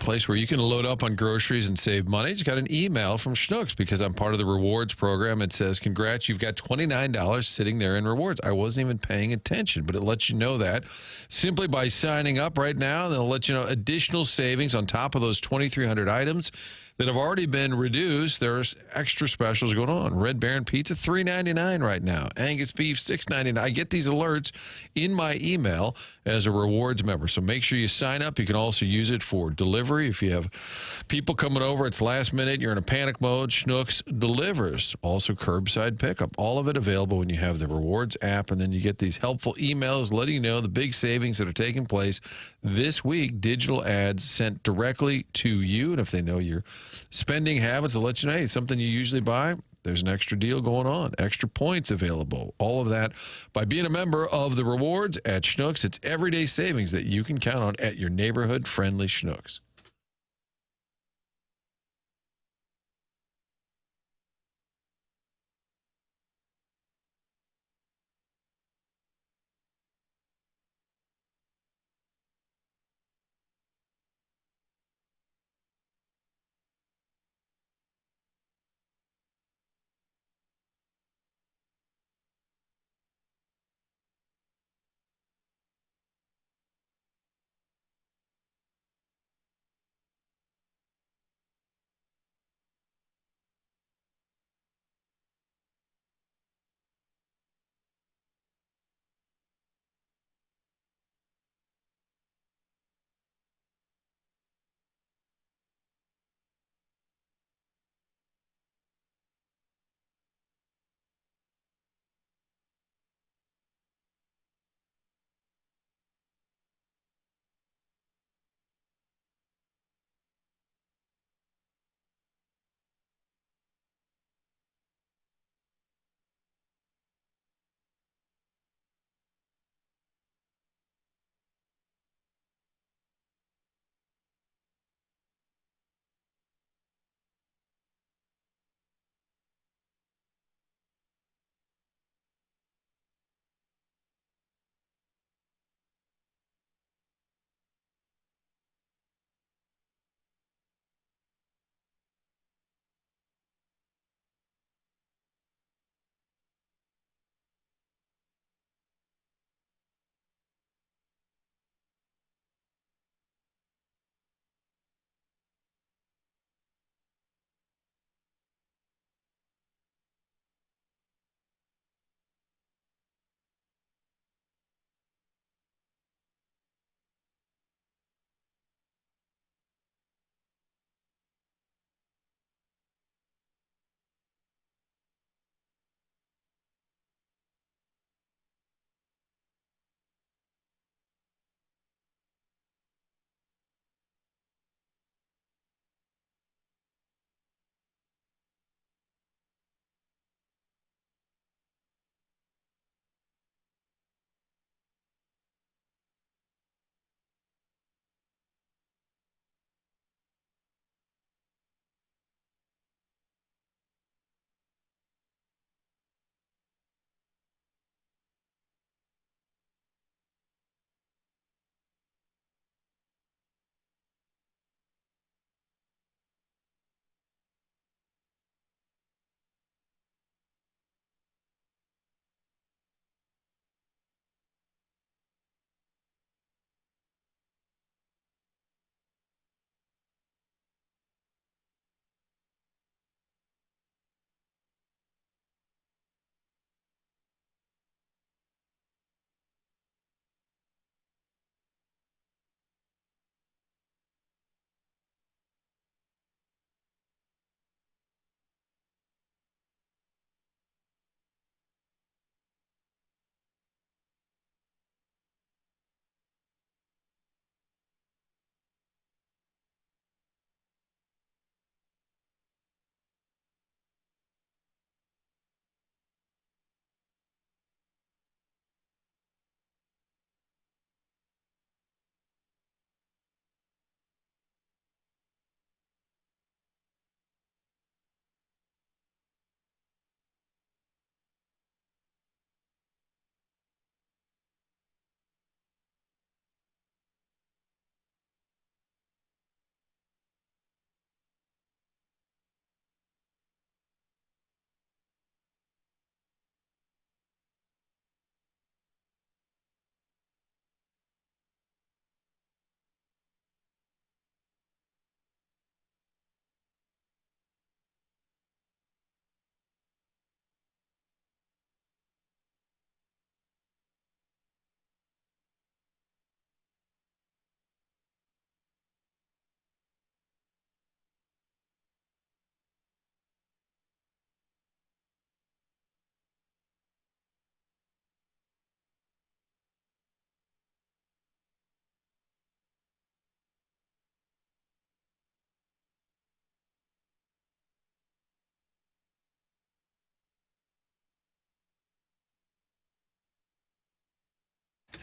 can load up on groceries and save money. Just got an email from Schnucks because I'm part of the rewards program. It says, congrats, you've got $29 sitting there in rewards. I wasn't even paying attention, but it lets you know that simply by signing up right now. They'll let you know additional savings on top of those 2,300 items that have already been reduced. There's extra specials going on. Red Baron Pizza, $3.99 right now. Angus Beef, $6.99. I get these alerts in my email as a rewards member. So make sure you sign up. You can also use it for delivery. If you have people coming over, it's last minute, you're in a panic mode, Schnucks delivers. Also curbside pickup. All of it available when you have the rewards app, and then you get these helpful emails letting you know the big savings that are taking place this week. Digital ads sent directly to you, and if they know your spending habits, they'll let you know, hey, something you usually buy, there's an extra deal going on, extra points available. All of that by being a member of the rewards at Schnucks. It's everyday savings that you can count on at your neighborhood-friendly Schnucks.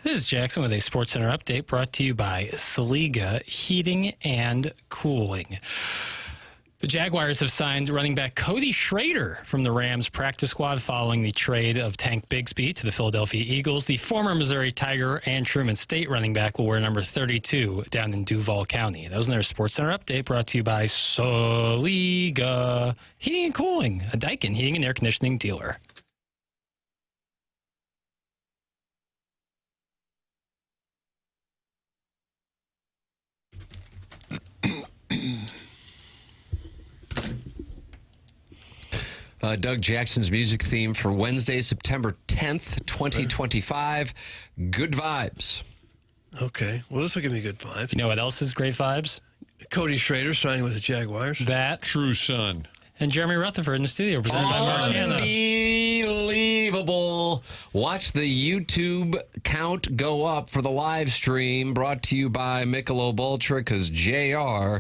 This is Jackson with a SportsCenter update brought to you by Saliga Heating and Cooling. The Jaguars have signed running back Cody Schrader from the Rams practice squad following the trade of Tank Bigsby to the Philadelphia Eagles. The former Missouri Tiger and Truman State running back will wear number 32 down in Duval County. That was another SportsCenter update brought to you by Saliga Heating and Cooling, a Daikin heating and air conditioning dealer. Doug Jackson's music theme for Wednesday, September 10th, 2025. Good vibes. Okay. Well, this will give me good vibes. You know what else is great vibes? Cody Schrader signing with the Jaguars. That. True son. And Jeremy Rutherford in the studio, presented by Mark Hanna. Unbelievable. Watch the YouTube count go up for the live stream, brought to you by Michelob Ultra, because JR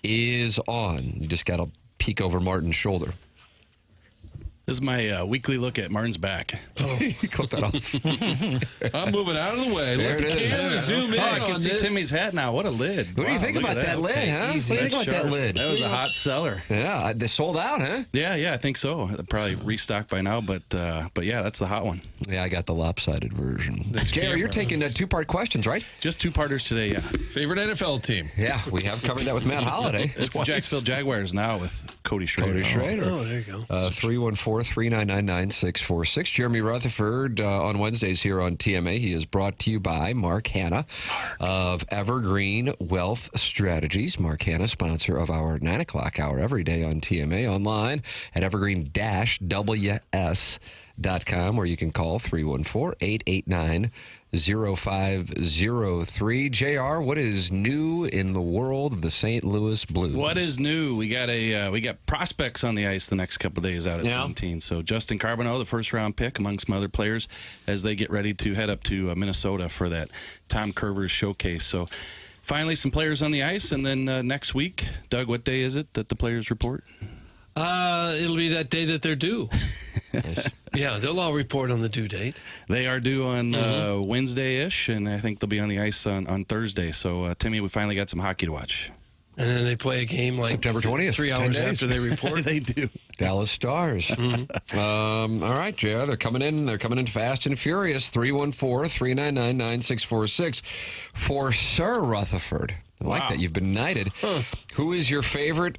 is on. You just got to peek over Martin's shoulder. This is my weekly look at Martin's back. Oh, clip that off. I'm moving out of the way. There Let the it is. camera zoom in I can on see this. Timmy's hat now. What a lid. What do you think look about at that lid, huh? Easy. What do you think That's about that sharp. lid? That was a hot seller. Yeah, they sold out, huh? Yeah, I think so. They're probably restocked by now, but yeah, that's the hot one. Yeah, I got the lopsided version. JR, camera. you're taking two-part questions, right? Just two-parters today, yeah. Favorite NFL team? Yeah, we have covered that with Matt Holliday. It's the Jacksonville Jaguars now with Cody Schrader. Cody Schrader. Oh, there you go. 314-399-9646. Jeremy Rutherford on Wednesdays here on TMA. He is brought to you by Mark Hanna of Evergreen Wealth Strategies. Mark Hanna, sponsor of our 9 o'clock hour every day on TMA, online at evergreen-ws.com, where you can call 314-889-0503. JR, what is new in the world of the St. Louis Blues? What is new? We got prospects on the ice the next couple of days out of 17. So Justin Carbonneau, the first-round pick, among some other players, as they get ready to head up to Minnesota for that Tom Curvers showcase. So finally some players on the ice, and then next week, Doug, what day is it that the players report? It'll be that day that they're due. Yeah, they'll all report on the due date. They are due on Wednesday-ish, and I think they'll be on the ice on Thursday. So, Timmy, we finally got some hockey to watch. And then they play a game like September 20th, 3 10 hours days. after they report. They do. Dallas Stars. All right, JR, they're coming in. They're coming in fast and furious. 314-399-9646 for Sir Rutherford. I like that. You've been knighted. Who is your favorite,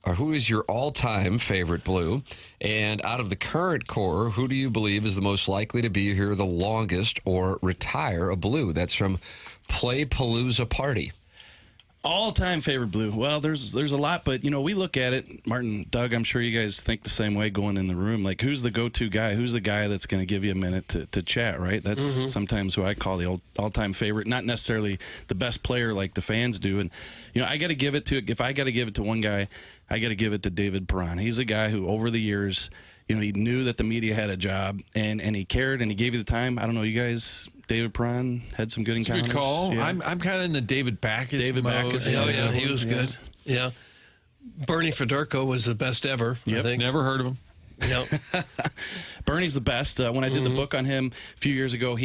or who is your all-time favorite Blue? And out of the current core, who do you believe is the most likely to be here the longest or retire a Blue? That's from Play Palooza Party. All-time favorite Blue. Well, there's a lot, but, we look at it. Martin, Doug, I'm sure you guys think the same way going in the room. Like, who's the go-to guy? Who's the guy that's going to give you a minute to chat, right? That's sometimes who I call the all-time favorite. Not necessarily the best player like the fans do. And, I got to give it to, if I got to give it to one guy, I got to give it to David Perron. He's a guy who, over the years, he knew that the media had a job, and he cared, and he gave you the time. I don't know, you guys... David Perron had some good encounters. Good call. Yeah. I'm kind of in the David Backus mode. Oh, yeah, he was good. Yeah. Bernie Fedorko was the best ever, I think. Never heard of him. Yep. Bernie's the best. When I did the book on him a few years ago,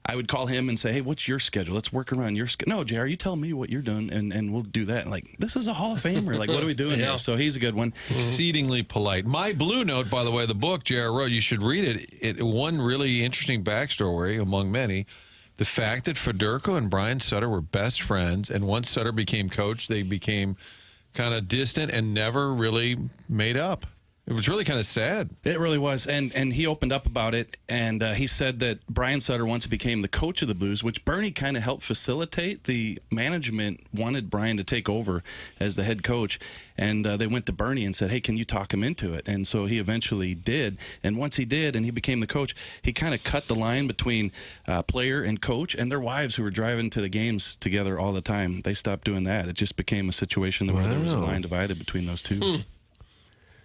I would call him and say, hey, what's your schedule? Let's work around your schedule. No, JR, you tell me what you're doing, and we'll do that. Like, this is a Hall of Famer. Like, what are we doing here? So he's a good one. Exceedingly polite. My Blue Note, by the way, the book JR wrote, you should read it. One really interesting backstory, among many, the fact that Fedorko and Brian Sutter were best friends, and once Sutter became coach, they became kind of distant and never really made up. It was really kind of sad. It really was. And he opened up about it, and he said that Brian Sutter once became the coach of the Blues, which Bernie kind of helped facilitate. The management wanted Brian to take over as the head coach, and they went to Bernie and said, hey, can you talk him into it? And so he eventually did. And once he did and he became the coach, he kind of cut the line between player and coach, and their wives who were driving to the games together all the time. They stopped doing that. It just became a situation where there was a line divided between those two.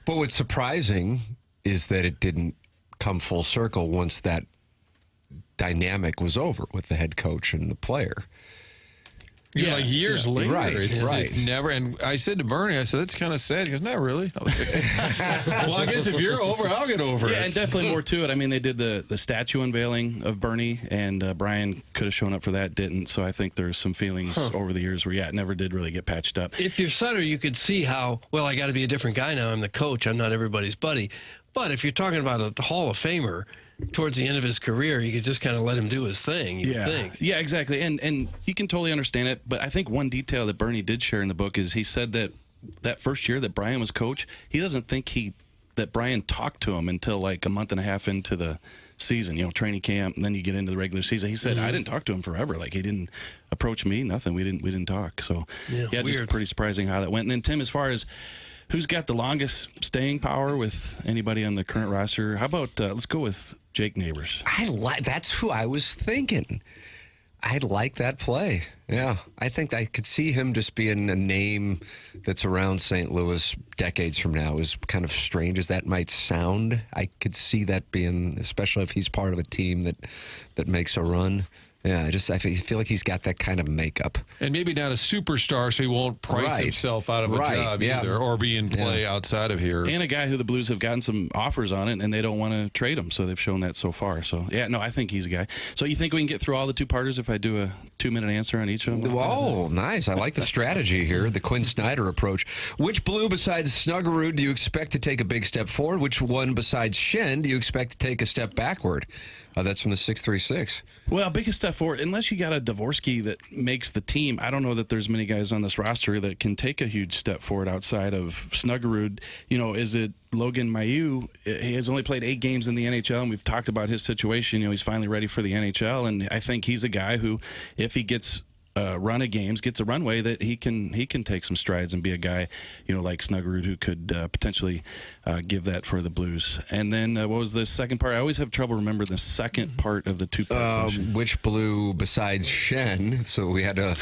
But what's surprising is that it didn't come full circle once that dynamic was over with the head coach and the player. Like years later. Right, It's never. And I said to Bernie, I said, that's kind of sad. He goes, not really. I was like, well, I guess if you're over, I'll get over it. Yeah, and definitely more to it. I mean, they did the statue unveiling of Bernie, and Brian could have shown up for that, didn't. So I think there's some feelings over the years where, it never did really get patched up. If you're Sutter, you could see how, well, I got to be a different guy now. I'm the coach. I'm not everybody's buddy. But if you're talking about a Hall of Famer, towards the end of his career, you could just kind of let him do his thing, you would think. Yeah, exactly. And you can totally understand it. But I think one detail that Bernie did share in the book is he said that first year that Brian was coach, he doesn't think that Brian talked to him until like a month and a half into the season, training camp, and then you get into the regular season. He said, I didn't talk to him forever. Like, he didn't approach me, nothing. We didn't talk. So, yeah, just pretty surprising how that went. And then, Tim, as far as who's got the longest staying power with anybody on the current roster, how about let's go with Jake Neighbors. That's who I was thinking. I like that play. Yeah, I think I could see him just being a name that's around St. Louis decades from now. As kind of strange as that might sound, I could see that being, especially if he's part of a team that makes a run. Yeah, I feel like he's got that kind of makeup. And maybe not a superstar, so he won't price himself out of a job either, or be in play outside of here. And a guy who the Blues have gotten some offers on it, and they don't want to trade him, so they've shown that so far. So, I think he's a guy. So you think we can get through all the two-parters if I do a 2-minute answer on each of them? Whoa, nice. I like the strategy here, the Quinn Snyder approach. Which Blue besides Snuggerud do you expect to take a big step forward? Which one besides Shen do you expect to take a step backward? That's from the 636. Well, biggest step forward, unless you got a Dvorsky that makes the team, I don't know that there's many guys on this roster that can take a huge step forward outside of Snuggerud. Is it Logan Mailloux? He has only played 8 games in the NHL, and we've talked about his situation. He's finally ready for the NHL, and I think he's a guy who, if he gets run of games, gets a runway, that he can take some strides and be a guy, like Snuggerud, who could potentially give that for the Blues. And then what was the second part? I always have trouble remembering the second part of the two-part question. Which Blue besides Shen? So we had a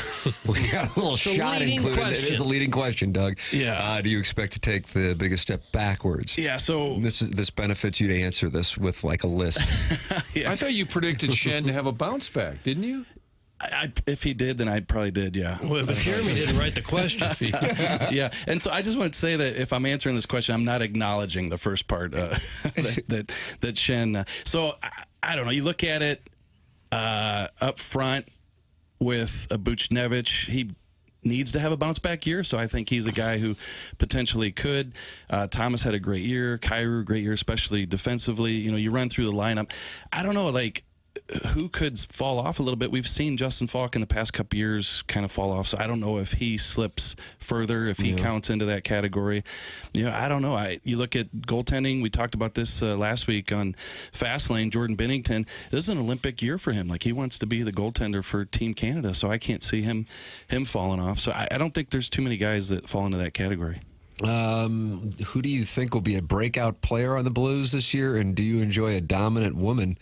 little shot included. It is a leading question, Doug. Yeah. Do you expect to take the biggest step backwards? Yeah. So this benefits you to answer this with like a list. I thought you predicted Shen to have a bounce back, didn't you? If he did, then I probably did, yeah. Well, if Jeremy didn't write the question. Yeah, and so I just want to say that if I'm answering this question, I'm not acknowledging the first part that Shen. So I don't know. You look at it up front with Buchnevich. He needs to have a bounce back year, so I think he's a guy who potentially could. Thomas had a great year. Kyrou, great year, especially defensively. You run through the lineup. I don't know, who could fall off a little bit. We've seen Justin Falk in the past couple years kind of fall off, so I don't know if he slips further, if he counts into that category. I don't know. You look at goaltending. We talked about this last week on Fastlane. Jordan Binnington, this is an Olympic year for him. He wants to be the goaltender for Team Canada, so I can't see him falling off. So I don't think there's too many guys that fall into that category. Who do you think will be a breakout player on the Blues this year, and do you enjoy a dominant woman?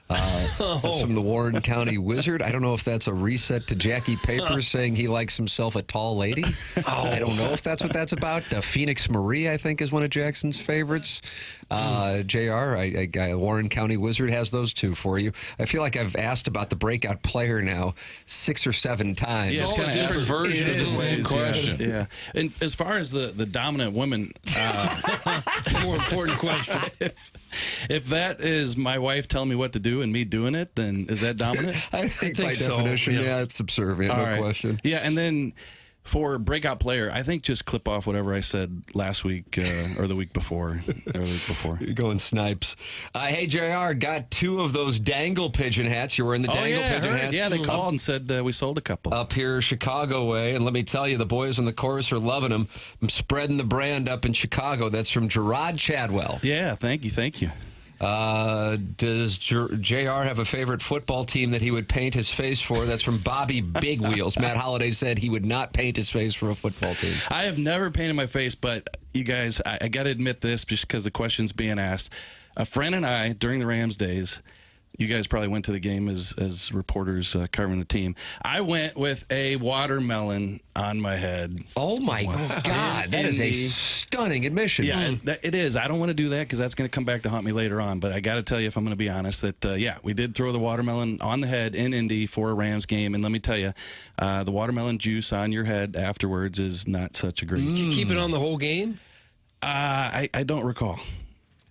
That's from the Warren County Wizard. I don't know if that's a reset to Jackie Papers saying he likes himself a tall lady. I don't know if that's what that's about. Phoenix Marie, I think, is one of Jackson's favorites. JR, Warren County Wizard has those two for you. I feel like I've asked about the breakout player now 6 or 7n times. Yeah, it's kind of a different version of the same question. Yeah. And as far as the dominant woman, it's a more important question. If that is my wife telling me what to do and me doing it, then is that dominant? I think by definition, it's subservient, no question. Yeah, and then for breakout player, I think just clip off whatever I said last week or the week before. You're going Snipes. Hey, JR, got 2 of those dangle pigeon hats. You were in the dangle pigeon hat. Yeah, they called and said we sold a couple. Up here Chicago way, and let me tell you, the boys on the chorus are loving them. I'm spreading the brand up in Chicago. That's from Gerard Chadwell. Yeah, thank you. Does JR have a favorite football team that he would paint his face for? That's from Bobby Big Wheels. Matt Holliday said he would not paint his face for a football team. I have never painted my face, but you guys, I got to admit this just because the question's being asked. A friend and I, during the Rams days, You guys probably went to the game as reporters covering the team. I went with a watermelon on my head. Oh, my God. That is a stunning admission. Yeah, it is. I don't want to do that because that's going to come back to haunt me later on. But I got to tell you, if I'm going to be honest, that, yeah, we did throw the watermelon on the head in Indy for a Rams game. And let me tell you, the watermelon juice on your head afterwards is not such a great. Did you keep it on the whole game? I don't recall.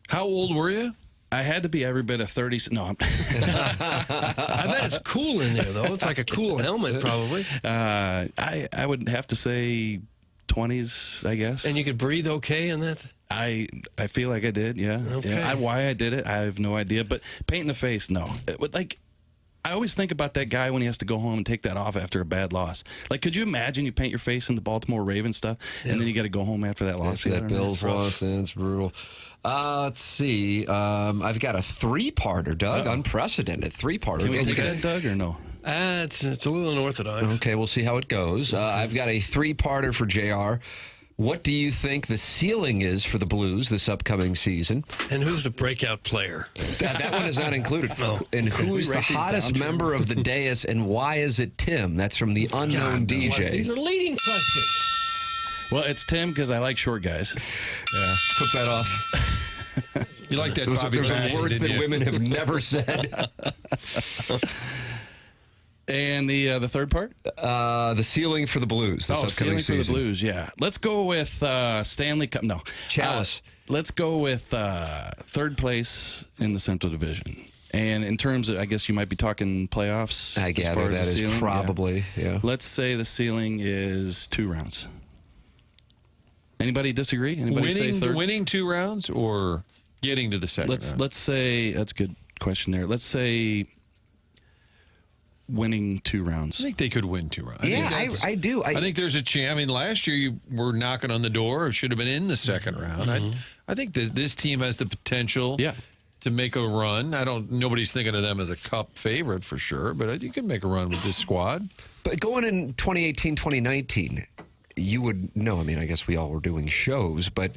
How old were you? I had to be every bit of 30. No, I'm I bet it's cool in there, though. It's like a cool helmet, probably. I would have to say 20s, I guess. And you could breathe okay in that? I feel like I did, yeah. Okay. Yeah. Why I did it, I have no idea. But paint in the face, no. I always think about that guy when he has to go home and take that off after a bad loss. Like, could you imagine you paint your face in the Baltimore Ravens stuff, and then you got to go home after that loss? That Bills loss, and it's brutal. Let's see. I've got a three-parter, Doug. Unprecedented three-parter. Can we take that, Doug, or no? It's a little unorthodox. Okay, we'll see how it goes. I've got a three-parter for JR. What do you think the ceiling is for the Blues this upcoming season? And who's the breakout player? That one is not included. And who's the hottest member of the dais, and why is it Tim? That's from the unknown DJ. These are leading questions. Well, it's Tim because I like short guys. Yeah, clip that off. You like that? Those are words that women have never said. And the third part? The ceiling for the Blues this upcoming ceiling season. for the Blues, yeah. Let's go with Stanley Cup. No. Chalice. Let's go with third place in the Central Division. And in terms of, I guess you might be talking playoffs. I gather that is probably, yeah. Let's say the ceiling is 2 rounds. Anybody disagree? Anybody say third? Winning 2 rounds or getting to the second round? Let's say, that's a good question there. Let's say winning 2 rounds. I think they could win 2 rounds. I do. I think there's a chance. I mean, last year you were knocking on the door. It should have been in the second round. I think that this team has the potential to make a run. Nobody's thinking of them as a cup favorite for sure, but I think you can make a run with this squad. But going in 2018, 2019, you would know. I mean, I guess we all were doing shows, but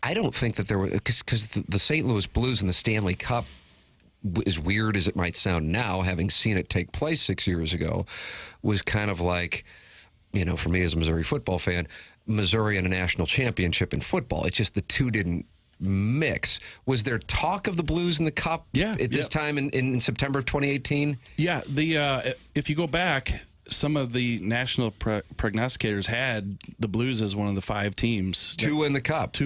I don't think that there were, because the St. Louis Blues and the Stanley Cup, as weird as it might sound now, having seen it take place 6 years ago, was kind of like, you know, for me as a Missouri football fan, Missouri and a national championship in football. It's just the two didn't mix. Was there talk of the Blues in the Cup at this time in September of 2018? Yeah. If you go back, some of the national prognosticators had the Blues as one of the 5 teams to win the Cup.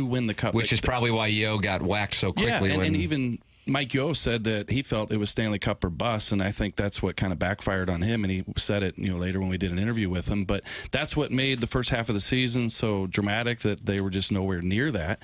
Which is probably why Yo got whacked so quickly. Yeah, and even Mike Yo said that he felt it was Stanley Cup or bust, and I think that's what kind of backfired on him, and he said it later when we did an interview with him. But that's what made the first half of the season so dramatic, that they were just nowhere near that.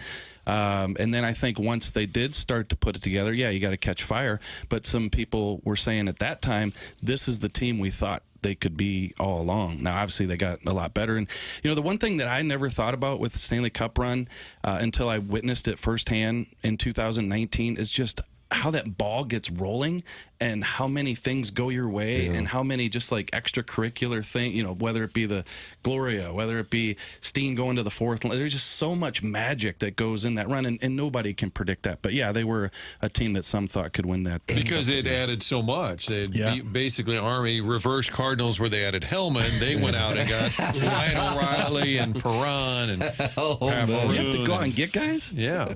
And then I think once they did start to put it together, you got to catch fire. But some people were saying at that time, this is the team we thought they could be all along. Now, obviously, they got a lot better. And, the one thing that I never thought about with the Stanley Cup run until I witnessed it firsthand in 2019 is just how that ball gets rolling and how many things go your way and how many just like extracurricular things, whether it be the Gloria, whether it be Steen going to the fourth line. There's just so much magic that goes in that run, and nobody can predict that. But, they were a team that some thought could win that. Because it added so much. They basically Army reverse Cardinals where they added Hellman. They went out and got Ryan O'Reilly and Perron and you have to go out and get guys? Yeah.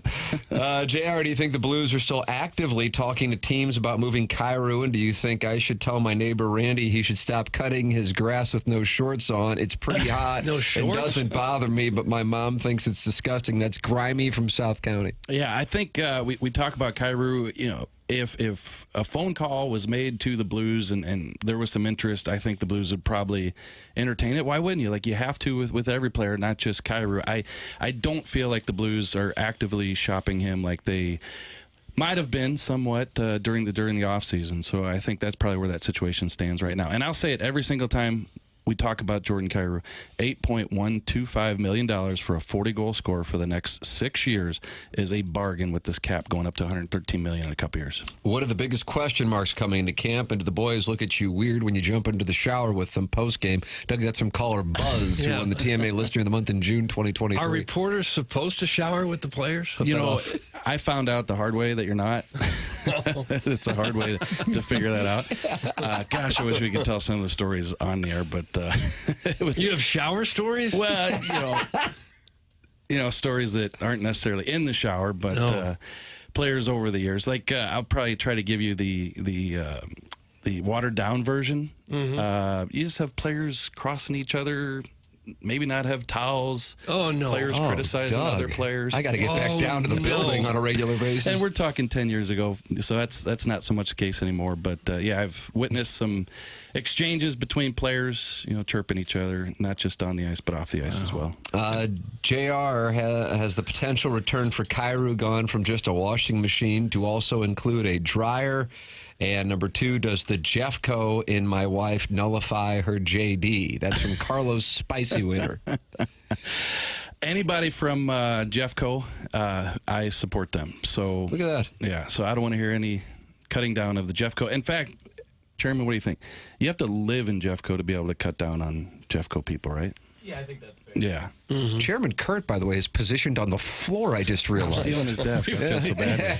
JR, do you think the Blues are still actively talking to teams about moving Kyrou? And do you think I should tell my neighbor Randy he should stop cutting his grass with no shorts on? It's pretty hot. No shorts? It doesn't bother me, but my mom thinks it's disgusting. That's grimy from South County. Yeah, I think we talk about Kyrou, if a phone call was made to the Blues and there was some interest, I think the Blues would probably entertain it. Why wouldn't you? Like, you have to with every player, not just Kyrou. I don't feel like the Blues are actively shopping him like they might have been somewhat during the offseason. So I think that's probably where that situation stands right now. And I'll say it every single time we talk about Jordan Kyrou. $8.125 million for a 40-goal scorer for the next 6 years is a bargain, with this cap going up to $113 million in a couple years. What are the biggest question marks coming into camp? And do the boys look at you weird when you jump into the shower with them post-game? Doug, that's from caller Buzz, who won the TMA Listener of the Month in June 2023. Are reporters supposed to shower with the players? I found out the hard way that you're not. It's a hard way to figure that out. Gosh, I wish we could tell some of the stories on the air, but you have shower stories? Well, stories that aren't necessarily in the shower, but players over the years. Like I'll probably try to give you the watered down version. You just have players crossing each other. Maybe not have towels. Oh, no. Players criticizing other players. I got to get back down to the building on a regular basis. And we're talking 10 years ago, so that's not so much the case anymore. But, I've witnessed some exchanges between players, chirping each other, not just on the ice, but off the ice as well. JR has the potential return for Kyrou gone from just a washing machine to also include a dryer. And number 2, does the Jeffco in my wife nullify her JD? That's from Carlos Spicy Winter. Anybody from Jeffco, I support them. So look at that. Yeah, so I don't want to hear any cutting down of the Jeffco. In fact, Chairman, what do you think? You have to live in Jeffco to be able to cut down on Jeffco people, right? Yeah, I think that's fair. Yeah. Mm-hmm. Chairman Kurt, by the way, is positioned on the floor, I just realized. Stealing his desk. I feel so bad.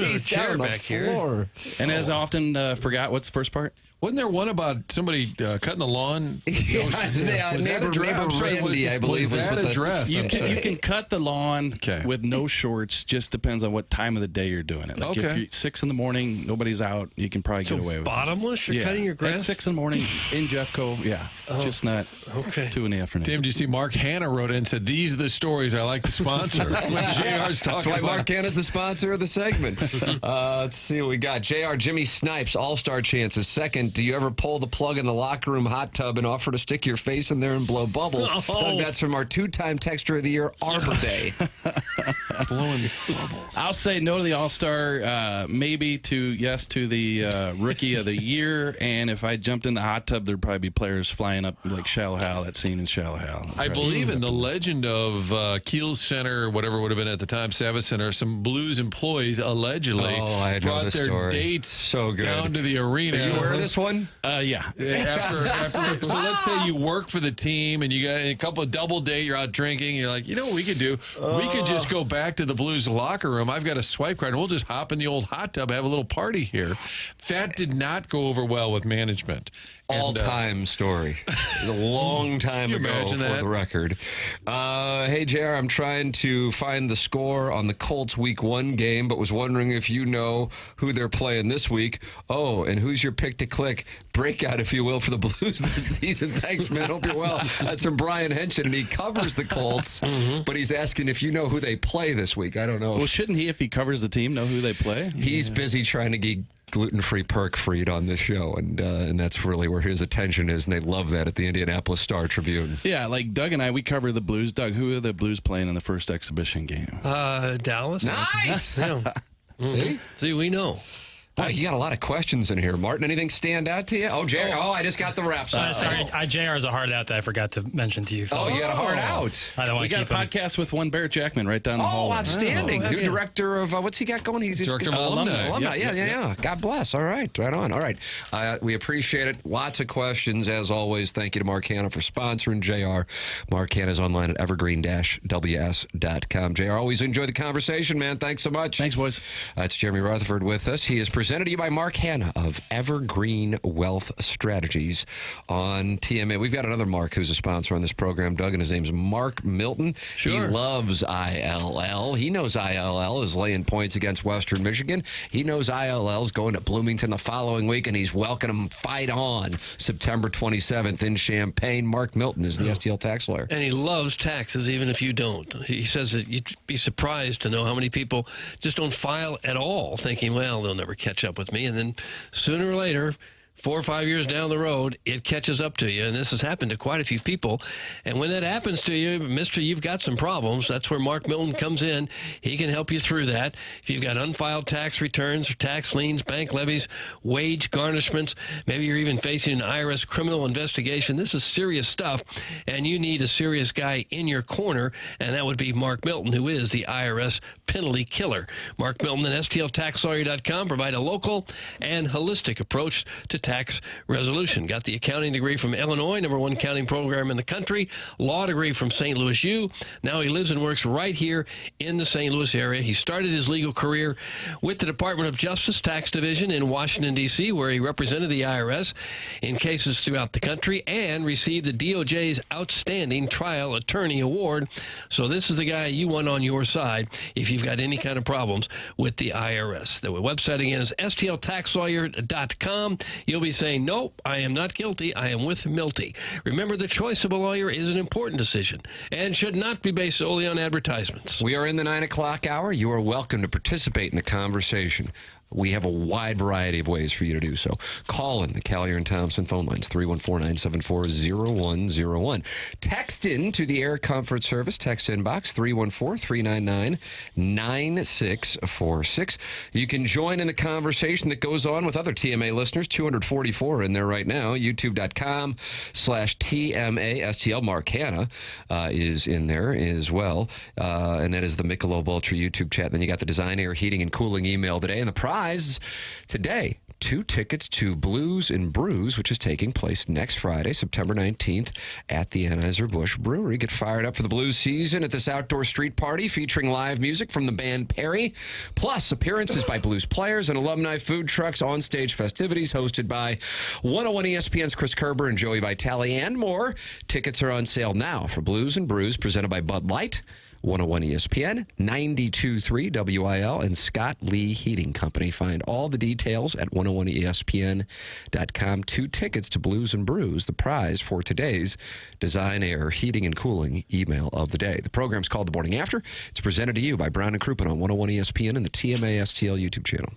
He's down back here. And as I often forgot, what's the first part? Wasn't there one about somebody cutting the lawn? Neighbor Randy, I believe, was that addressed. You can cut the lawn with no shorts. Just depends on what time of the day you're doing it. Like if you're 6 in the morning, nobody's out, you can probably get away with bottomless? You're cutting your grass? At 6 in the morning in Jeffco, just not 2 in the afternoon. Tim, do you see Mark Hanna wrote in and said, these are the stories I like to sponsor. That's why Mark Hanna's the sponsor of the segment. Let's see what we got. JR, Jimmy Snipes, all-star chances. Second, do you ever pull the plug in the locker room hot tub and offer to stick your face in there and blow bubbles? Doug, that's from our 2-time Texter of the Year, Arbor Day. Blowing bubbles. I'll say no to the all-star, maybe yes to the Rookie of the Year, and if I jumped in the hot tub, there'd probably be players flying up like Shallow Hal, that scene in Shallow Hal. I believe in the legend of Kiel Center, whatever it would have been at the time, Savas Center, some Blues employees allegedly brought their dates down to the arena. Are you aware of this one? Yeah. After, so let's say you work for the team and you got a couple of double date, you're out drinking, you're like, you know what we could do? We could just go back to the Blues locker room. I've got a swipe card and we'll just hop in the old hot tub, have a little party here. That did not go over well with management. All-time story. A long time ago, for the record. Hey, JR, I'm trying to find the score on the Colts Week 1 game, but was wondering if you know who they're playing this week. Oh, and who's your pick to click? Breakout, if you will, for the Blues this season. Thanks, man. Hope you're well. That's from Brian Henshin, and he covers the Colts, but he's asking if you know who they play this week. I don't know. Well, shouldn't he, if he covers the team, know who they play? He's busy trying to get gluten-free perk freed on this show, and that's really where his attention is, and they love that at the Indianapolis Star-Tribune. Yeah, like Doug and I, we cover the Blues. Doug, who are the Blues playing in the first exhibition game? Dallas. Nice! See, we know. Boy, you got a lot of questions in here. Martin, anything stand out to you? Oh, JR, I just got the wraps. Sorry, JR is a hard out that I forgot to mention to you. Oh, you got a hard out. I don't want we got a podcast with one Barrett Jackman right down the hall. Oh, outstanding. New director of, what's he got going? He's Director of Alumni. Yeah. God bless. All right. Right on. All right. We appreciate it. Lots of questions, as always. Thank you to Mark Hanna for sponsoring JR. Mark Hanna's online at evergreen-ws.com. JR, always enjoy the conversation, man. Thanks so much. Thanks, boys. It's Jeremy Rutherford with us. He is presented to you by Mark Hanna of Evergreen Wealth Strategies on TMA. We've got another Mark who's a sponsor on this program, Doug, and his name's Mark Milton. He loves ILL. He knows ILL is laying points against Western Michigan. He knows ILL is going to Bloomington the following week, and he's welcoming them Fight On September 27th in Champaign. Mark Milton is the STL tax lawyer. And he loves taxes, even if you don't. He says that you'd be surprised to know how many people just don't file at all, thinking, well, they'll never catch up with me. And then sooner or later, 4 or 5 years down the road, it catches up to you. And this has happened to quite a few people. And when that happens to you, mister, you've got some problems. That's where Mark Milton comes in. He can help you through that. If you've got unfiled tax returns or tax liens, bank levies, wage garnishments, maybe you're even facing an IRS criminal investigation, this is serious stuff. And you need a serious guy in your corner. And that would be Mark Milton, who is the IRS penalty killer. Mark Milton and STLTaxLawyer.com provide a local and holistic approach to tax resolution. Got the accounting degree from Illinois, #1 accounting program in the country, law degree from St. Louis U. Now he lives and works right here in the St. Louis area. He started his legal career with the Department of Justice Tax Division in Washington, D.C., where he represented the IRS in cases throughout the country and received the DOJ's Outstanding Trial Attorney Award. So this is the guy you want on your side if you've got any kind of problems with the IRS. The website again is stltaxlawyer.com. You'll be saying, nope, I am not guilty. I am with Milty. Remember, the choice of a lawyer is an important decision and should not be based solely on advertisements. We are in the 9 o'clock hour. You are welcome to participate in the conversation. We have a wide variety of ways for you to do so. Call in the Callier and Thompson phone lines, 314-974-0101. Text in to the Air Comfort Service text inbox, 314-399-9646. You can join in the conversation that goes on with other TMA listeners, 244 in there right now, youtube.com/TMASTL. Mark Hanna is in there as well, and that is the Michelob Ultra YouTube chat. Then you got the Design, Air, Heating, and Cooling email today, and the prize today, 2 tickets to Blues and Brews, which is taking place next Friday, September 19th, at the Anheuser-Busch Brewery. Get fired up for the blues season at this outdoor street party featuring live music from the band Perry, plus appearances by blues players and alumni food trucks, on-stage festivities hosted by 101 ESPN's Chris Kerber and Joey Vitale, and more. Tickets are on sale now for Blues and Brews, presented by Bud Light, 101 ESPN, 92.3 WIL, and Scott Lee Heating Company. Find all the details at 101ESPN.com. 2 tickets to Blues and Brews, the prize for today's Design, Air, Heating, and Cooling email of the day. The program's called The Morning After. It's presented to you by Brown and Crouppen on 101 ESPN and the TMA STL YouTube channel.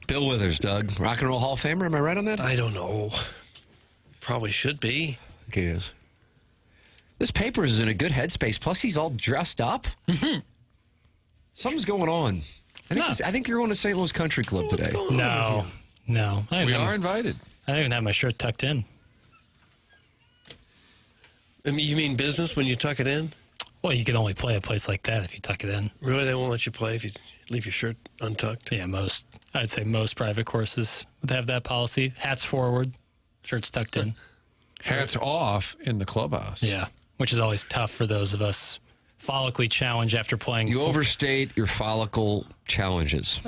Bill Withers, Doug, Rock and Roll Hall of Famer. Am I right on that? I don't know. Probably should be. I think he is. This paper is in a good headspace. Plus, he's all dressed up. Mm-hmm. Something's going on. I think you're going to St. Louis Country Club today. No. We are invited. I don't even have my shirt tucked in. I mean, you mean business when you tuck it in? Well, you can only play a place like that if you tuck it in. Really? They won't let you play if you leave your shirt untucked? Yeah, I'd say most private courses would have that policy. Hats forward, shirts tucked in. Hats off in the clubhouse. Yeah, which is always tough for those of us follically challenged after playing. You overstate your follicle challenges.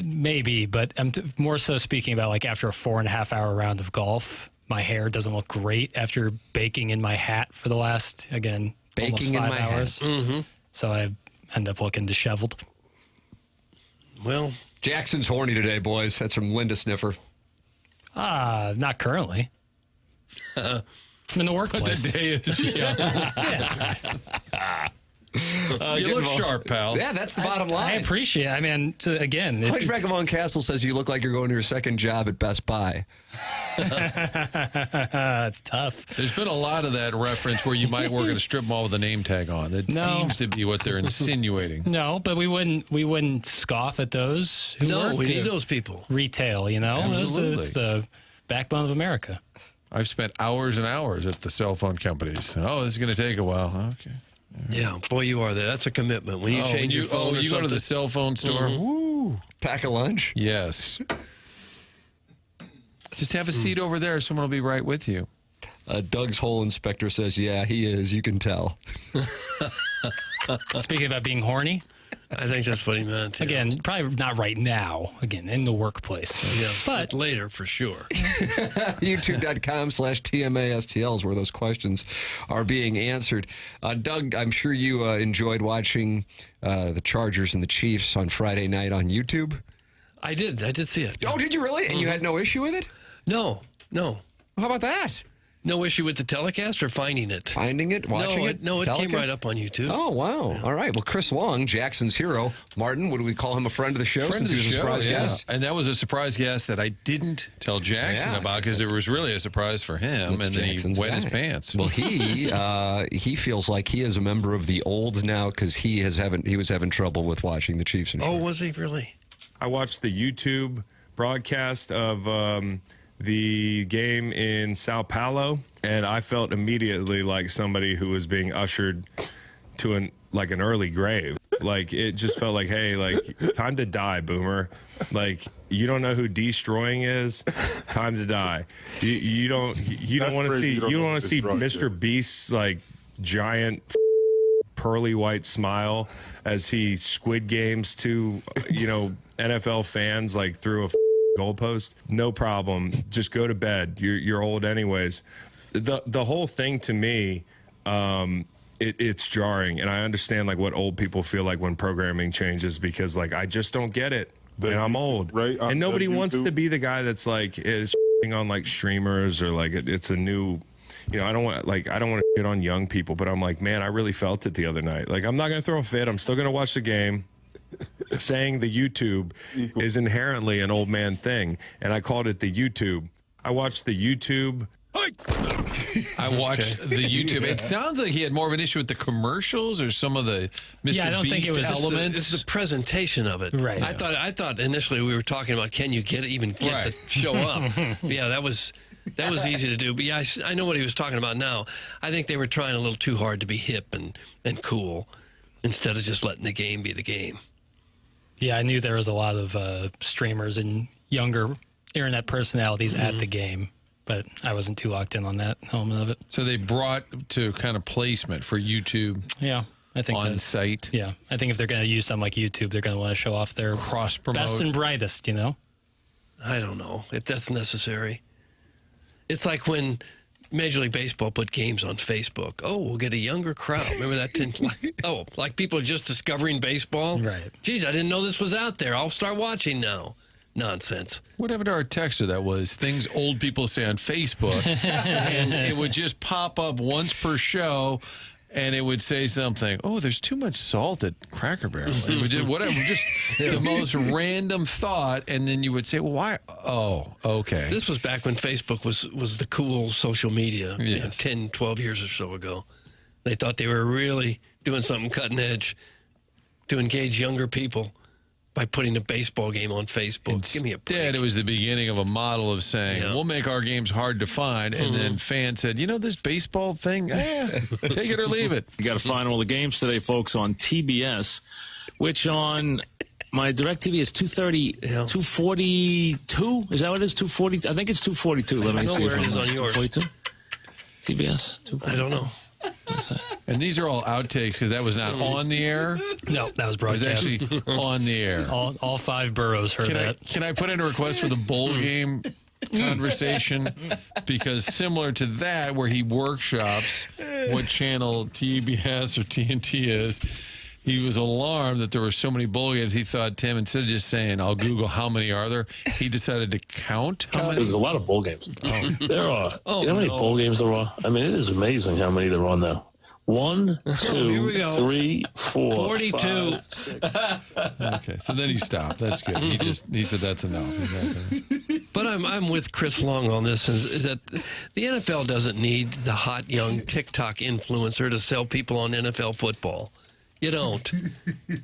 Maybe, but I'm more so speaking about like after a 4.5-hour round of golf, my hair doesn't look great after baking in my hat for the last, again, almost 5 hours. Mm-hmm. So I end up looking disheveled. Well, Jackson's horny today, boys. That's from Linda Sniffer. Not currently. I'm in the workplace. The day is you look sharp, pal. Yeah, that's the bottom line. I appreciate it. I mean, again... Hunchback of Von Castle says you look like you're going to your second job at Best Buy. It's tough. There's been a lot of that reference where you might work at a strip mall with a name tag on. That seems to be what they're insinuating. No, but we wouldn't scoff at those who no, work we need those people. Retail, you know? Absolutely. It's the backbone of America. I've spent hours and hours at the cell phone companies. Oh, this is going to take a while. Okay. Yeah, boy, you are there. That's a commitment. When you change your phone or you go to the cell phone store. Mm-hmm. Woo. Pack a lunch? Yes. Just have a seat over there. Someone will be right with you. Doug's hole inspector says, yeah, he is. You can tell. Speaking about being horny. I think that's what he meant. Yeah. Again, probably not right now. Again, in the workplace. Yeah, but later for sure. YouTube.com/TMASTL is where those questions are being answered. Doug, I'm sure you enjoyed watching the Chargers and the Chiefs on Friday night on YouTube. I did see it. Oh, did you really? And you had no issue with it? No. How about that? No issue with the telecast or finding it? Finding it? Watching it? No, it telecast? came right up on YouTube. Oh, wow. Yeah. All right. Well, Chris Long, Jackson's hero. Martin, would we call him a friend of the show since he was a surprise guest? And that was a surprise guest that I didn't tell Jackson about because it was really a surprise for him, and then he wet his pants. Well, he feels like he is a member of the olds now because he was having trouble with watching the Chiefs. Oh, was he really? I watched the YouTube broadcast of the game in Sao Paulo, and I felt immediately like somebody who was being ushered to an early grave. Like, it just felt like, hey, like, time to die, boomer. Like, you don't know who Destroying is. Time to die. You don't want to see Mr. Beast's like giant pearly white smile as he Squid Games to NFL fans like through a goalpost. No problem. Just go to bed. You're old anyways. The whole thing to me, it's jarring, and I understand like what old people feel like when programming changes because like I just don't get it. And I'm old, right? And nobody wants to be the guy that's like is on like streamers or like it's a new. I don't want to shit on young people, but I'm like, man, I really felt it the other night. Like, I'm not going to throw a fit. I'm still going to watch the game. Saying the YouTube is inherently an old man thing, and I called it the YouTube. I watched the YouTube. I watched the YouTube. It sounds like he had more of an issue with the commercials or some of the Mr. I don't Beast think it was elements. It's the presentation of it. Right. I thought initially we were talking about can you get the show up? Yeah, that was easy to do. But yeah, I know what he was talking about now. I think they were trying a little too hard to be hip and cool instead of just letting the game be the game. Yeah, I knew there was a lot of streamers and younger internet personalities at the game, but I wasn't too locked in on that element of it. So they brought to kind of placement for YouTube. Yeah, I think on site. Yeah, I think if they're going to use something like YouTube, they're going to want to show off their cross-promote best and brightest. I don't know if that's necessary. It's like when Major League Baseball put games on Facebook. Oh, we'll get a younger crowd. Remember that? Like people just discovering baseball? Right. Geez, I didn't know this was out there. I'll start watching now. Nonsense. What happened to our texter that was things old people say on Facebook? And it would just pop up once per show. and it would say something, oh, there's too much salt at Cracker Barrel. It would just, whatever, just the most random thought, and then you would say, well, why? Oh, okay. This was back when Facebook was the cool social media, Yes. 10, 12 years or so ago. They thought they were really doing something cutting edge to engage younger people by putting a baseball game on Facebook. Give me a break. Instead, it was the beginning of a model of saying, we'll make our games hard to find. And then fans said, this baseball thing, take it or leave it. You got to find all the games today, folks, on TBS, which on my DirecTV is 242. Is that what it is? 240? I think it's 242. Let me see where it is on yours. 242? TBS? 242. I don't know. And these are all outtakes because that was not on the air. No, that was It was broadcast. actually on the air. All 5 boroughs heard that. Can I put in a request for the bowl game conversation? Because similar to that, where he workshops what channel TBS or TNT is, he was alarmed that there were so many bowl games. He thought, Tim, instead of just saying, I'll Google how many are there, he decided to count how many. There's a lot of bowl games. There are. You know how many bowl games there are? I mean, it is amazing how many there are now. 1, 2, 3, 4, 42. 5, 6. Okay, so then he stopped. That's good. He said that's enough. But I'm with Chris Long on this, is that the NFL doesn't need the hot young TikTok influencer to sell people on NFL football. You don't.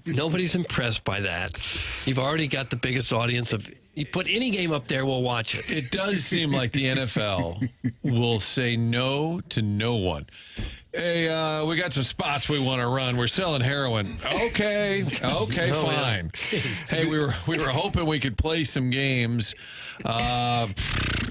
Nobody's impressed by that. You've already got the biggest audience of. You put any game up there, we'll watch it. It does seem like the NFL will say no to no one. Hey, we got some spots we want to run. We're selling heroin. Okay, fine. Hey, we were hoping we could play some games. How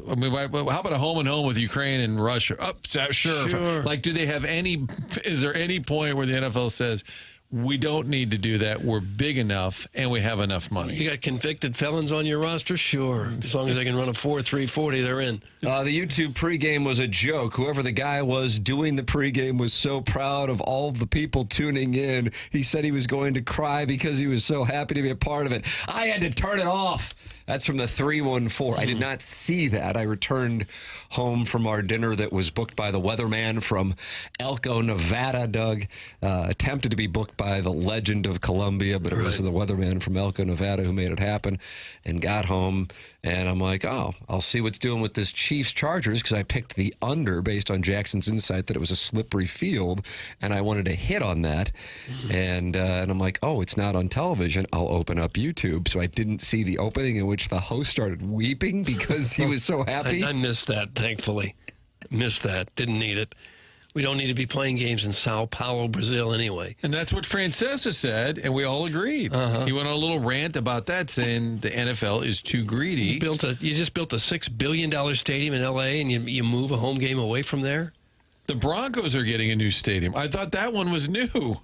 about a home and home with Ukraine and Russia? Oh, sure. Like, do they have any? Is there any point where the NFL says, we don't need to do that. We're big enough, and we have enough money. You got convicted felons on your roster? Sure. As long as they can run a 4.340, they're in. The YouTube pregame was a joke. Whoever the guy was doing the pregame was so proud of all of the people tuning in. He said he was going to cry because he was so happy to be a part of it. I had to turn it off. That's from the 314. I did not see that. I returned home from our dinner that was booked by the weatherman from Elko, Nevada, Doug. Attempted to be booked by the legend of Columbia, but it was the weatherman from Elko, Nevada who made it happen, and got home. And I'm like, I'll see what's doing with this Chiefs-Chargers, because I picked the under based on Jackson's insight that it was a slippery field, and I wanted to hit on that. And I'm like, it's not on television. I'll open up YouTube. So I didn't see the opening in which the host started weeping because he was so happy. I missed that, thankfully. Missed that. Didn't need it. We don't need to be playing games in Sao Paulo, Brazil, anyway. And that's what Francesa said, and we all agreed. He went on a little rant about that, saying the NFL is too greedy. You just built a $6 billion stadium in L.A., and you move a home game away from there? The Broncos are getting a new stadium. I thought that one was new.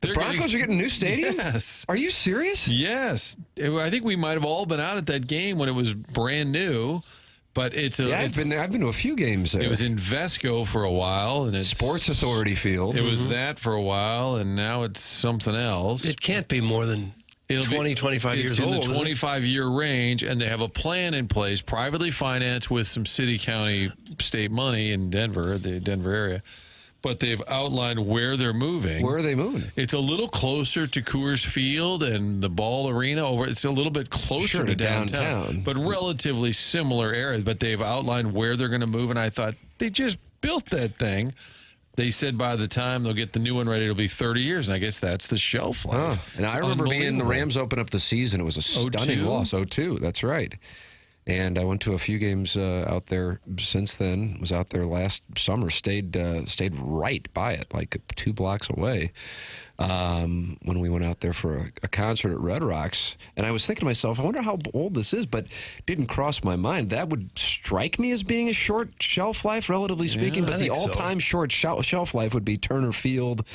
The Broncos are getting a new stadium? Yes. Are you serious? Yes. I think we might have all been out at that game when it was brand new. But I've been there. I've been to a few games there. It was in Vesco for a while, and it's Sports Authority Field. It was that for a while, and now it's something else. It can't be more than 25 years old. It's in the 25-year range, and they have a plan in place, privately financed with some city, county, state money in Denver, the Denver area. But they've outlined where they're moving. Where are they moving? It's a little closer to Coors Field and the Ball Arena. It's a little bit closer to downtown, but relatively similar area. But they've outlined where they're going to move, and I thought, they just built that thing. They said by the time they'll get the new one ready, it'll be 30 years, and I guess that's the shelf life. And I remember being the Rams open up the season. It was a stunning loss, 0-2. That's right. And I went to a few games out there since then. Was out there last summer. Stayed right by it, like 2 blocks away. When we went out there for a concert at Red Rocks, and I was thinking to myself, I wonder how old this is, but didn't cross my mind. That would strike me as being a short shelf life, relatively speaking. But the all-time short shelf life would be Turner Field,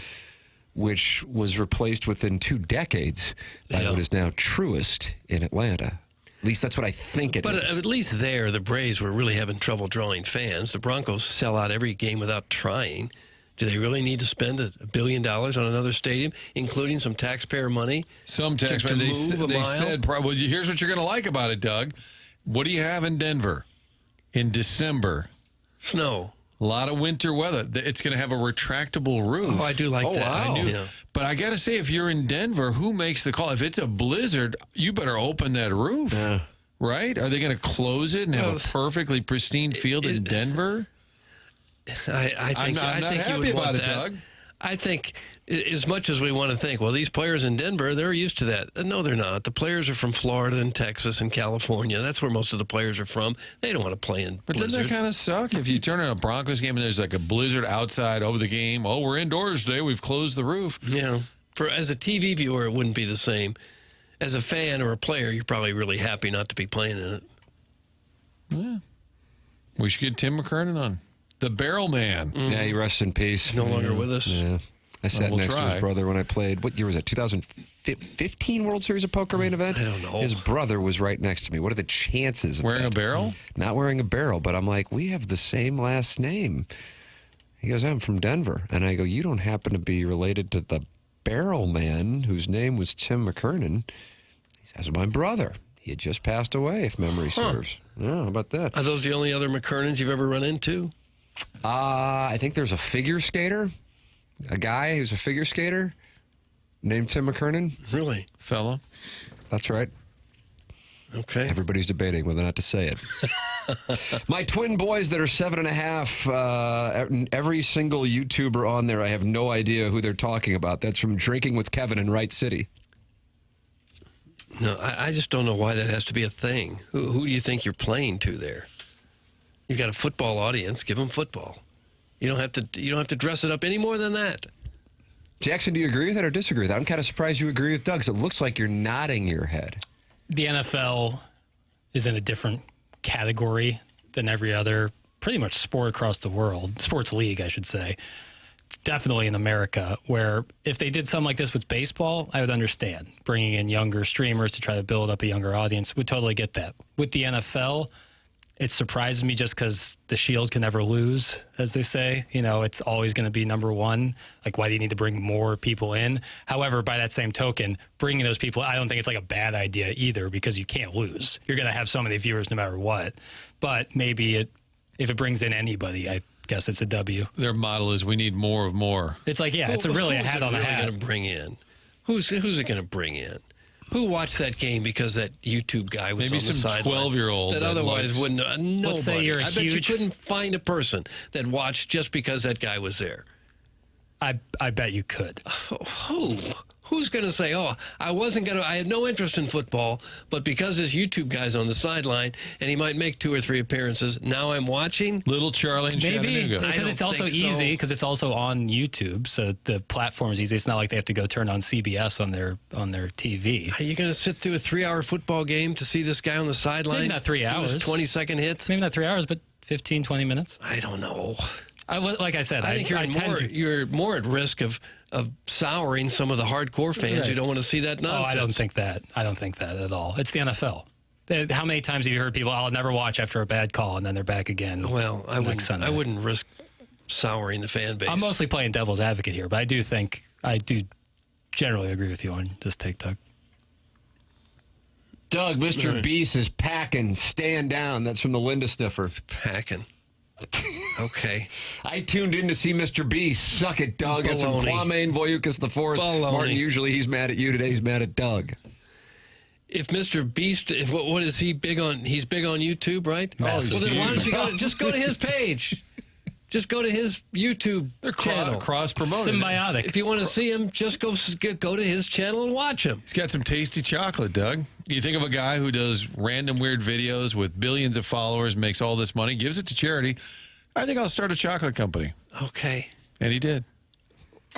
which was replaced within 2 decades by what is now Truist in Atlanta. At least that's what I think it is. But at least there, the Braves were really having trouble drawing fans. The Broncos sell out every game without trying. Do they really need to spend $1 billion on another stadium, including some taxpayer money? Some taxpayer. They said, well, here's what you're going to like about it, Doug. What do you have in Denver in December? Snow. A lot of winter weather. It's going to have a retractable roof. Oh, I do like that. Wow. I knew. But I got to say, if you're in Denver, who makes the call? If it's a blizzard, you better open that roof. Yeah. Right? Are they going to close it and have a perfectly pristine field in Denver? I think happy you would about want it, that. Doug. I think as much as we want to think, well, these players in Denver, they're used to that. No, they're not. The players are from Florida and Texas and California. That's where most of the players are from. They don't want to play in But blizzards. doesn't that kind of suck? If you turn on a Broncos game and there's like a blizzard outside over the game, oh, we're indoors today, we've closed the roof. Yeah. As a TV viewer, it wouldn't be the same. As a fan or a player, you're probably really happy not to be playing in it. Yeah. We should get Tim McKernan on. The Barrel Man. Yeah, he rests in peace. No longer with us. Yeah. I sat we'll next to try. his brother when I played, what year was that, 2015 World Series of Poker main event? I don't know. His brother was right next to me. What are the chances of Wearing that? a barrel? Not wearing a barrel, but I'm like, we have the same last name. He goes, I'm from Denver. And I go, you don't happen to be related to the Barrel Man, whose name was Tim McKernan? He says, my brother. He had just passed away, if memory serves. Yeah, how about that? Are those the only other McKernans you've ever run into? I think there's a figure skater, a guy who's a figure skater named Tim McKernan. Really? Fellow? That's right. Okay. Everybody's debating whether or not to say it. My twin boys that are 7.5, every single YouTuber on there, I have no idea who they're talking about. That's from Drinking with Kevin in Wright City. No, I just don't know why that has to be a thing. Who do you think you're playing to there? You've got a football audience. Give them football. You don't have to dress it up any more than that. Jackson, do you agree with that or disagree with that? I'm kind of surprised you agree with Doug, 'cause it looks like you're nodding your head. The NFL is in a different category than every other pretty much sport across the world. Sports league, I should say. It's definitely in America, where if they did something like this with baseball, I would understand. Bringing in younger streamers to try to build up a younger audience, would totally get that. With the NFL, it surprises me just because the Shield can never lose, as they say. You know, it's always going to be number one. Like, why do you need to bring more people in? However, by that same token, bringing those people, I don't think it's like a bad idea either, because you can't lose. You're going to have so many viewers no matter what. But maybe if it brings in anybody, I guess it's a W. Their model is we need more of more. It's like, yeah, it's really a hat on a hat. Going to bring in? Who's it going to bring in? Who watched that game because that YouTube guy was Maybe on the some sidelines? 12-year-old that otherwise wouldn't. Nobody. Let's say you're a I bet you huge- couldn't find a person that watched just because that guy was there. I bet you could. Who's going to say, oh, I had no interest in football, but because this YouTube guy's on the sideline and he might make 2 or 3 appearances, now I'm watching? Little Charlie and Maybe, Chattanooga. because it's also easy, because it's also on YouTube, so the platform is easy. It's not like they have to go turn on CBS on their TV. Are you going to sit through a 3-hour football game to see this guy on the sideline? Maybe not 3 hours. Do his 20-second hits? Maybe not 3 hours, but 15, 20 minutes. I don't know. Like I said, I think you're more at risk of souring some of the hardcore fans who don't want to see that nonsense. Oh, I don't think that. I don't think that at all. It's the NFL. How many times have you heard people, I'll never watch after a bad call, and then they're back again? Well, I wouldn't risk souring the fan base. I'm mostly playing devil's advocate here, but I do generally agree with you on just take Doug. Doug, Mr. Beast is packing. Stand down. That's from the Linda Sniffer. Packing. Okay. I tuned in to see Mr. Beast. Suck it, Doug. That's from Kwame Voyukas IV. Baloney. Martin, usually he's mad at you. Today he's mad at Doug. If Mr. Beast, what is he big on? He's big on YouTube, right? Well, then why don't you just go to his page? Just go to his YouTube channel. Cross-promoted. Symbiotic. If you want to see him, just go to his channel and watch him. He's got some tasty chocolate, Doug. You think of a guy who does random weird videos with billions of followers, makes all this money, gives it to charity. I think I'll start a chocolate company. Okay. And he did.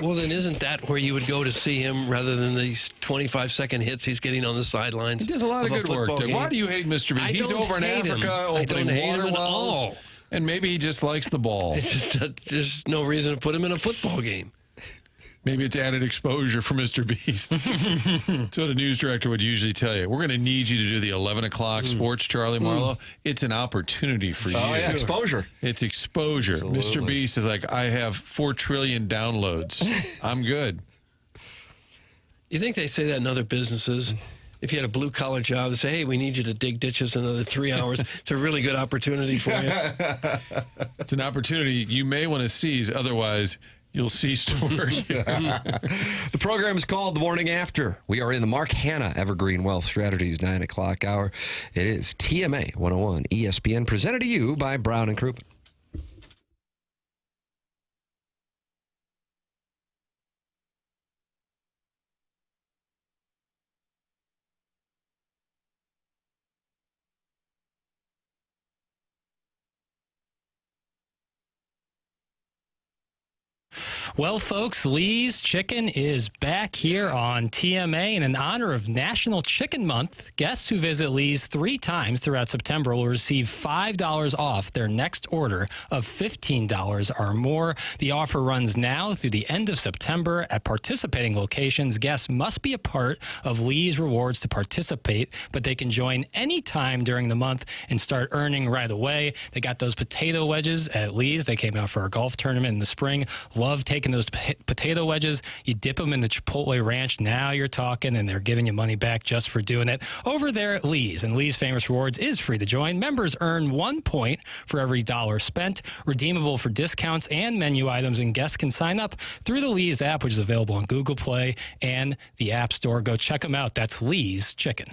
Well, then isn't that where you would go to see him rather than these 25-second hits he's getting on the sidelines? He does a lot of good work. Game? Why do you hate Mr. B? He's over in Africa opening water wells. And maybe he just likes the ball. There's no reason to put him in a football game. Maybe it's added exposure for Mr. Beast. That's what a news director would usually tell you. We're going to need you to do the 11 o'clock sports, Charlie Marlowe. It's an opportunity for you. Oh, yeah, exposure. It's exposure. Absolutely. Mr. Beast is like, I have 4 trillion downloads. I'm good. You think they say that in other businesses? If you had a blue-collar job, they say, hey, we need you to dig ditches another 3 hours. It's a really good opportunity for you. It's an opportunity you may want to seize, otherwise you'll cease to work. The program is called The Morning After. We are in the Mark Hanna Evergreen Wealth Strategies 9 o'clock hour. It is TMA 101 ESPN, presented to you by Brown and Crouppen. Well, folks, Lee's Chicken is back here on TMA. And in honor of National Chicken Month, guests who visit Lee's 3 times throughout September will receive $5 off their next order of $15 or more. The offer runs now through the end of September. At participating locations, guests must be a part of Lee's Rewards to participate, but they can join anytime during the month and start earning right away. They got those potato wedges at Lee's. They came out for a golf tournament in the spring. Love taking those potato wedges. You dip them in the Chipotle Ranch. Now you're talking, and they're giving you money back just for doing it over there at Lee's. And Lee's Famous Rewards is free to join. Members earn 1 point for every dollar spent, redeemable for discounts and menu items, and guests can sign up through the Lee's app, which is available on Google Play and the App Store. Go check them out. That's Lee's Chicken.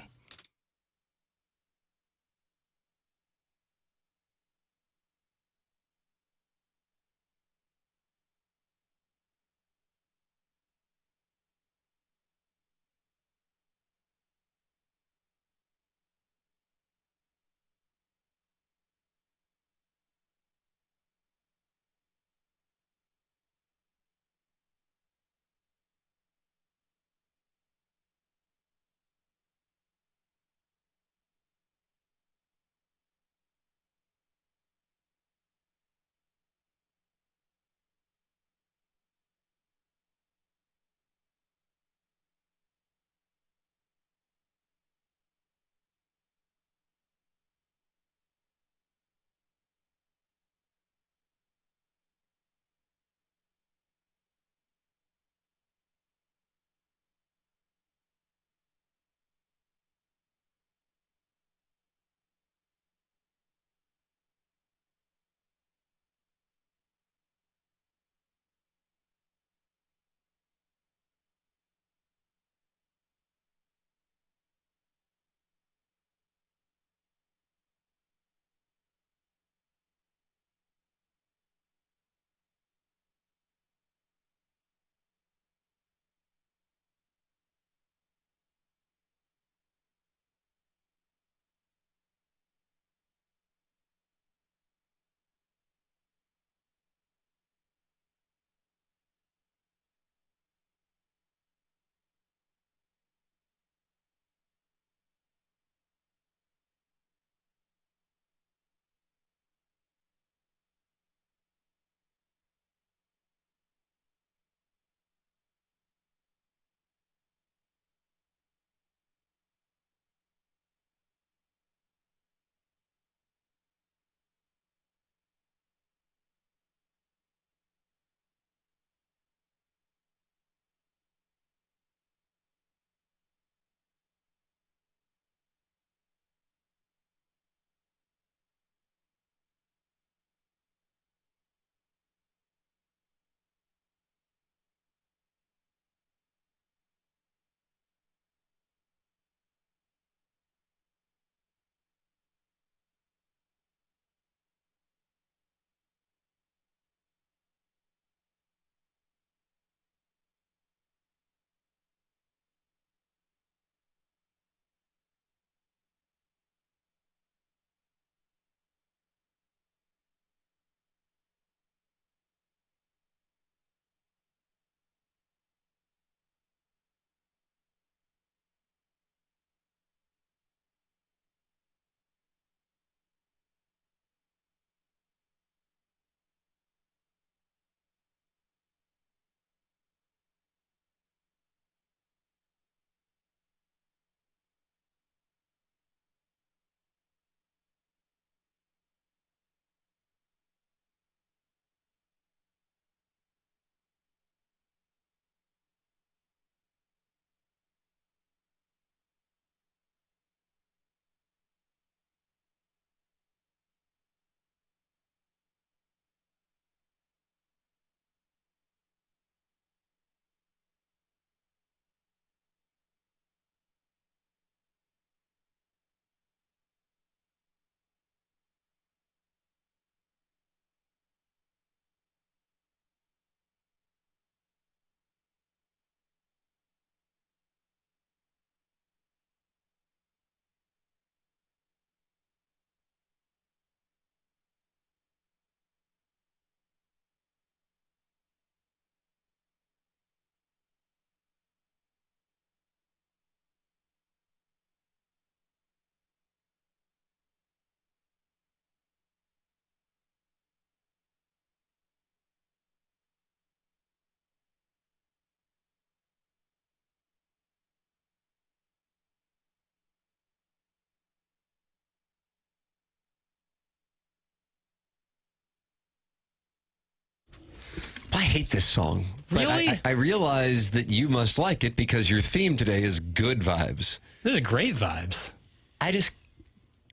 hate this song. Really? I realize that you must like it because your theme today is good vibes. These are great vibes. I just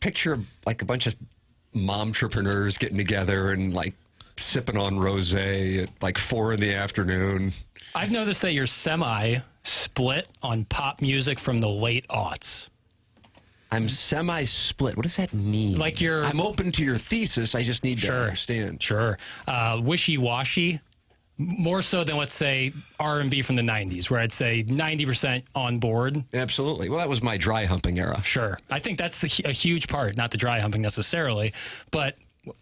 picture like a bunch of momtrepreneurs getting together and like sipping on rosé at like 4 PM. I've noticed that you're semi-split on pop music from the late aughts. I'm semi-split. What does that mean? Like you're... I'm open to your thesis. I just need to understand. Sure. Wishy-washy, more so than, let's say, R&B from the 90s, where I'd say 90% on board. Absolutely. Well, that was my dry humping era. Sure. I think that's a huge part, not the dry humping necessarily, but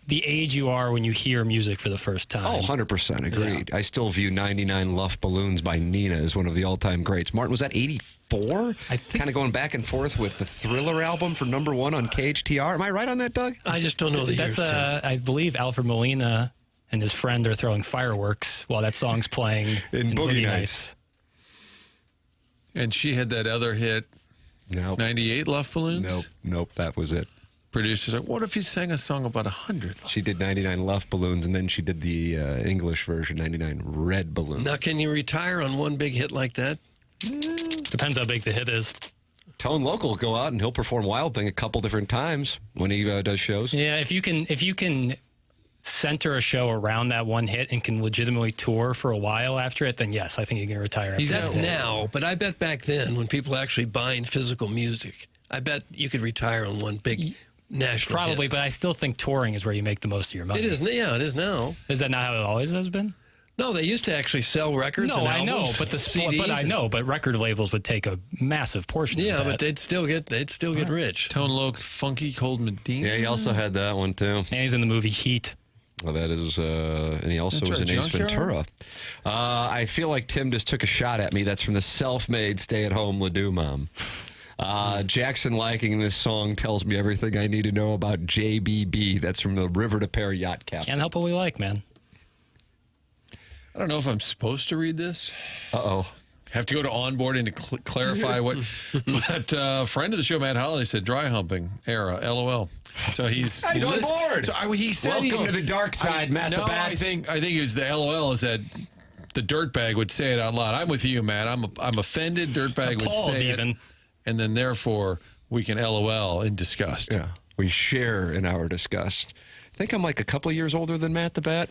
the age you are when you hear music for the first time. Oh, 100% agreed. Yeah. I still view 99 Luft Balloons by Nina as one of the all-time greats. Martin, was that 84? I think... Kind of going back and forth with the Thriller album for #1 on KHTR. Am I right on that, Doug? I just don't know the years. That's, I believe Alfred Molina and his friend are throwing fireworks while that song's playing in Boogie Nights. And she had that other hit, 98 Luft Balloons? Nope, that was it. Producers like, what if you sang a song about 100? She did 99 Luft Balloons, and then she did the English version, 99 Red Balloons. Now, can you retire on one big hit like that? Depends how big the hit is. Tone Local will go out, and he'll perform Wild Thing a couple different times when he does shows. Yeah, if you can center a show around that one hit and can legitimately tour for a while after it, then yes, I think you can retire. That's now, but I bet back then when people actually buying physical music, I bet you could retire on one big national Probably, hit. But I still think touring is where you make the most of your money. It is, yeah, it is now. Is that not how it always has been? No, they used to actually sell records. No, and I know, albums, but CDs but record labels would take a massive portion. Yeah, of that. but they'd still get rich. Tone Loc, Funky Cold Medina. Yeah, he also had that one too. And he's in the movie Heat. Well, that is, and he also was in Ace Ventura. I feel like Tim just took a shot at me. That's from the self-made stay-at-home Ledoux mom. Jackson liking this song tells me everything I need to know about JBB. That's from the River to Pear Yacht Captain. Can't help what we like, man. I don't know if I'm supposed to read this. Uh-oh. Have to go to onboarding to clarify what. But a friend of the show, Matt Holliday, said dry humping era, LOL. So he's on board. So he said, welcome to the dark side, Matt. No, I think it was the LOL is that the dirtbag would say it out loud. I'm with you, Matt. I'm offended. Dirtbag would say it. And then, therefore, we can LOL in disgust. Yeah, we share in our disgust. I think I'm like a couple of years older than Matt the Bat.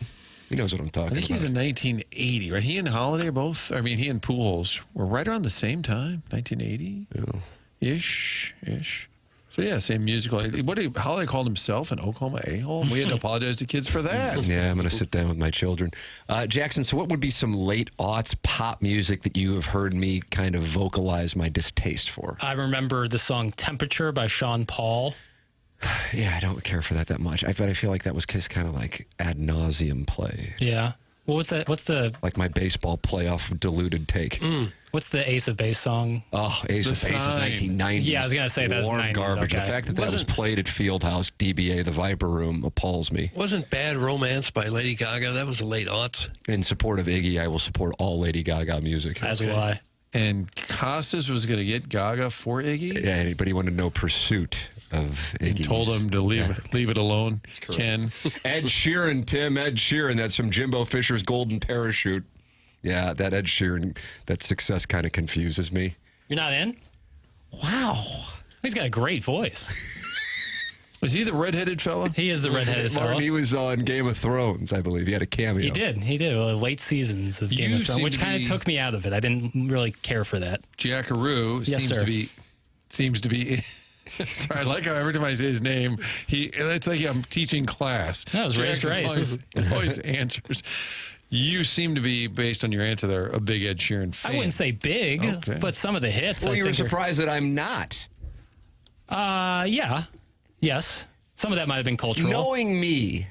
He knows what I'm talking about. I think he's in 1980, right? He and Holliday are both, he and Pujols were right around the same time, 1980? Yeah. Ish. So, yeah, same musical. Holliday called himself an Oklahoma a-hole? We had to apologize to kids for that. Yeah, I'm going to sit down with my children. Jackson, so what would be some late aughts pop music that you have heard me kind of vocalize my distaste for? I remember the song Temperature by Sean Paul. Yeah, I don't care for that much. But I feel like that was just kind of like ad nauseum play. Yeah. Well, what's the... Like my baseball playoff diluted take. What's the Ace of Base song? Oh, Ace of Base is 1990s. Yeah, I was going to say that's 90s. Garbage. Okay. The fact that was played at Fieldhouse, DBA, the Viper Room, appalls me. Wasn't Bad Romance by Lady Gaga? That was the late aughts. In support of Iggy, I will support all Lady Gaga music. As will I. And Costas was going to get Gaga for Iggy? Yeah, but he wanted no pursuit of Iggy. Told him to leave it alone. Ken. Ed Sheeran, Tim. Ed Sheeran. That's from Jimbo Fisher's Golden Parachute. Yeah, that Ed Sheeran, that success kind of confuses me. You're not in? Wow. He's got a great voice. Was he the redheaded fella? He is the redheaded fella. Martin, he was on Game of Thrones, I believe. He had a cameo. He did. Late seasons of Game of Thrones, which kind of took me out of it. I didn't really care for that. Jackaroo seems to be. Sorry, I like how every time I say his name, it's like I'm teaching class. That was raised right. Always answers. You seem to be, based on your answer there, a big Ed Sheeran fan. I wouldn't say big, but some of the hits. Well, you were surprised that I'm not. Yeah. Yes. Some of that might have been cultural. Knowing me,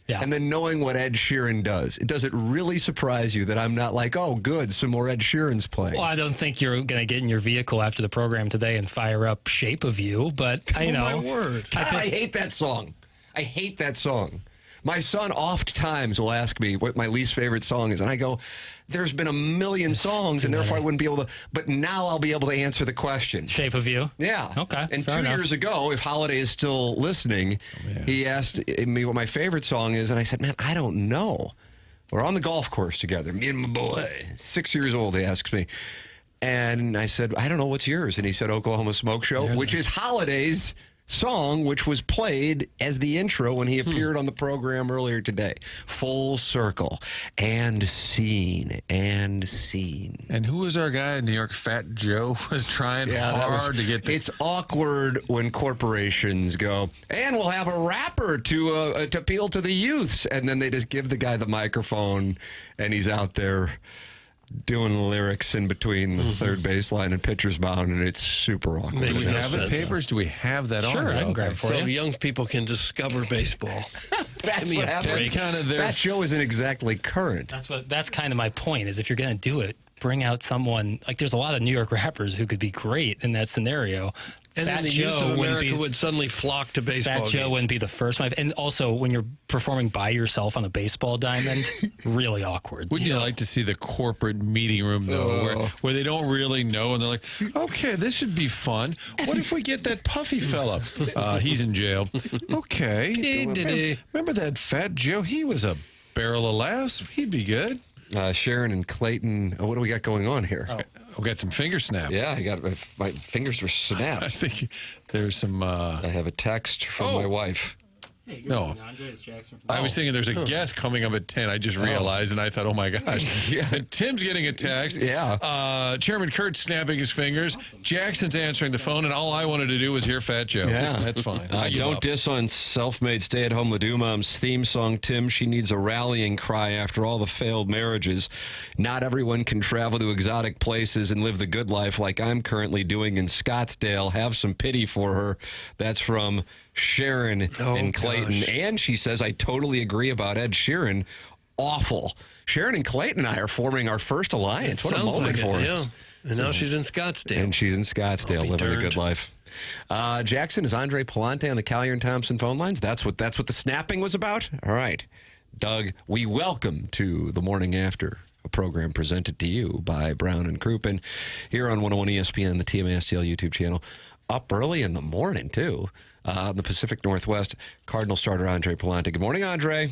and then knowing what Ed Sheeran does it really surprise you that I'm not like, oh, good, some more Ed Sheeran's playing? Well, I don't think you're going to get in your vehicle after the program today and fire up Shape of You, but I know. My word. God, I hate that song. I hate that song. My son oft times will ask me what my least favorite song is, and I go, there's been a million songs, and therefore I wouldn't be able to, but now I'll be able to answer the question. Shape of You? Yeah. Okay. And 2 years ago, if Holliday is still listening, he asked me what my favorite song is, and I said, man, I don't know We're on the golf course together, me and my boy, 6 years old, he asks me. And I said, I don't know, what's yours? And he said, Oklahoma Smoke Show, which is Holliday's song, which was played as the intro when he appeared on the program earlier today. Full circle. And scene. And scene. And who was our guy in New York? Fat Joe was trying hard to get... It's awkward when corporations go, and we'll have a rapper to appeal to the youths. And then they just give the guy the microphone, and he's out there doing lyrics in between the third baseline and pitcher's mound, and it's super awkward. Do we have it, papers? Do we have that on? Sure, I can grab it for you. So young people can discover baseball. That's what happens. Kind of Fat Joe isn't exactly current. That's kind of my point, is if you're going to do it, bring out someone, like there's a lot of New York rappers who could be great in that scenario. And Fat then the Joe youth of America would suddenly flock to baseball Fat Joe games. wouldn't be the first one. And also, when you're performing by yourself on a baseball diamond, really awkward. Wouldn't you like to see the corporate meeting room, though, where they don't really know, and they're like, okay, this should be fun. What if we get that puffy fella? He's in jail. Okay. Remember that Fat Joe? He was a barrel of laughs. He'd be good. Sharon and Clayton, what do we got going on here? We got some finger snap. Yeah, I got my fingers were snapped. I think there's some... I have a text from my wife. Hey, no. Jackson I was thinking there's a guest coming up at 10. I just realized, and I thought, oh, my gosh. And Tim's getting a text. Yeah. Chairman Kurt's snapping his fingers. Jackson's answering the phone, and all I wanted to do was hear Fat Joe. Yeah. That's fine. Don't diss on self-made stay-at-home Ladue Mom's theme song, Tim. She needs a rallying cry after all the failed marriages. Not everyone can travel to exotic places and live the good life like I'm currently doing in Scottsdale. Have some pity for her. That's from Sharon and Clayton. Gosh. And she says, I totally agree about Ed Sheeran. Awful. Sharon and Clayton and I are forming our first alliance. What a moment for us. Yeah. And now she's in Scottsdale. And she's in Scottsdale living a good life. Jackson, is Andre Pallante on the Collier and Thompson phone lines? That's what the snapping was about? All right. Doug, we welcome to the Morning After, a program presented to you by Brown and Crouppen here on 101 ESPN and the TMA STL YouTube channel. Up early in the morning, too, in the Pacific Northwest. Cardinal starter Andre Pallante. Good morning, Andre.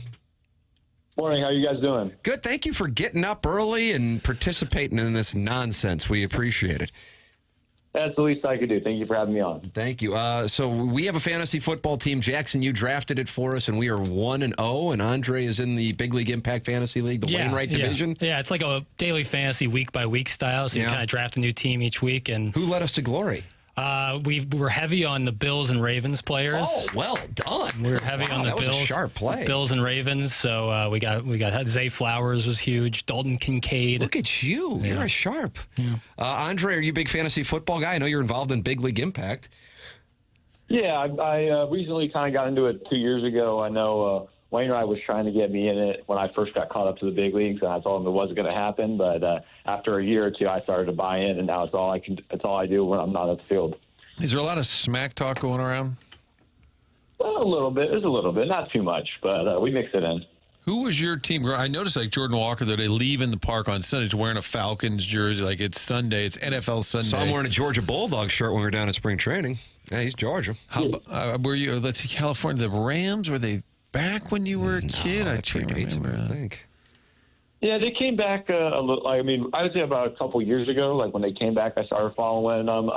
Morning. How you guys doing? Good. Thank you for getting up early and participating in this nonsense. We appreciate it. That's the least I could do. Thank you for having me on. Thank you. So we have a fantasy football team. Jackson, you drafted it for us, and we are 1-0. And Andre is in the Big League Impact Fantasy League, the Wainwright division. Yeah, it's like a daily fantasy week by week style. So you kind of draft a new team each week. And who led us to glory? We were heavy on the Bills and Ravens players. Oh, well done. We were heavy on the that Bills. Was a sharp play. Bills and Ravens. So we got Zay Flowers was huge. Dalton Kincaid. Look at you. Yeah. You're a sharp. Yeah. Andre, are you a big fantasy football guy? I know you're involved in Big League Impact. Yeah, I recently kind of got into it 2 years ago. I know Wainwright was trying to get me in it when I first got caught up to the big leagues, and I told him it wasn't going to happen. But after a year or two, I started to buy in, and now it's all I do when I'm not at the field. Is there a lot of smack talk going around? Well, a little bit. There's a little bit, not too much, but we mix it in. Who was your team? I noticed like Jordan Walker that they leave in the park on Sundays wearing a Falcons jersey. Like it's Sunday, it's NFL Sunday. Saw him wearing a Georgia Bulldog shirt when we were down at spring training. Yeah, he's Georgia. How were you? Let's see, California. The Rams, were they back when you were a kid? I can't remember. I think. Yeah, they came back a little. I mean, I would say about a couple years ago. Like when they came back, I started following them.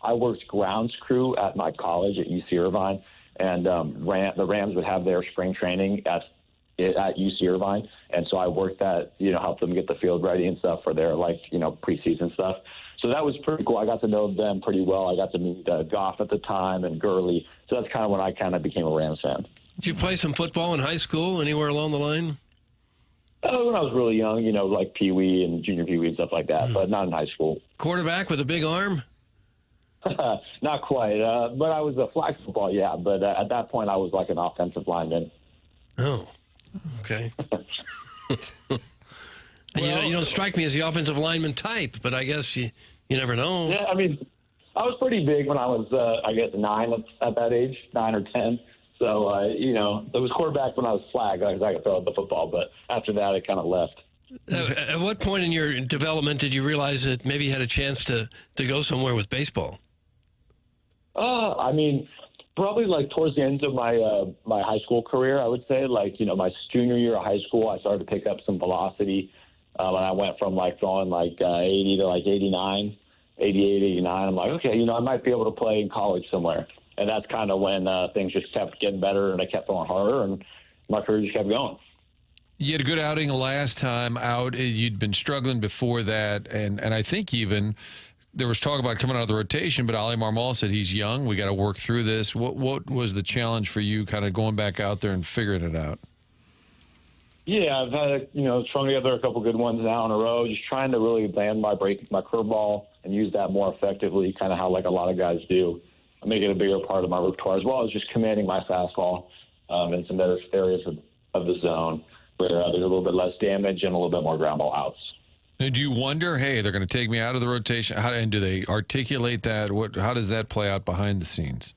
I worked grounds crew at my college at UC Irvine, and the Rams would have their spring training at UC Irvine, and so I worked that, helped them get the field ready and stuff for their preseason stuff. So that was pretty cool. I got to know them pretty well. I got to meet Goff at the time and Gurley. So that's kind of when I kind of became a Rams fan. Did you play some football in high school, anywhere along the line? When I was really young, like Pee Wee and Junior Pee Wee and stuff like that, but not in high school. Quarterback with a big arm? Not quite, but I was a flag football, yeah. But at that point, I was like an offensive lineman. Oh, okay. You don't strike me as the offensive lineman type, but I guess you never know. Yeah, I mean, I was pretty big when I was, 9 at that age, 9 or 10. So, it was quarterback when I was flag. I could throw the football, but after that, it kind of left. At what point in your development did you realize that maybe you had a chance to go somewhere with baseball? I mean, Probably like towards the end of my my high school career, I would say. Like, you know, my junior year of high school, I started to pick up some velocity. And I went from like throwing like 80 to like 89, 88, 89. I'm like, okay, you know, I might be able to play in college somewhere. And that's kind of when things just kept getting better, and I kept throwing harder, and my career just kept going. You had a good outing last time out. You'd been struggling before that, and I think even there was talk about coming out of the rotation, but Ali Marmol said he's young. We got to work through this. What was the challenge for you kind of going back out there and figuring it out? Yeah, I've had, you know, strung together a couple good ones now in a row, just trying to really land my curveball and use that more effectively, kind of how like a lot of guys do. Make it a bigger part of my repertoire, as well as just commanding my fastball in some better areas of the zone where there's a little bit less damage and a little bit more ground ball outs. And do you wonder, hey, they're going to take me out of the rotation? And do they articulate that? How does that play out behind the scenes?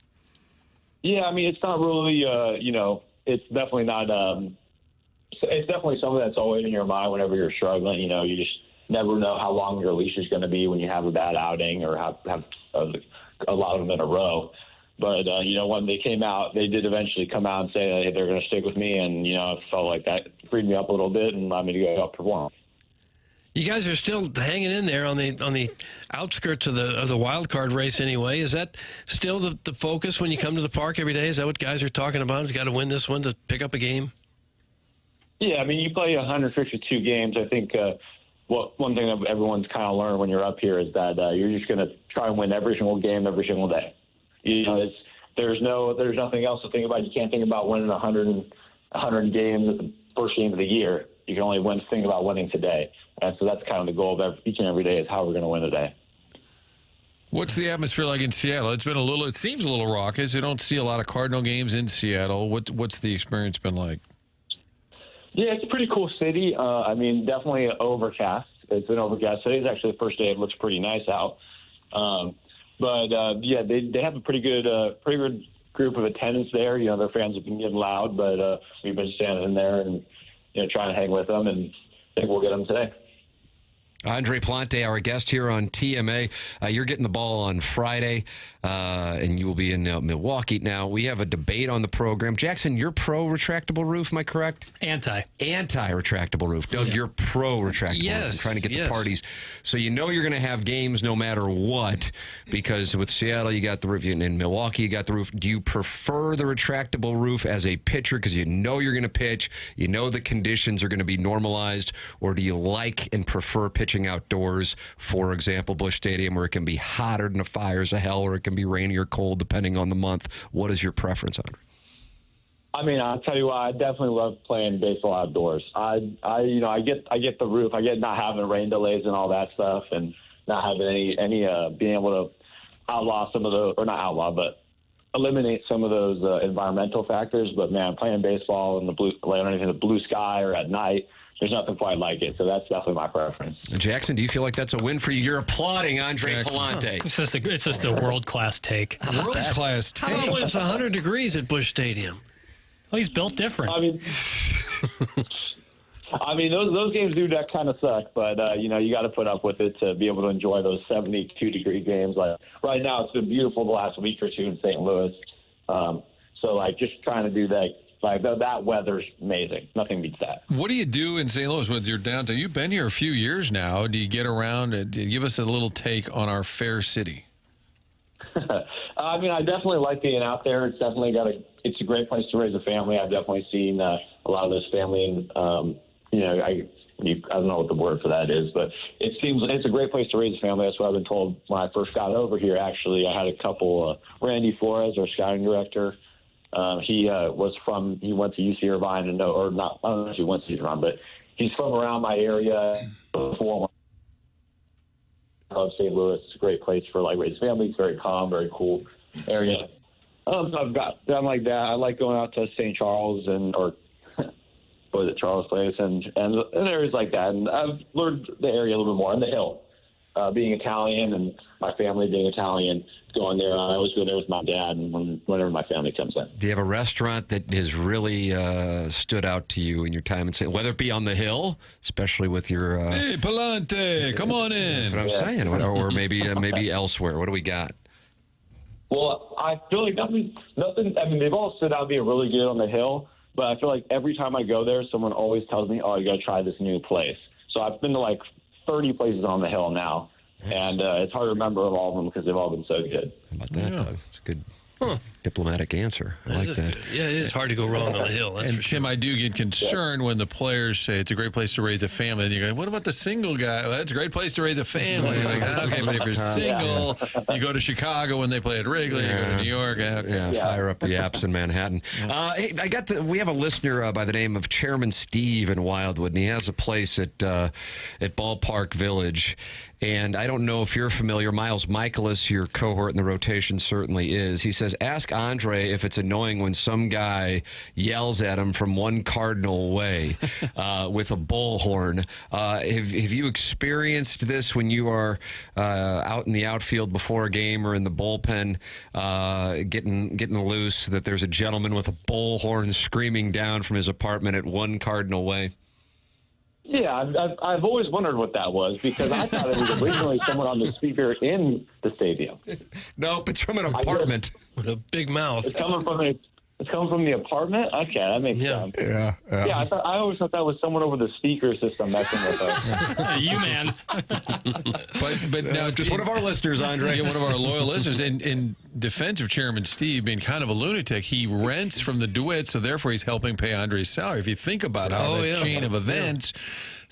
Yeah, I mean, it's not really, you know, it's definitely not. It's definitely something that's always in your mind whenever you're struggling. You know, you just never know how long your leash is going to be when you have a bad outing or have a lot of them in a row. But, you know, when they came out, they did eventually come out and say that they're going to stick with me. And, you know, I felt like that freed me up a little bit and allowed me to go out perform. You guys are still hanging in there on the outskirts of the wild card race anyway. Is that still the focus when you come to the park every day? Is that what guys are talking about? You've got to win this one to pick up a game? Yeah, I mean, you play 152 games. I think one thing that everyone's kind of learned when you're up here is that you're just going to try and win every single game every single day. You know, there's nothing else to think about. You can't think about winning 100 games at the first game of the year. You can only think about winning today. And so that's kind of the goal of each and every day is how we're going to win today. What's the atmosphere like in Seattle? It seems a little raucous. You don't see a lot of Cardinal games in Seattle. What's the experience been like? Yeah, it's a pretty cool city. I mean, definitely overcast. It's an overcast. Today's actually the first day. It looks pretty nice out. Yeah, they have a pretty good group of attendance there. You know, their fans have been getting loud, but we've been standing in there and, you know, trying to hang with them, and I think we'll get them today. Andre Pallante, our guest here on TMA. You're getting the ball on Friday, and you will be in Milwaukee. Now, we have a debate on the program. Jackson, you're pro-retractable roof, am I correct? Anti-retractable roof. Doug, you're pro-retractable roof. I'm trying to get the parties. So you know you're going to have games no matter what, because with Seattle, you got the roof. In Milwaukee, you got the roof. Do you prefer the retractable roof as a pitcher because you know you're going to pitch, you know the conditions are going to be normalized, or do you like and prefer pitching outdoors, for example, Busch Stadium, where it can be hotter than the fires of hell, or it can be rainy or cold depending on the month? What is your preference, Andre? I mean, I'll tell you what, I definitely love playing baseball outdoors. I get the roof. I get not having rain delays and all that stuff, and not having any being able to outlaw some of the, or not outlaw, but eliminate some of those environmental factors. But man, playing baseball in the blue sky or at night, there's nothing quite like it. So that's definitely my preference. Jackson, do you feel like that's a win for you? You're applauding Andre Pallante. It's just a world-class take. World-class take. How about when it's 100 degrees at Busch Stadium? Well, he's built different. I mean, those games do that kind of suck, but you know, you got to put up with it to be able to enjoy those 72-degree games. Like right now, it's been beautiful the last week or two in St. Louis. So like just trying to do that. Like that weather's amazing. Nothing beats that. What do you do in St. Louis with your downtown? You've been here a few years now. Do you get around and give us a little take on our fair city? I mean, I definitely like being out there. It's definitely it's a great place to raise a family. I've definitely seen a lot of those family, you know, I don't know what the word for that is, but it seems it's a great place to raise a family. That's what I've been told when I first got over here. Actually, I had a couple, Randy Flores, our scouting director. He went to UC Irvine I don't know if he went to UC Irvine, but he's from around my area. Before I love St. Louis. It's a great place for like raising families. It's very calm, very cool area. I'm like that. I like going out to St. Charles or what is it, Charles Place and areas like that. And I've learned the area a little bit more. And the Hill, being Italian and my family being Italian, going there. I always go there with my dad and whenever my family comes in. Do you have a restaurant that has really stood out to you in your time in St. Whether it be on the Hill, especially with your hey, Pallante, come on in. That's what I'm saying. Or maybe elsewhere. What do we got? Well, I feel like nothing. I mean, they've all stood out being really good on the hill, but I feel like every time I go there, someone always tells me, "Oh, you got to try this new place." So I've been to like 30 places on the hill now, and it's hard to remember all of them because they've all been so good. How about that, Doug? It's a good diplomatic answer. I like that. Good. Yeah, it is hard to go wrong on the hill. That's And for Tim, sure. I do get concerned when the players say it's a great place to raise a family. And you go, what about the single guy? Well, that's a great place to raise a family. You're like, okay, but if you're single, you go to Chicago when they play at Wrigley, you go to New York. Yeah, fire up the apps in Manhattan. Hey, we have a listener by the name of Chairman Steve in Wildwood, and he has a place at Ballpark Village. And I don't know if you're familiar. Miles Michaelis, your cohort in the rotation, certainly is. He says, ask Andre if it's annoying when some guy yells at him from one cardinal away with a bullhorn. Have you experienced this when you are out in the outfield before a game or in the bullpen getting loose, that there's a gentleman with a bullhorn screaming down from his apartment at one cardinal way? Yeah, I've always wondered what that was because I thought it was originally someone on the speaker in the stadium. Nope, it's from an apartment with a big mouth. It's coming from the apartment. Okay, that makes sense. Yeah. Yeah, I always thought that was someone over the speaker system messing with us. You, man. But now, just one of our listeners, Andre. Yeah, one of our loyal listeners. In defense of Chairman Steve being kind of a lunatic, he rents from the DeWitt, so therefore he's helping pay Andre's salary. If you think about how that chain of events.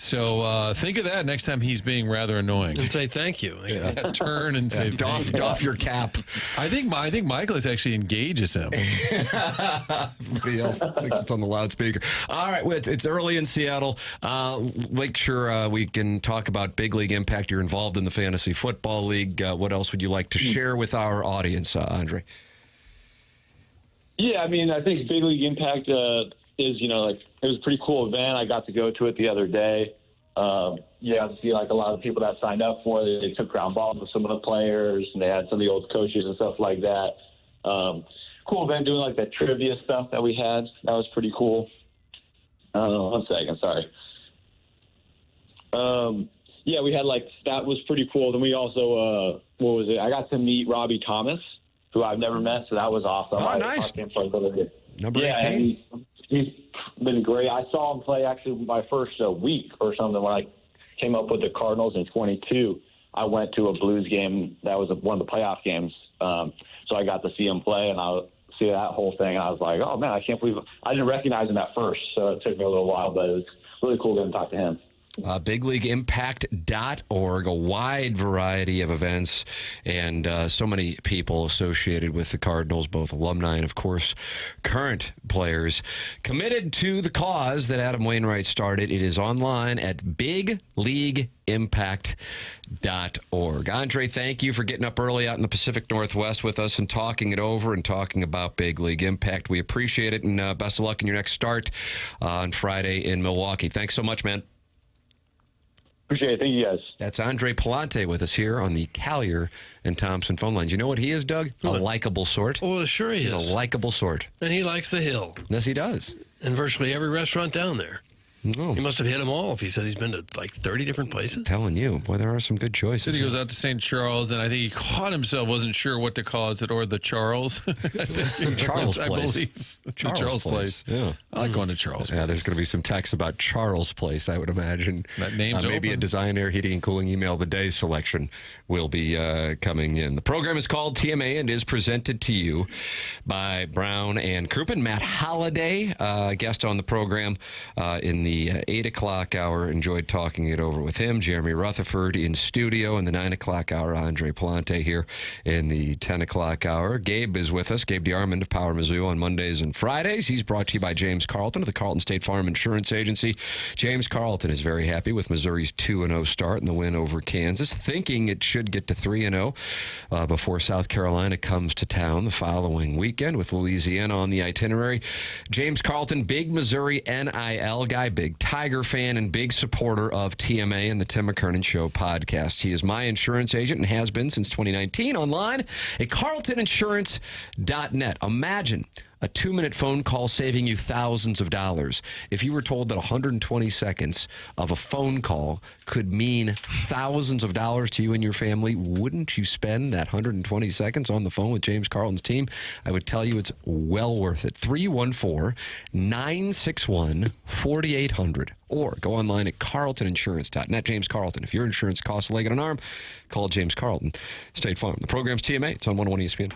So think of that next time he's being rather annoying. And say thank you. Yeah, turn and say doff your cap. I think Michaelis actually engages him. Everybody else thinks it's on the loudspeaker. All right, well, it's early in Seattle. Make sure we can talk about Big League Impact. You're involved in the Fantasy Football League. What else would you like to share with our audience, Andre? Yeah, I mean, I think Big League Impact is, it was a pretty cool event. I got to go to it the other day. I see like a lot of people that signed up for it. They took ground balls with some of the players, and they had some of the old coaches and stuff like that. Cool event doing like that trivia stuff that we had. That was pretty cool. 1 second, sorry. We had that was pretty cool. Then we also, I got to meet Robbie Thomas, who I've never met, so that was awesome. Oh, nice. Number 18. He's been great. I saw him play actually my first week or something when I came up with the Cardinals in 22. I went to a Blues game. That was one of the playoff games. So I got to see him play, and I see that whole thing. And I was like, oh, man, I can't believe it. I didn't recognize him at first, so it took me a little while, but it was really cool getting to talk to him. BigLeagueImpact.org, a wide variety of events, and so many people associated with the Cardinals, both alumni and, of course, current players, committed to the cause that Adam Wainwright started. It is online at BigLeagueImpact.org. Andre, thank you for getting up early out in the Pacific Northwest with us and talking it over and talking about Big League Impact. We appreciate it, and best of luck in your next start on Friday in Milwaukee. Thanks so much, man. Appreciate it. Thank you, guys. That's Andre Pallante with us here on the Callier and Thompson phone lines. You know what he is, Doug? A likable sort. Well, sure he is. He's a likable sort. And he likes the hill. Yes, he does. And virtually every restaurant down there. Oh. He must have hit them all if he said he's been to like 30 different places. I'm telling you, boy, there are some good choices. Said he goes out to St. Charles, and I think he caught himself, wasn't sure what to call it, or the Charles. Charles I Place. believe. Charles Place. Yeah. I like going to Charles Yeah, there's going to be some text about Charles Place, I would imagine. That name's maybe open. a Design Air Heating and Cooling Email of the Day selection will be coming in. The program is called TMA and is presented to you by Brown and Crouppen. Matt Holliday, guest on the program in the 8 o'clock hour. Enjoyed talking it over with him. Jeremy Rutherford in studio in the 9 o'clock hour. Andre Pallante here in the 10 o'clock hour. Gabe is with us. Gabe DeArmond of Power Mizzou on Mondays and Fridays. He's brought to you by James Carlton of the Carlton State Farm Insurance Agency. James Carlton is very happy with Missouri's 2-0 start and the win over Kansas, thinking it should get to 3-0 before South Carolina comes to town the following weekend with Louisiana on the itinerary. James Carlton, big Missouri NIL guy, big Tiger fan, and big supporter of TMA and the Tim McKernan Show podcast. He is my insurance agent and has been since 2019 online at carltoninsurance.net. Imagine A 2-minute phone call saving you thousands of dollars. If you were told that 120 seconds of a phone call could mean thousands of dollars to you and your family, wouldn't you spend that 120 seconds on the phone with James Carlton's team? I would tell you it's well worth it. 314-961-4800. Or go online at carltoninsurance.net. James Carlton. If your insurance costs a leg and an arm, call James Carlton. State Farm. The program's TMA. It's on 101 ESPN.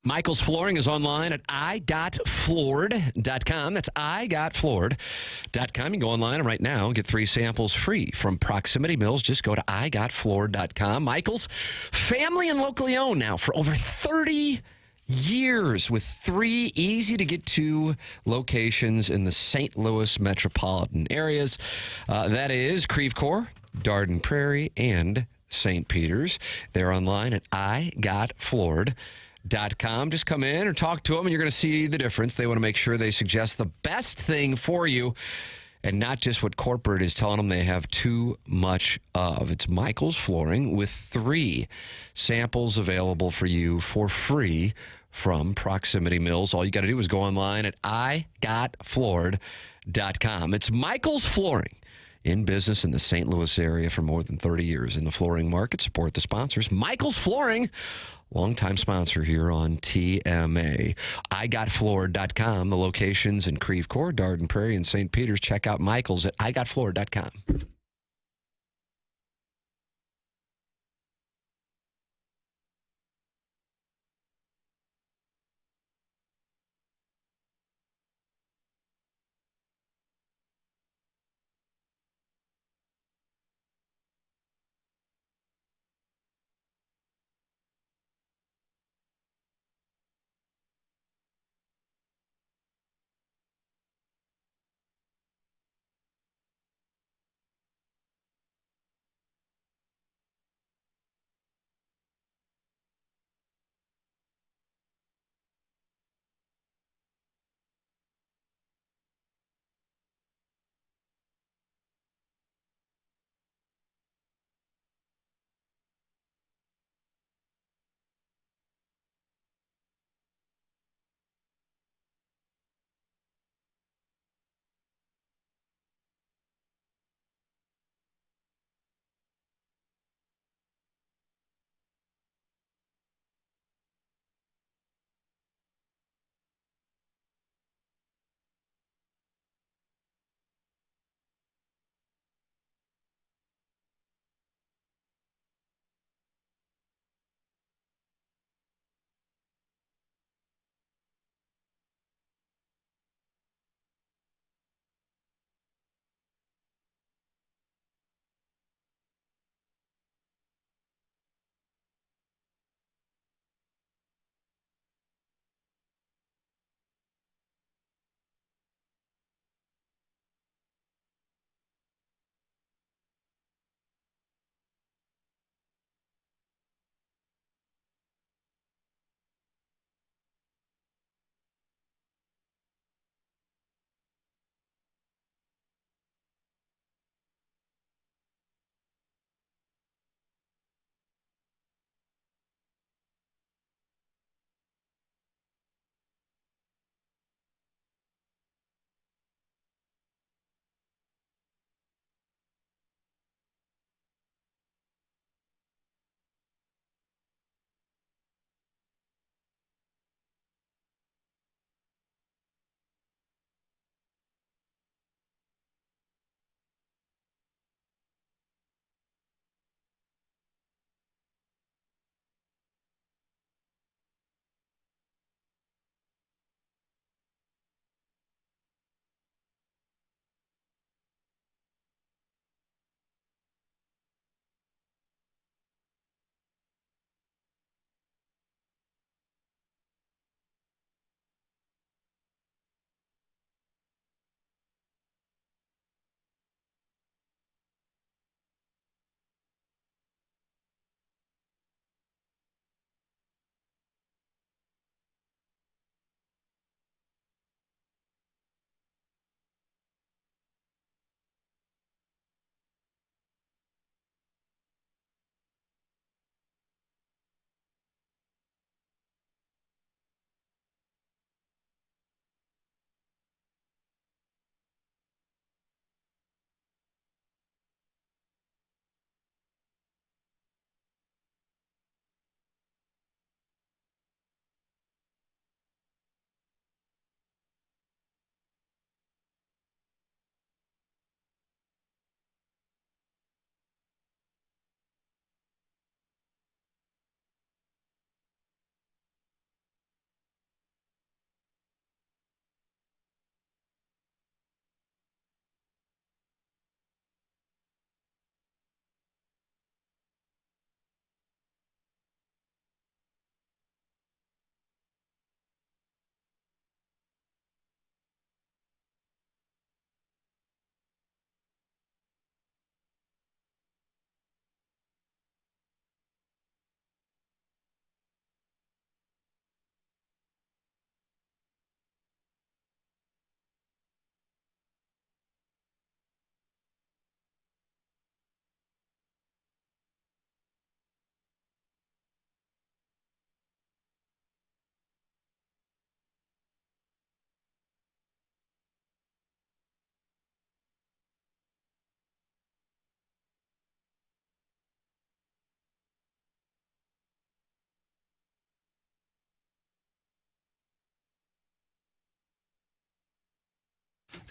Michael's Flooring is online at igotfloored.com. That's igotfloored.com. You can go online right now and get 3 samples free from Proximity Mills. Just go to igotfloored.com. Michael's, family and locally owned now for over 30 years with 3 easy-to-get-to locations in the St. Louis metropolitan areas. That is Creve Coeur, Darden Prairie, and St. Peter's. They're online at igotfloored.com. Just come in or talk to them, and you're going to see the difference. They want to make sure they suggest the best thing for you and not just what corporate is telling them they have too much of. It's Michael's Flooring with 3 samples available for you for free from Proximity Mills. All you got to do is go online at igotfloored.com. It's Michael's Flooring, in business in the St. Louis area for more than 30 years in the flooring market. Support the sponsors. Michael's Flooring, longtime sponsor here on TMA. igotfloored.com. The locations in Creve Coeur, Darden Prairie, and St. Peter's. Check out Michael's at igotfloored.com.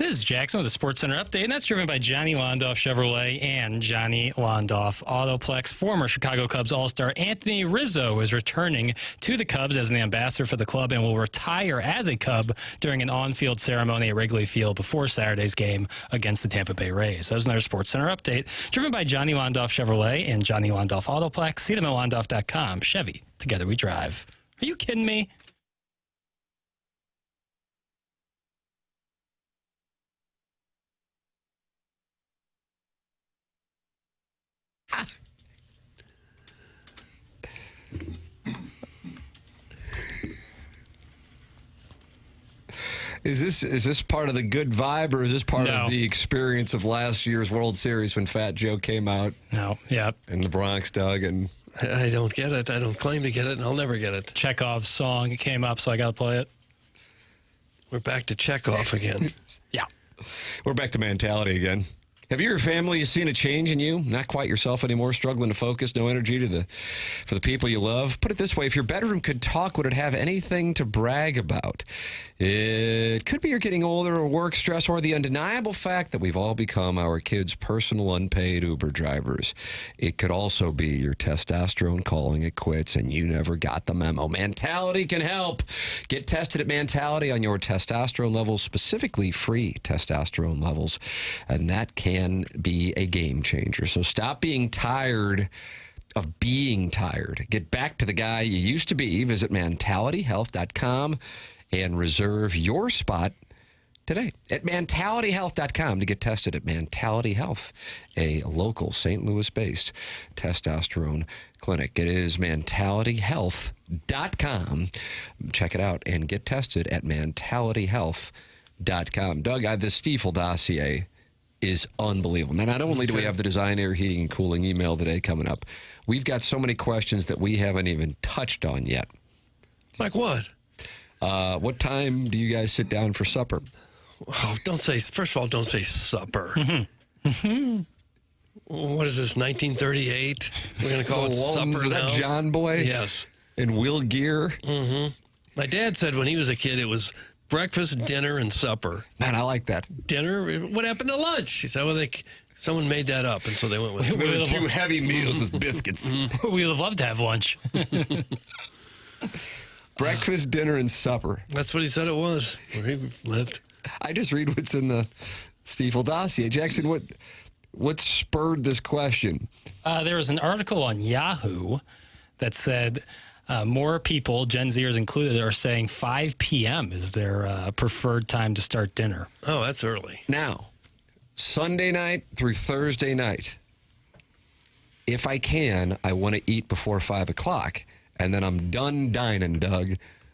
This is Jackson with a Sports Center update, and that's driven by Johnny Londoff Chevrolet and Johnny Londoff Autoplex. Former Chicago Cubs All-Star Anthony Rizzo is returning to the Cubs as an ambassador for the club and will retire as a Cub during an on-field ceremony at Wrigley Field before Saturday's game against the Tampa Bay Rays. That was another Sports Center update, driven by Johnny Londoff Chevrolet and Johnny Londoff Autoplex. See them at londoff.com. Chevy, together we drive. Are you kidding me? Is this part of the good vibe, or is this part of the experience of last year's World Series when Fat Joe came out? No. Yep. In the Bronx, Doug, and I don't get it. I don't claim to get it, and I'll never get it. Chekhov's song came up, so I got to play it. We're back to Chekhov again. Yeah. We're back to mentality again. Have you or your family seen a change in you? Not quite yourself anymore, struggling to focus, no energy for the people you love? Put it this way, if your bedroom could talk, would it have anything to brag about? It could be you're getting older, or work stress, or the undeniable fact that we've all become our kids' personal unpaid Uber drivers. It could also be your testosterone calling it quits and you never got the memo. Mentality can help. Get tested at Mentality on your testosterone levels, specifically free testosterone levels, and that can be a game changer. So stop being tired of being tired. Get back to the guy you used to be. Visit mentalityhealth.com and reserve your spot today at mentalityhealth.com to get tested at Mentality Health, a local St. Louis-based testosterone clinic. It is mentalityhealth.com. Check it out and get tested at mentalityhealth.com. Doug, the Stiefel dossier is unbelievable. Now, not only do we have the Design, Air, Heating, and Cooling email today coming up, we've got so many questions that we haven't even touched on yet. Like what? What time do you guys sit down for supper? Oh, first of all, don't say supper. What is this, 1938? We're going to call it supper now? Was that John Boy? Yes. And Will Gear? Mm-hmm. My dad said when he was a kid it was breakfast, dinner, and supper. Man, I like that. Dinner? What happened to lunch? He said, well, someone made that up, and so they went with it. There were two heavy meals with biscuits. We would have loved to have lunch. Breakfast, dinner, and supper. That's what he said it was, where he lived. I just read what's in the Stiefel dossier. Jackson, what spurred this question? There was an article on Yahoo that said more people, Gen Zers included, are saying 5 p.m. is their preferred time to start dinner. Oh, that's early. Now, Sunday night through Thursday night, if I can, I want to eat before 5 o'clock. And then I'm done dining, Doug,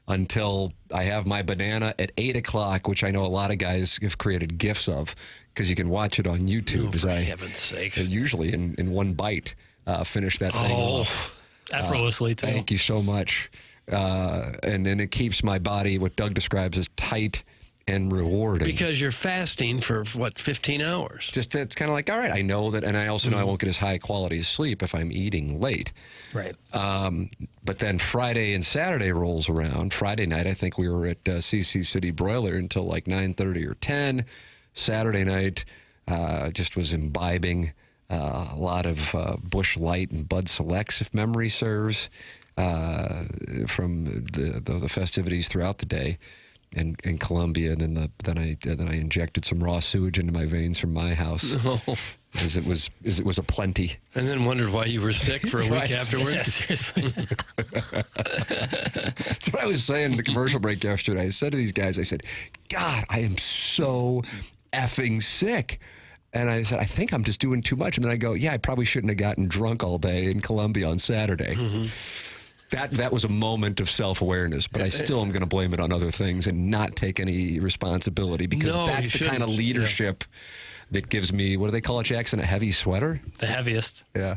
until I have my banana at 8 o'clock, which I know a lot of guys have created GIFs of, because you can watch it on YouTube. Oh, for heaven's sakes. Usually in one bite, finish that thing off. Effortlessly, too. Thank you so much. And then it keeps my body, what Doug describes as tight and rewarding. Because you're fasting for, 15 hours? Just it's kind of like, all right, I know that, and I also know I won't get as high quality of sleep if I'm eating late. Right. But then Friday and Saturday rolls around. Friday night, I think we were at CC City Broiler until like 9:30 or 10. Saturday night, just was imbibing a lot of Busch Light and Bud Selects, if memory serves, from the festivities throughout the day. In Columbia, and then I injected some raw sewage into my veins from my house, as it was a plenty. And then wondered why you were sick for a week afterwards. Yeah, seriously. That's what I was saying in the commercial break yesterday. I said to these guys, I said, God, I am so effing sick. And I said, I think I'm just doing too much. And then I go, yeah, I probably shouldn't have gotten drunk all day in Columbia on Saturday. Mm-hmm. That was a moment of self-awareness, but I still am going to blame it on other things and not take any responsibility, because that's the kind of leadership that gives me, what do they call it, Jackson, a heavy sweater? The heaviest. Yeah.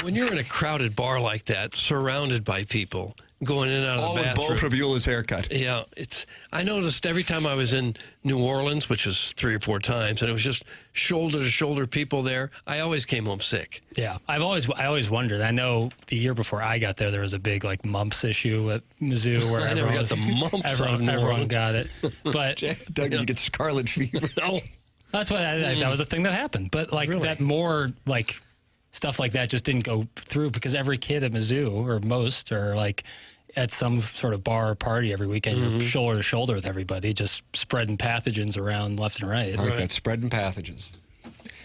When you're in a crowded bar like that, surrounded by people, going in and out of the bathroom. All with Bo Prabula's haircut. Yeah, I noticed every time I was in New Orleans, which was 3 or 4 times, and it was just shoulder to shoulder people there, I always came home sick. Yeah, I always wondered. I know the year before I got there was a big like mumps issue at Mizzou where I never got the mumps out of New everyone Orleans. got it. But Doug, you get scarlet fever. No. That's what that was a thing that happened. But like that more like stuff like that just didn't go through because every kid at Mizzou or most are like at some sort of bar or party every weekend, you're shoulder to shoulder with everybody, just spreading pathogens around left and right. Right, that's spreading pathogens.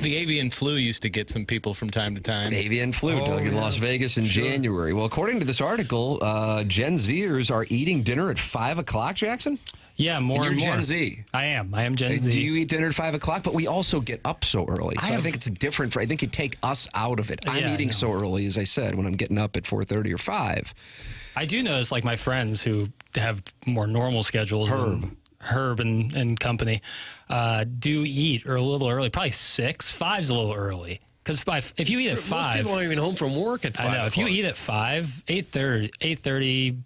The avian flu used to get some people from time to time. Avian flu, Doug, in Las Vegas in January. Well, according to this article, Gen Zers are eating dinner at 5 o'clock, Jackson? Yeah, more and more. You're Gen Z. I am Gen Z. Do you eat dinner at 5 o'clock? But we also get up so early. So I think it's different. I think you take us out of it. I'm eating so early, as I said, when I'm getting up at 4:30 or 5. I do notice, like, my friends who have more normal schedules, Herb and company, do eat a little early, probably 6. 5's a little early. Because if you eat at 5... Most people aren't even home from work at 5 I know. If you eat at 5, 8:30,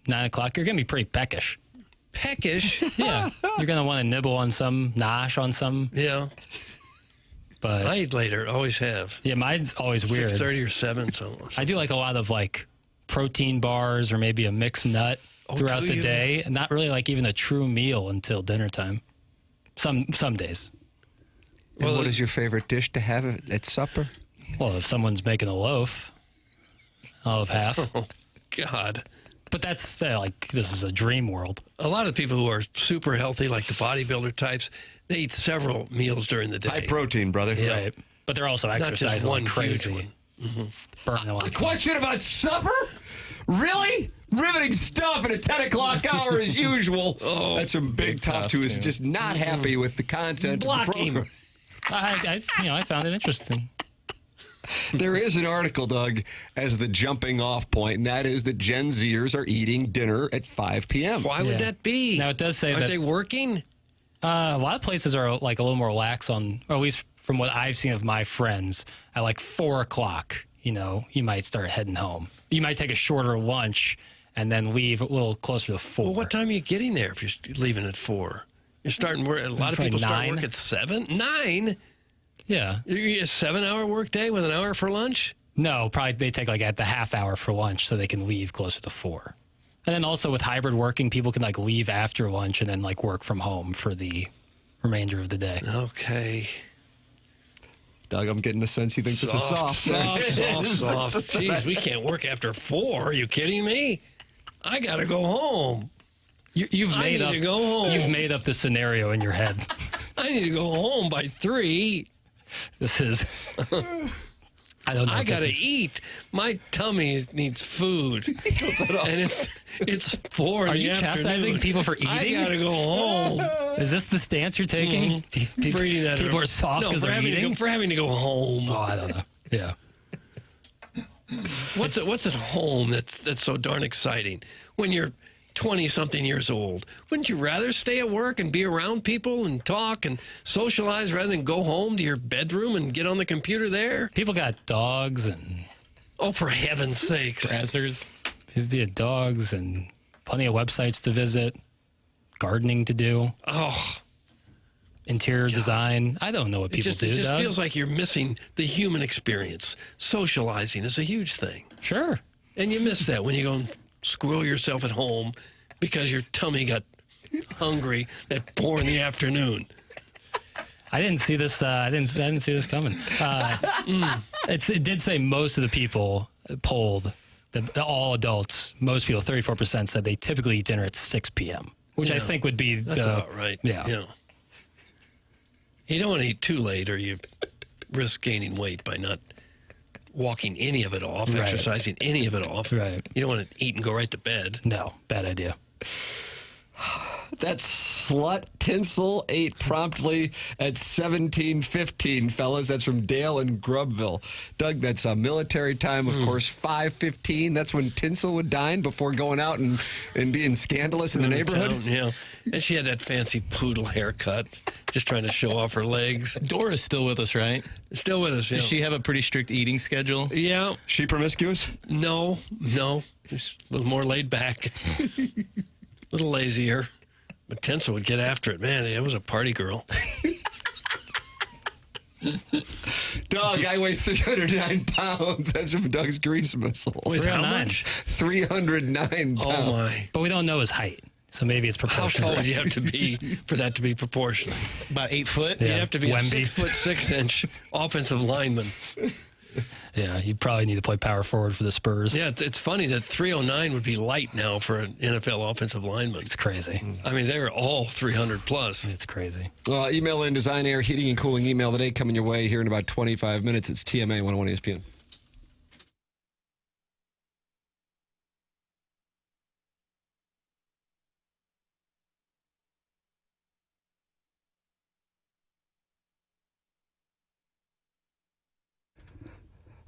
9 o'clock, you're going to be pretty peckish. Peckish? Yeah. You're going to want to nibble on some, nosh on some. Yeah. But I eat later, always have. Yeah, mine's always weird. 6:30 or 7. So I do like a lot of, like, protein bars or maybe a mixed nut throughout the day. And not really like even a true meal until dinner time. Some days. And what is your favorite dish to have at supper? Well, if someone's making a loaf, I'll have half. Oh, God. But that's like, this is a dream world. A lot of people who are super healthy, like the bodybuilder types, they eat several meals during the day. High protein, brother. Yeah. Right. But they're also Not just exercising one like crazy. huge one. Burning a lot. A question about supper? Really? Riveting stuff at a 10 o'clock hour as usual. Oh, that's a big tough to is just not happy with the content of the program. I found it interesting. There is an article, Doug, as the jumping off point, and that is that Gen Zers are eating dinner at 5 p.m. Why would that be? Now, it does say Aren't they working? A lot of places are like a little more lax on, or at least from what I've seen of my friends, at like 4 o'clock, you might start heading home. You might take a shorter lunch and then leave a little closer to 4. Well, what time are you getting there if you're leaving at 4? You're starting work. A lot of people start work at 7. 9? Yeah. You get a 7-hour work day with an hour for lunch? No, probably they take like at the half hour for lunch so they can leave closer to 4. And then also with hybrid working, people can like leave after lunch and then like work from home for the remainder of the day. Okay. Doug, I'm getting the sense you think this is soft. Soft. Jeez, we can't work after 4. Are you kidding me? I got to go home. You've made up. To go home. You've made up the scenario in your head. I need to go home by 3. This is. I don't know. I got to eat. My tummy needs food, and it's 4 in the afternoon. Are you chastising people for eating? I got to go home. Is this the stance you're taking? People are soft because they're eating? For having to go home. Oh, I don't know. Yeah. What's at home that's so darn exciting when you're 20-something years old? Wouldn't you rather stay at work and be around people and talk and socialize rather than go home to your bedroom and get on the computer there? People got dogs and... Oh, for heaven's sakes. Dressers. People had dogs and plenty of websites to visit, gardening to do. Oh. Interior design. I don't know what people do. It just Doug. feels like you're missing the human experience. Socializing is a huge thing. Sure. And you miss that when you go and squirrel yourself at home because your tummy got hungry at 4 in the afternoon. I didn't see this. I didn't see this coming. It did say most of the people polled, all adults, most people, 34% said they typically eat dinner at 6 p.m., which I think would be That's about right. Yeah. You don't want to eat too late or you risk gaining weight by not walking any of it off, exercising any of it off. Right. You don't want to eat and go right to bed. No, bad idea. That slut tinsel ate promptly at 17:15, fellas. That's from Dale in Grubville. Doug, that's a military time, of course, 5:15. That's when tinsel would dine before going out and being scandalous in the neighborhood. Town, yeah. And she had that fancy poodle haircut, just trying to show off her legs. Dora's still with us, right? Still with us, yeah. Does she have a pretty strict eating schedule? Yeah. She promiscuous? No. Just a little more laid back. A little lazier. But Tinsel would get after it. Man, it was a party girl. Doug, I weigh 309 pounds. That's from Doug's grease missile. Wait, how much? 309 pounds. Oh, my. But we don't know his height, so maybe it's How proportional. tall would you have to be for that to be proportional? About 8 foot? You'd have to be Wemby. a 6'6" offensive lineman. Yeah, you probably need to play power forward for the Spurs. Yeah, it's funny that 309 would be light now for an NFL offensive lineman. It's crazy. I mean, they're all 300 plus. It's crazy. Email in Design Air Heating and Cooling email today coming your way here in about 25 minutes. It's TMA 101 ESPN.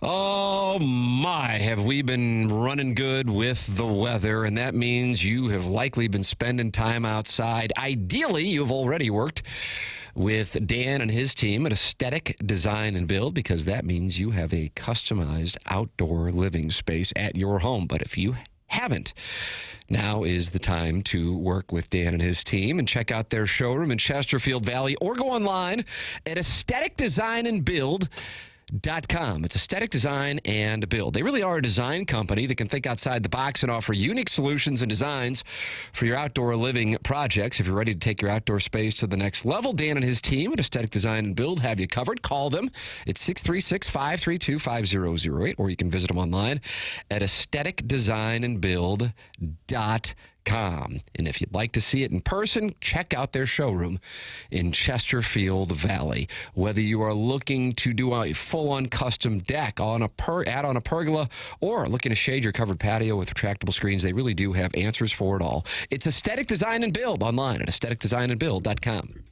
Oh, my, have we been running good with the weather, and that means you have likely been spending time outside. Ideally, you've already worked with Dan and his team at Aesthetic Design and Build, because that means you have a customized outdoor living space at your home. But if you haven't, now is the time to work with Dan and his team and check out their showroom in Chesterfield Valley, or go online at aestheticdesignandbuild.com. It's Aesthetic Design and Build. They really are a design company that can think outside the box and offer unique solutions and designs for your outdoor living projects. If you're ready to take your outdoor space to the next level, Dan and his team at Aesthetic Design and Build have you covered. Call them. It's 636-532-5008, or you can visit them online at aestheticdesignandbuild.com. And if you'd like to see it in person, check out their showroom in Chesterfield Valley. Whether you are looking to do a full-on custom deck on add on a pergola, or looking to shade your covered patio with retractable screens, they really do have answers for it all. It's Aesthetic Design and Build online at aestheticdesignandbuild.com.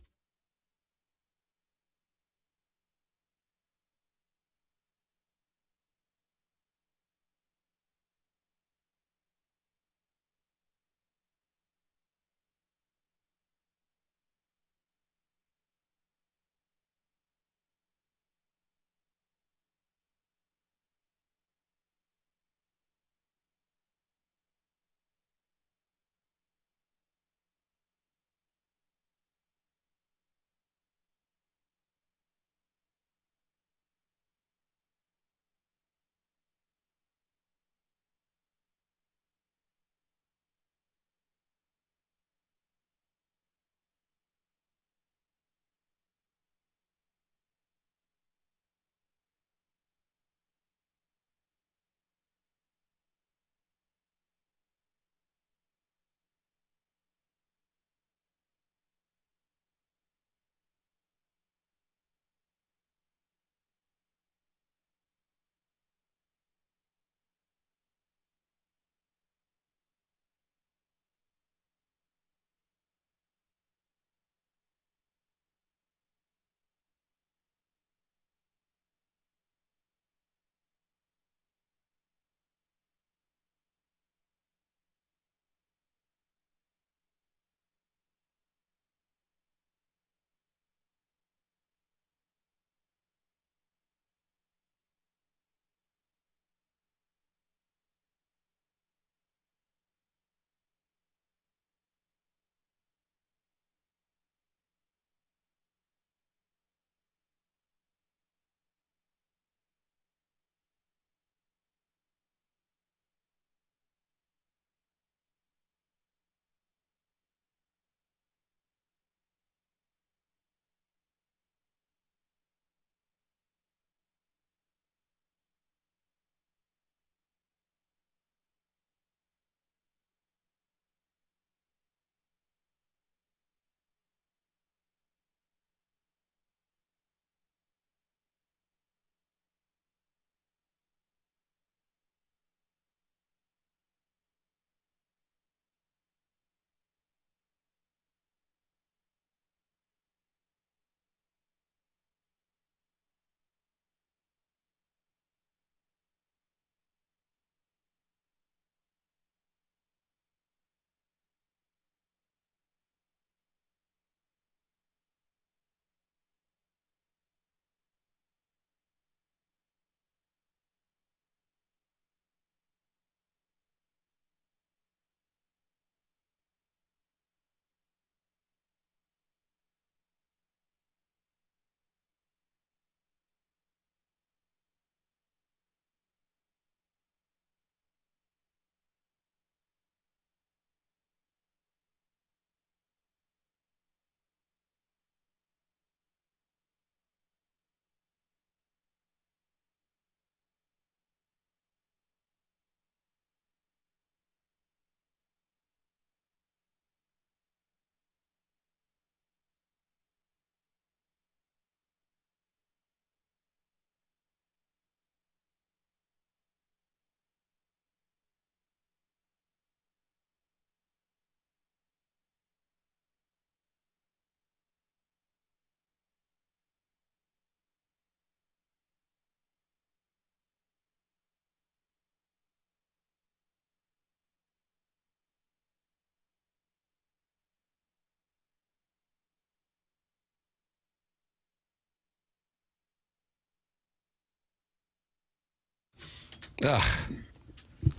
Ugh.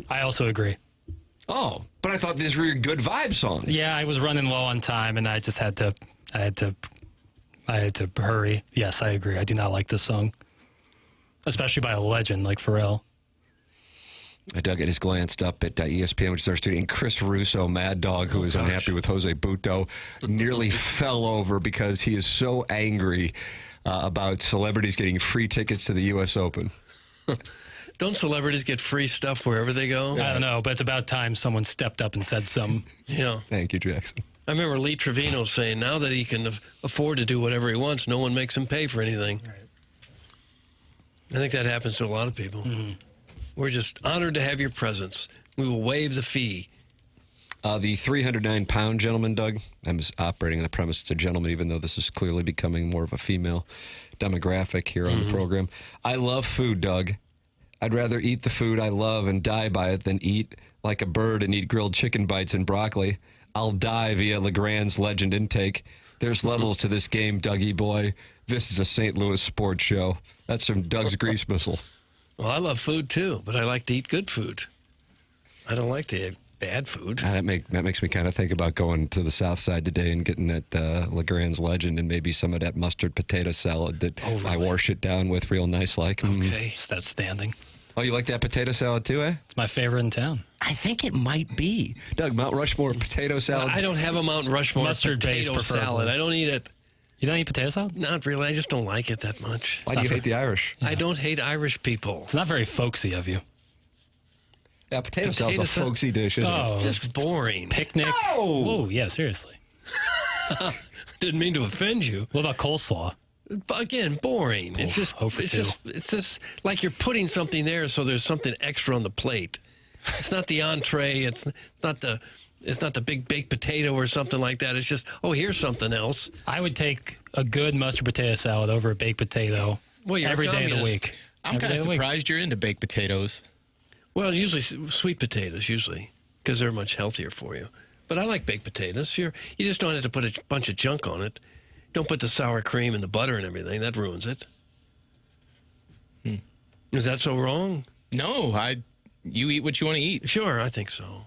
I also agree. Oh, but I thought these were your good vibe songs. Yeah, I was running low on time, and I just had to hurry. Yes, I agree. I do not like this song, especially by a legend like Pharrell. Doug has glanced up at ESPN, which is our studio, and Chris Russo, Mad Dog, who is unhappy with Jose Buto, nearly fell over because he is so angry about celebrities getting free tickets to the U.S. Open. Don't celebrities get free stuff wherever they go? I don't know, but it's about time someone stepped up and said something. Yeah. Thank you, Jackson. I remember Lee Trevino saying now that he can afford to do whatever he wants, no one makes him pay for anything. Right. I think that happens to a lot of people. Mm-hmm. We're just honored to have your presence. We will waive the fee. The 309-pound gentleman, Doug, I'm operating on the premise it's a gentleman, even though this is clearly becoming more of a female demographic here on the program. I love food, Doug. I'd rather eat the food I love and die by it than eat like a bird and eat grilled chicken bites and broccoli. I'll die via Legrand's Legend intake. There's levels to this game, Dougie boy. This is a St. Louis sports show. That's from Doug's Grease Missile. Well, I love food, too, but I like to eat good food. I don't like to eat bad food. That makes me kind of think about going to the South Side today and getting that Legrand's Legend and maybe some of that mustard potato salad that I wash it down with real nice like. Okay. It's outstanding. Oh, you like that potato salad too, eh? It's my favorite in town. I think it might be. Doug, Mount Rushmore potato salad. I don't have a Mount Rushmore Mustard-based potato salad. I don't eat it. You don't eat potato salad? Not really. I just don't like it that much. Why do you hate the Irish? I don't hate Irish people. It's not very folksy of you. Yeah, potato salad's a folksy dish, isn't it? It's just boring. Picnic. Oh! Whoa, yeah, seriously. Didn't mean to offend you. What about coleslaw? Again, boring. It's just like you're putting something there so there's something extra on the plate. It's not the entree. It's not the big baked potato or something like that. It's just, oh, here's something else. I would take a good mustard potato salad over a baked potato every day of the week. I'm kind of surprised you're into baked potatoes. Well, usually sweet potatoes, because they're much healthier for you. But I like baked potatoes. You just don't have to put a bunch of junk on it. Don't put the sour cream and the butter and everything. That ruins it. Is that so wrong? No, you eat what you want to eat. Sure, I think so.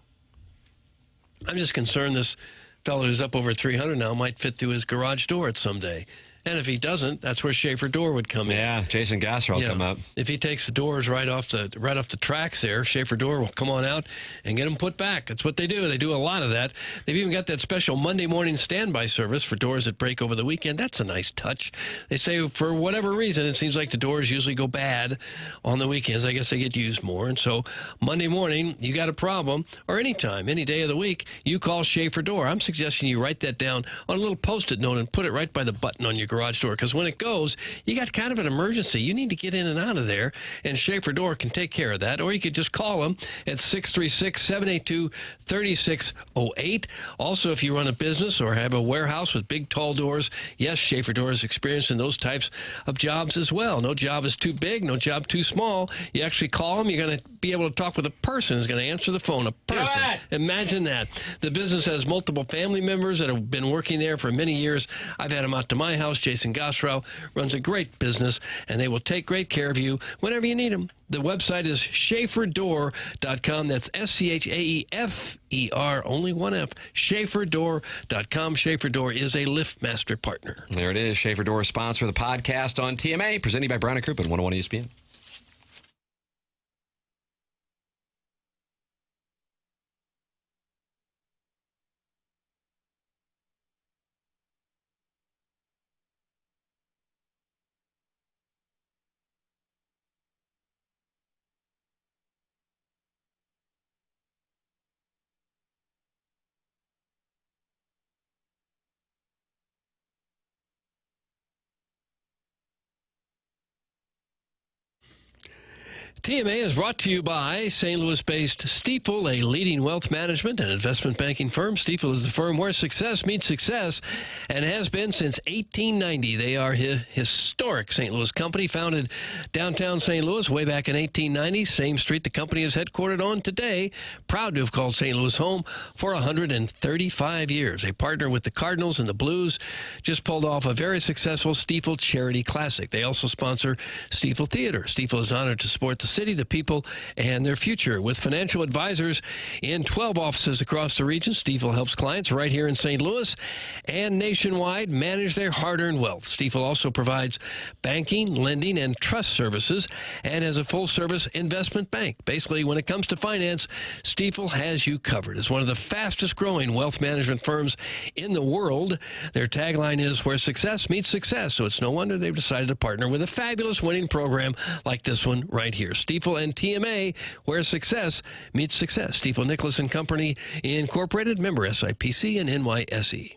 I'm just concerned this fellow who's up over 300 now might fit through his garage door at some day. And if he doesn't, that's where Schaefer Door would come in. Yeah, Jason Gasser will come up. If he takes the doors right off the tracks there, Schaefer Door will come on out and get them put back. That's what they do. They do a lot of that. They've even got that special Monday morning standby service for doors that break over the weekend. That's a nice touch. They say for whatever reason, it seems like the doors usually go bad on the weekends. I guess they get used more. And so Monday morning, you got a problem, or anytime, any day of the week, you call Schaefer Door. I'm suggesting you write that down on a little Post-it note and put it right by the button on your garage door, because when it goes, you got kind of an emergency. You need to get in and out of there, and Schaefer Door can take care of that. Or you could just call them at 636-782-3608. Also, if you run a business or have a warehouse with big, tall doors, yes, Schaefer Door is experienced in those types of jobs as well. No job is too big, no job too small. You actually call them, you're going to be able to talk with a person who's going to answer the phone, a person. Imagine that. The business has multiple family members that have been working there for many years. I've had them out to my house. Jason Gosrow runs a great business, and they will take great care of you whenever you need them. The website is SchaeferDoor.com. That's SCHAEFER, only one F, SchaeferDoor.com. Schaefer Door is a LiftMaster partner. There it is. Schaefer Door, sponsor of the podcast on TMA, presented by Brown & Crouppen, 101 ESPN. TMA is brought to you by St. Louis-based Stifel, a leading wealth management and investment banking firm. Stifel is the firm where success meets success and has been since 1890. They are a historic St. Louis company, founded downtown St. Louis way back in 1890. Same street the company is headquartered on today. Proud to have called St. Louis home for 135 years. A partner with the Cardinals and the Blues, just pulled off a very successful Stifel Charity Classic. They also sponsor Stifel Theater. Stifel is honored to support the city, the people, and their future. With financial advisors in 12 offices across the region, Stifel helps clients right here in St. Louis and nationwide manage their hard-earned wealth. Stifel also provides banking, lending, and trust services and has a full-service investment bank. Basically, when it comes to finance, Stifel has you covered. As one of the fastest-growing wealth management firms in the world, their tagline is where success meets success. So it's no wonder they've decided to partner with a fabulous winning program like this one right here. Stifel and TMA, where success meets success. Stifel Nicholas and Company Incorporated, member SIPC and NYSE.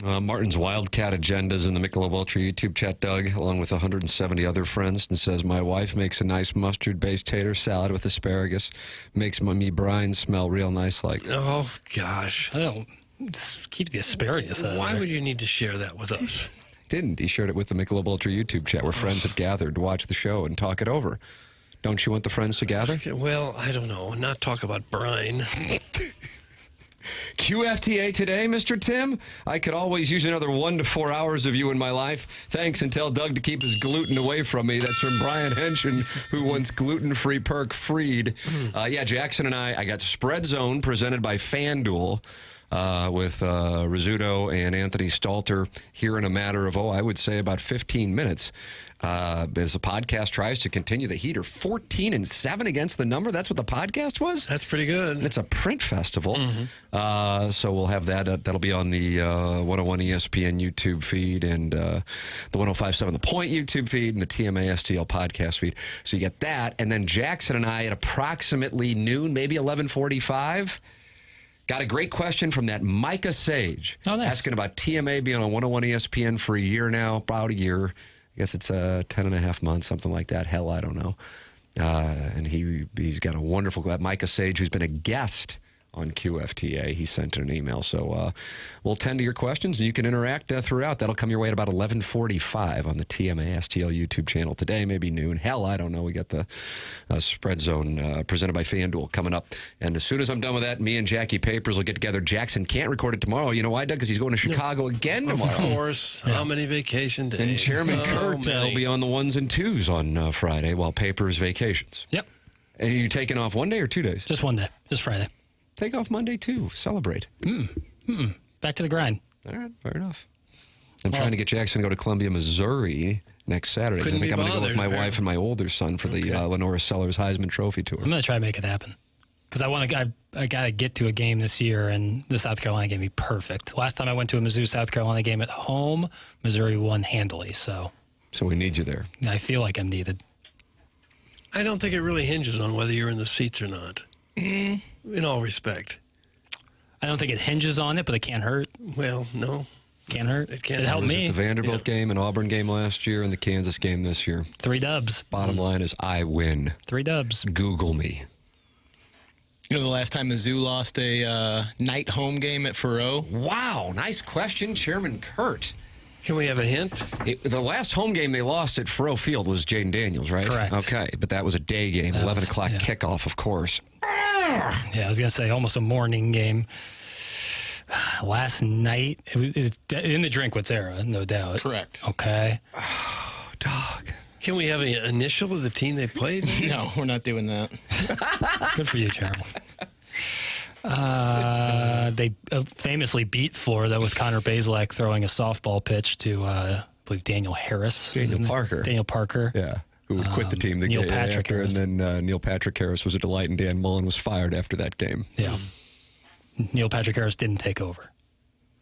Martin's Wildcat Agenda's in the Michelob Ultra YouTube chat, Doug, along with 170 other friends, and says, my wife makes a nice mustard-based tater salad with asparagus. Makes me brine smell real nice like. Oh, gosh. I don't keep the asparagus out. Why would you need to share that with us? Didn't. He shared it with the Michelob Ultra YouTube chat where friends have gathered to watch the show and talk it over. Don't you want the friends to gather? Well, I don't know. Not talk about brine. QFTA today, Mr. Tim. I could always use another 1 to 4 hours of you in my life. Thanks, and tell Doug to keep his gluten away from me. That's from Brian Henshin, who wants gluten-free perk freed. Yeah, Jackson and I got Spread Zone presented by FanDuel with Rizzuto and Anthony Stalter here in a matter of, I would say about 15 minutes. As the podcast tries to continue the heater, 14-7 against the number. That's what the podcast was. That's pretty good. It's a print festival, so we'll have that. That'll be on the 101 ESPN YouTube feed and the 105.7 The Point YouTube feed and the TMA STL podcast feed. So you get that, and then Jackson and I at approximately noon, maybe 11:45. Got a great question from that Micah Sage, asking about TMA being on 101 ESPN for a year now, about a year. I guess it's 10 and a half months, something like that. Hell, I don't know. And he's got a wonderful Micah Sage, who's been a guest on QFTA. He sent an email. So we'll tend to your questions, and you can interact throughout. That'll come your way at about 11:45 on the TMA STL YouTube channel today, maybe noon. Hell, I don't know. We got the Spread Zone presented by FanDuel coming up. And as soon as I'm done with that, me and Jackie Papers will get together. Jackson can't record it tomorrow. You know why, Doug? Because he's going to Chicago again tomorrow. Of course. How many vacation days? And Chairman Kurt will be on the 1s and 2s on Friday while Papers vacations. Yep. And are you taking off 1 day or 2 days? Just 1 day. Just Friday. Take off Monday, too. Celebrate. Back to the grind. All right, fair enough. I'm trying to get Jackson to go to Columbia, Missouri next Saturday. I think I'm going to go with my wife and my older son for the Lenora Sellers Heisman Trophy Tour. I'm going to try to make it happen. Because I got to get to a game this year, and the South Carolina game would be perfect. Last time I went to a Mizzou-South Carolina game at home, Missouri won handily. So we need you there. I feel like I'm needed. I don't think it really hinges on whether you're in the seats or not. In all respect. I don't think it hinges on it, but it can't hurt. Well, no. Can't hurt. It can't. It helped me. The Vanderbilt game and Auburn game last year and the Kansas game this year. 3 dubs. Bottom line is I win. 3 dubs. Google me. You know the last time Mizzou lost a night home game at Faroe? Wow, nice question, Chairman Kurt. Can we have a hint? The last home game they lost at Faroe Field was Jaden Daniels, right? Correct. Okay, but that was a day game, 11 o'clock kickoff, of course. Yeah, I was going to say almost a morning game. Last night, it was in the Drinkwitz era, no doubt. Correct. Okay. Oh, dog. Can we have an initial of the team they played? No, we're not doing that. Good for you, Chairman. They famously beat Florida with Connor Bazelak throwing a softball pitch to, I believe, Daniel Harris. Daniel Parker. Daniel Parker. Yeah. Who would quit the team the Neil game Patrick after, Harris. and then Neil Patrick Harris was a delight, and Dan Mullen was fired after that game. Yeah. Neil Patrick Harris didn't take over.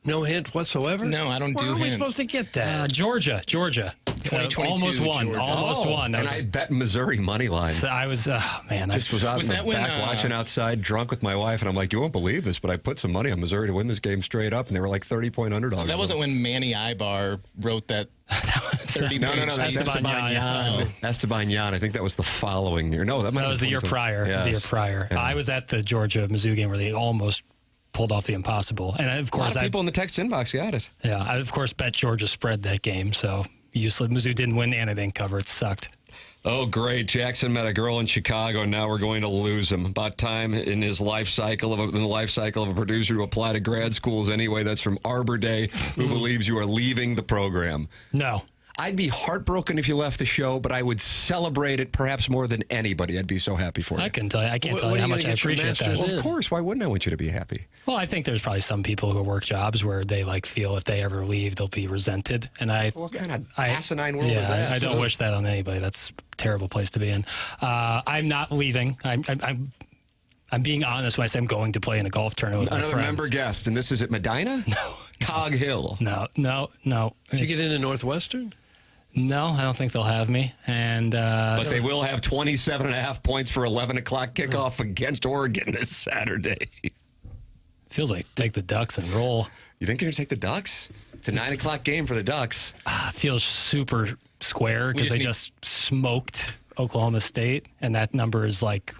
No hint whatsoever? No, I don't do Where are we hints. supposed to get that? Georgia. 2022 almost won. Georgia. Almost won. And I bet Missouri money line. So I was, Just was out in the back watching outside, drunk with my wife, and I'm like, you won't believe this, but I put some money on Missouri to win this game straight up, and they were like 30-point underdogs. That wasn't when Manny Ibar wrote that 30 No, that's Esteban Yan. Esteban Yan. I think that was the following year. No, that was the year prior. Yes. The year prior. Yeah. I was at the Georgia Mizzou game where they almost pulled off the impossible. And of course, a lot of people in the text inbox got it. Yeah, I of course bet Georgia spread that game. So useless. Mizzou didn't win and they didn't cover. It sucked. Oh, great. Jackson met a girl in Chicago, and now we're going to lose him. About time in his life cycle of a producer to apply to grad schools anyway. That's from Arbor Day, who believes you are leaving the program. No. I'd be heartbroken if you left the show, but I would celebrate it perhaps more than anybody. I'd be so happy for you. I can't tell you how much I appreciate that. Well, of course. Why wouldn't I want you to be happy? Well, I think there's probably some people who work jobs where they feel if they ever leave, they'll be resented. And what kind of asinine world is that? I don't wish that on anybody. That's a terrible place to be in. I'm not leaving. I'm being honest when I say I'm going to play in a golf tournament with my Another friends. member guest, and this is at Medina? No. Cog Hill. No. Did you get into Northwestern? No, I don't think they'll have me. And but they will have 27.5 points for 11 o'clock kickoff against Oregon this Saturday. Feels like take the Ducks and roll. You think they're going to take the Ducks? It's a 9 o'clock game for the Ducks. Feels super square because they just smoked Oklahoma State, and that number is like,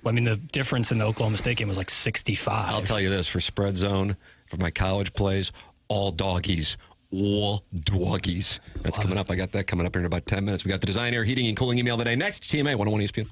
I mean, the difference in the Oklahoma State game was like 65. I'll tell you this, for Spread Zone, for my college plays, all doggies. All doggies. That's coming up. I got that coming up in about 10 minutes. We got the Design, Air, Heating, and Cooling email today. Next, TMA 101 ESPN.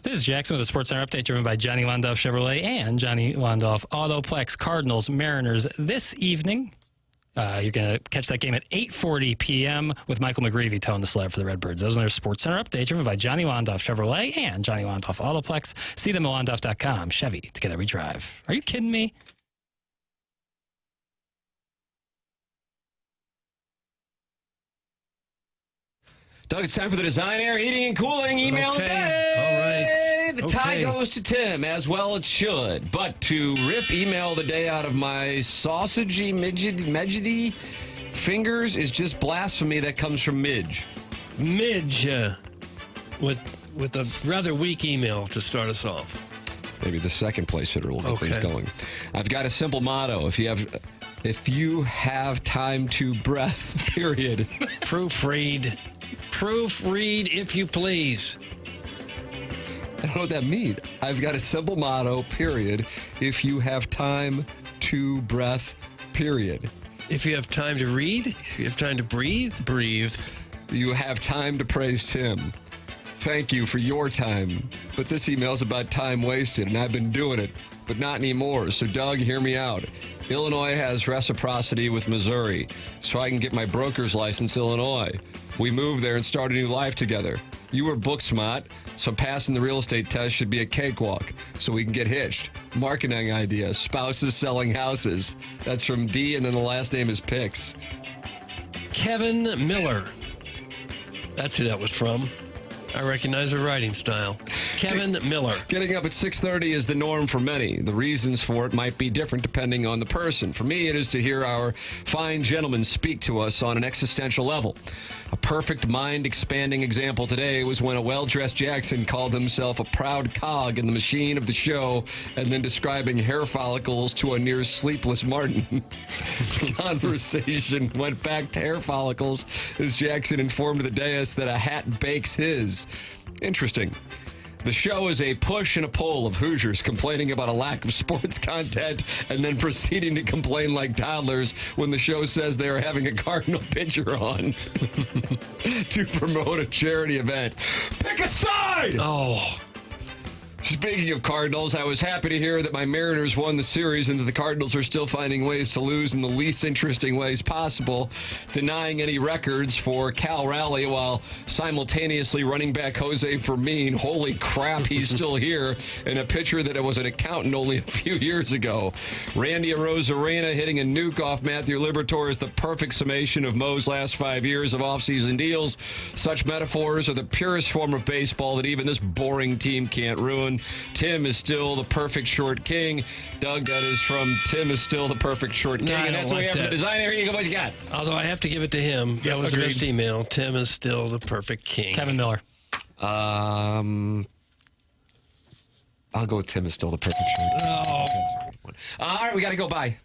This is Jackson with a Sports Center update driven by Johnny Londoff Chevrolet and Johnny Londoff Autoplex. Cardinals, Mariners this evening. You're going to catch that game at 8:40 p.m. with Michael McGreevy towing the sled for the Redbirds. Those are their Sports Center update driven by Johnny Londoff Chevrolet and Johnny Londoff Autoplex. See them at londoff.com. Chevy, together we drive. Are you kidding me? Doug, it's time for the Design, Air, Heating, and Cooling email Okay. day. All right. The tie goes to Tim, as well it should. But to rip email the day out of my sausagey, midgety fingers is just blasphemy that comes from Midge. Midge, with a rather weak email to start us off. Maybe the second place hitter will get things going. I've got a simple motto. If you have time to breath, period. Proofread, if you please. I don't know what that means. I've got a simple motto, period. If you have time to breath, period. If you have time to read, if you have time to breathe. You have time to praise Tim. Thank you for your time. But this email's about time wasted, and I've been doing it, but not anymore. So, Doug, hear me out. Illinois has reciprocity with Missouri, so I can get my broker's license in Illinois. We moved there and started a new life together. You were book smart, so passing the real estate test should be a cakewalk, so we can get hitched. Marketing ideas, spouses selling houses. That's from D, and then the last name is Pix. Kevin Miller. That's who that was from. I recognize her writing style. Kevin Miller. Getting up at 6:30 is the norm for many. The reasons for it might be different depending on the person. For me, it is to hear our fine gentlemen speak to us on an existential level. A perfect mind-expanding example today was when a well-dressed Jackson called himself a proud cog in the machine of the show and then describing hair follicles to a near-sleepless Martin. The conversation went back to hair follicles as Jackson informed the dais that a hat bakes his. Interesting. The show is a push and a pull of Hoosiers complaining about a lack of sports content and then proceeding to complain like toddlers when the show says they are having a Cardinal pitcher on to promote a charity event. Pick a side! Oh. Speaking of Cardinals, I was happy to hear that my Mariners won the series and that the Cardinals are still finding ways to lose in the least interesting ways possible, denying any records for Cal Raleigh while simultaneously running back Jose Fermin. Holy crap, he's still here, and a pitcher that was an accountant only a few years ago. Randy Arozarena hitting a nuke off Matthew Liberatore is the perfect summation of Mo's last 5 years of offseason deals. Such metaphors are the purest form of baseball that even this boring team can't ruin. Tim is still the perfect short king. Doug, that is from Tim is still the perfect short king. No, and that's what we have for the design. Here you go. What you got? Although I have to give it to him. That was the best email. Tim is still the perfect king. Kevin Miller. I'll go with Tim is still the perfect short king. Oh. All right, we got to go. Bye.